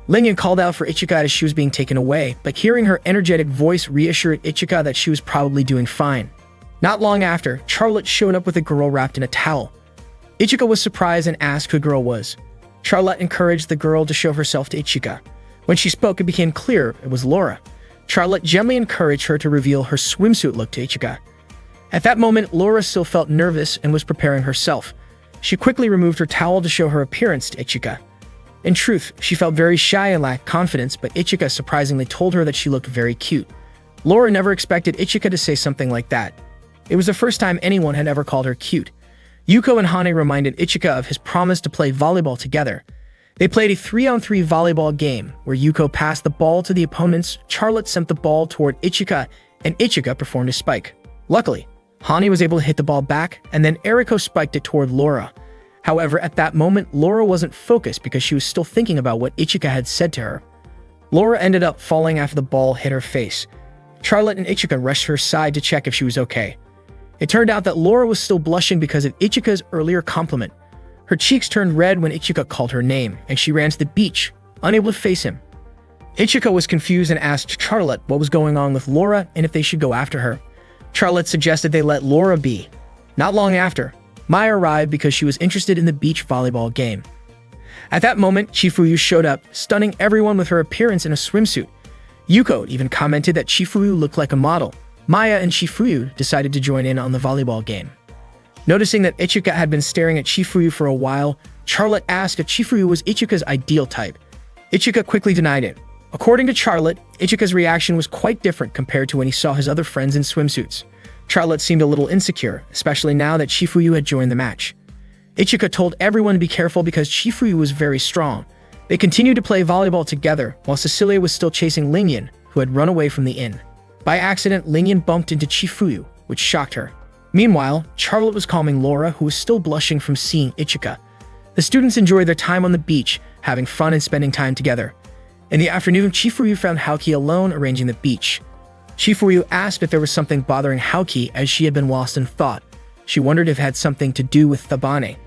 Lingyan called out for Ichika as she was being taken away, but hearing her energetic voice reassured Ichika that she was probably doing fine. Not long after, Charlotte showed up with a girl wrapped in a towel. Ichika was surprised and asked who the girl was. Charlotte encouraged the girl to show herself to Ichika. When she spoke, it became clear it was Laura. Charlotte gently encouraged her to reveal her swimsuit look to Ichika. At that moment, Laura still felt nervous and was preparing herself. She quickly removed her towel to show her appearance to Ichika. In truth, she felt very shy and lacked confidence, but Ichika surprisingly told her that she looked very cute. Laura never expected Ichika to say something like that. It was the first time anyone had ever called her cute. Yuko and Hane reminded Ichika of his promise to play volleyball together. They played a 3-on-3 volleyball game, where Yuko passed the ball to the opponents, Charlotte sent the ball toward Ichika, and Ichika performed a spike. Luckily, Hane was able to hit the ball back, and then Eriko spiked it toward Laura. However, at that moment, Laura wasn't focused because she was still thinking about what Ichika had said to her. Laura ended up falling after the ball hit her face. Charlotte and Ichika rushed her side to check if she was okay. It turned out that Laura was still blushing because of Ichika's earlier compliment. Her cheeks turned red when Ichika called her name, and she ran to the beach, unable to face him. Ichika was confused and asked Charlotte what was going on with Laura and if they should go after her. Charlotte suggested they let Laura be. Not long after, Maya arrived because she was interested in the beach volleyball game. At that moment, Chifuyu showed up, stunning everyone with her appearance in a swimsuit. Yuko even commented that Chifuyu looked like a model. Maya and Chifuyu decided to join in on the volleyball game. Noticing that Ichika had been staring at Chifuyu for a while, Charlotte asked if Chifuyu was Ichika's ideal type. Ichika quickly denied it. According to Charlotte, Ichika's reaction was quite different compared to when he saw his other friends in swimsuits. Charlotte seemed a little insecure, especially now that Chifuyu had joined the match. Ichika told everyone to be careful because Chifuyu was very strong. They continued to play volleyball together, while Cecilia was still chasing Lingyan, who had run away from the inn. By accident, Lingyan bumped into Chifuyu, which shocked her. Meanwhile, Charlotte was calming Laura, who was still blushing from seeing Ichika. The students enjoyed their time on the beach, having fun and spending time together. In the afternoon, Chifuyu found Haoki alone arranging the beach. Chifuyu asked if there was something bothering Haoki as she had been lost in thought. She wondered if it had something to do with Thabane.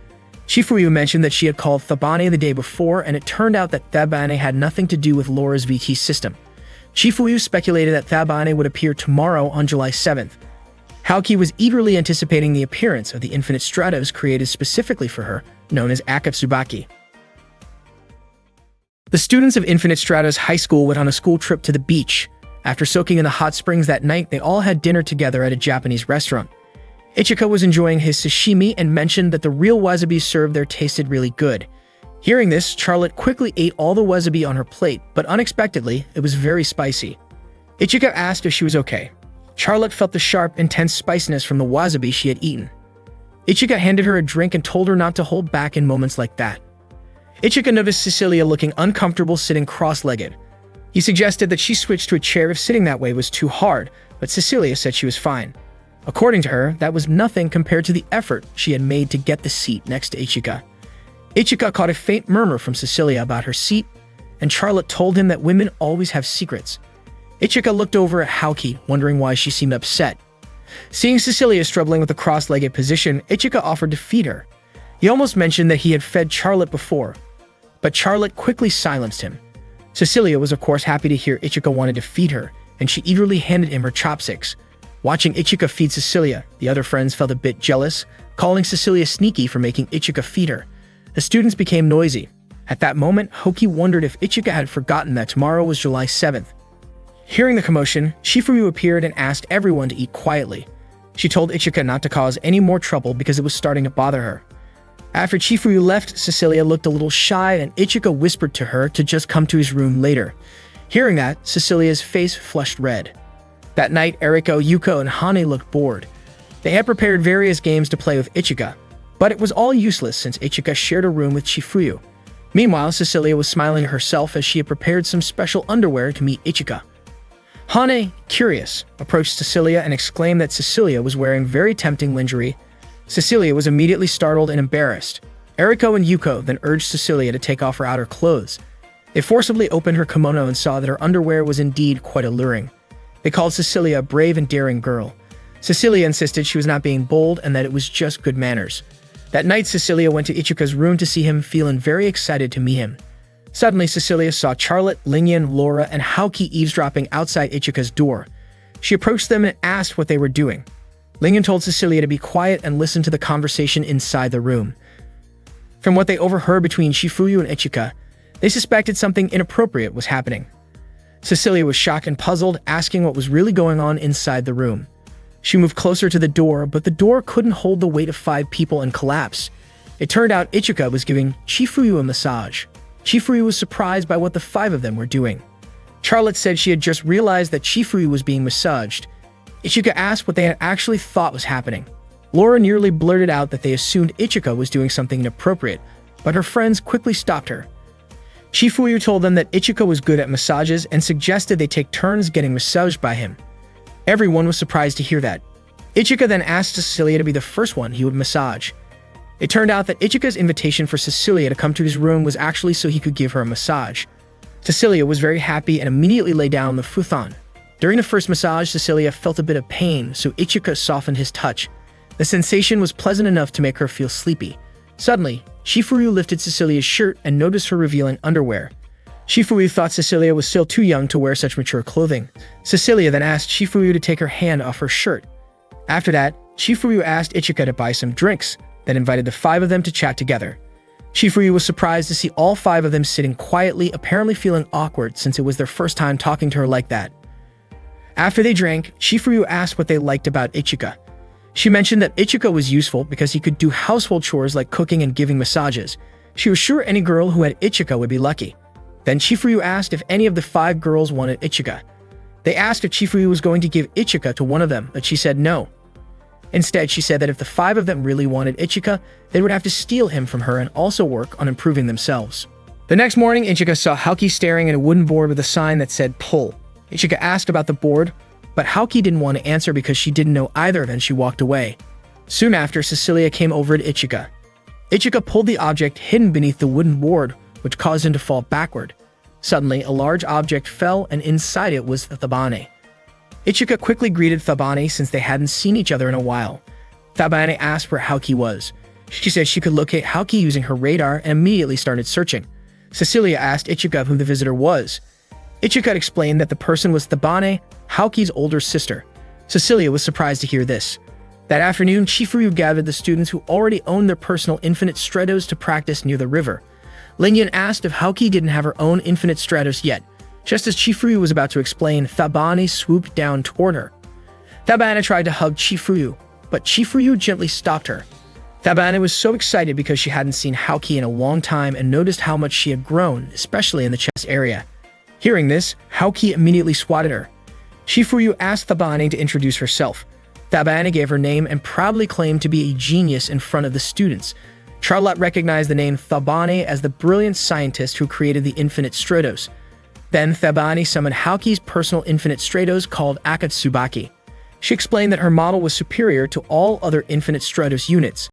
Chifuyu mentioned that she had called Thabane the day before, and it turned out that Thabane had nothing to do with Laura's VT system. Chifuyu speculated that Thabane would appear tomorrow on July 7th. Haoki was eagerly anticipating the appearance of the Infinite Stratos created specifically for her, known as Akatsubaki. The students of Infinite Stratos High School went on a school trip to the beach. After soaking in the hot springs that night, they all had dinner together at a Japanese restaurant. Ichika was enjoying his sashimi and mentioned that the real wasabi served there tasted really good. Hearing this, Charlotte quickly ate all the wasabi on her plate, but unexpectedly, it was very spicy. Ichika asked if she was okay. Charlotte felt the sharp, intense spiciness from the wasabi she had eaten. Ichika handed her a drink and told her not to hold back in moments like that. Ichika noticed Cecilia looking uncomfortable sitting cross-legged. He suggested that she switch to a chair if sitting that way was too hard, but Cecilia said she was fine. According to her, that was nothing compared to the effort she had made to get the seat next to Ichika. Ichika caught a faint murmur from Cecilia about her seat, and Charlotte told him that women always have secrets. Ichika looked over at Haoki, wondering why she seemed upset. Seeing Cecilia struggling with the cross-legged position, Ichika offered to feed her. He almost mentioned that he had fed Charlotte before, but Charlotte quickly silenced him. Cecilia was of course happy to hear Ichika wanted to feed her, and she eagerly handed him her chopsticks. Watching Ichika feed Cecilia, the other friends felt a bit jealous, calling Cecilia sneaky for making Ichika feed her. The students became noisy. At that moment, Haoki wondered if Ichika had forgotten that tomorrow was July 7th. Hearing the commotion, Chifuyu appeared and asked everyone to eat quietly. She told Ichika not to cause any more trouble because it was starting to bother her. After Chifuyu left, Cecilia looked a little shy and Ichika whispered to her to just come to his room later. Hearing that, Cecilia's face flushed red. That night, Eriko, Yuko, and Hane looked bored. They had prepared various games to play with Ichika, but it was all useless since Ichika shared a room with Chifuyu. Meanwhile, Cecilia was smiling to herself as she had prepared some special underwear to meet Ichika. Hane, curious, approached Cecilia and exclaimed that Cecilia was wearing very tempting lingerie. Cecilia was immediately startled and embarrassed. Eriko and Yuko then urged Cecilia to take off her outer clothes. They forcibly opened her kimono and saw that her underwear was indeed quite alluring. They called Cecilia a brave and daring girl. Cecilia insisted she was not being bold and that it was just good manners. That night, Cecilia went to Ichika's room to see him, feeling very excited to meet him. Suddenly, Cecilia saw Charlotte, Lingyan, Laura, and Haoki eavesdropping outside Ichika's door. She approached them and asked what they were doing. Lingyan told Cecilia to be quiet and listen to the conversation inside the room. From what they overheard between Chifuyu and Ichika, they suspected something inappropriate was happening. Cecilia was shocked and puzzled, asking what was really going on inside the room. She moved closer to the door, but the door couldn't hold the weight of 5 people and collapsed. It turned out Ichika was giving Chifuyu a massage. Chifuyu was surprised by what the 5 of them were doing. Charlotte said she had just realized that Chifuyu was being massaged. Ichika asked what they had actually thought was happening. Laura nearly blurted out that they assumed Ichika was doing something inappropriate, but her friends quickly stopped her. Chifuyu told them that Ichika was good at massages and suggested they take turns getting massaged by him. Everyone was surprised to hear that. Ichika then asked Cecilia to be the first one he would massage. It turned out that Ichika's invitation for Cecilia to come to his room was actually so he could give her a massage. Cecilia was very happy and immediately lay down on the futon. During the first massage, Cecilia felt a bit of pain, so Ichika softened his touch. The sensation was pleasant enough to make her feel sleepy. Suddenly, Chifuyu lifted Cecilia's shirt and noticed her revealing underwear. Chifuyu thought Cecilia was still too young to wear such mature clothing. Cecilia then asked Chifuyu to take her hand off her shirt. After that, Chifuyu asked Ichika to buy some drinks, then invited the 5 of them to chat together. Chifuyu was surprised to see all 5 of them sitting quietly, apparently feeling awkward since it was their first time talking to her like that. After they drank, Chifuyu asked what they liked about Ichika. She mentioned that Ichika was useful because he could do household chores like cooking and giving massages. She was sure any girl who had Ichika would be lucky. Then Chifuyu asked if any of the 5 girls wanted Ichika. They asked if Chifuyu was going to give Ichika to one of them, but she said no. Instead, she said that if the 5 of them really wanted Ichika, they would have to steal him from her and also work on improving themselves. The next morning, Ichika saw Haoki staring at a wooden board with a sign that said pull. Ichika asked about the board, but Haoki didn't want to answer because she didn't know either and she walked away. Soon after, Cecilia came over to Ichika. Ichika pulled the object hidden beneath the wooden board, which caused him to fall backward. Suddenly, a large object fell and inside it was Thabane. Ichika quickly greeted Thabane since they hadn't seen each other in a while. Thabane asked where Haoki was. She said she could locate Haoki using her radar and immediately started searching. Cecilia asked Ichika who the visitor was. Ichika explained that the person was Thabane, Haoki's older sister. Cecilia was surprised to hear this. That afternoon, Chifuyu gathered the students who already owned their personal Infinite Stratos to practice near the river. Lingyan asked if Haoki didn't have her own Infinite Stratos yet. Just as Chifuyu was about to explain, Thabane swooped down toward her. Thabane tried to hug Chifuyu, but Chifuyu gently stopped her. Thabane was so excited because she hadn't seen Haoki in a long time and noticed how much she had grown, especially in the chest area. Hearing this, Haoki immediately swatted her. Chifuyu asked Thabane to introduce herself. Thabane gave her name and proudly claimed to be a genius in front of the students. Charlotte recognized the name Thabane as the brilliant scientist who created the Infinite Stratos. Then Thabane summoned Haoki's personal Infinite Stratos called Akatsubaki. She explained that her model was superior to all other Infinite Stratos units.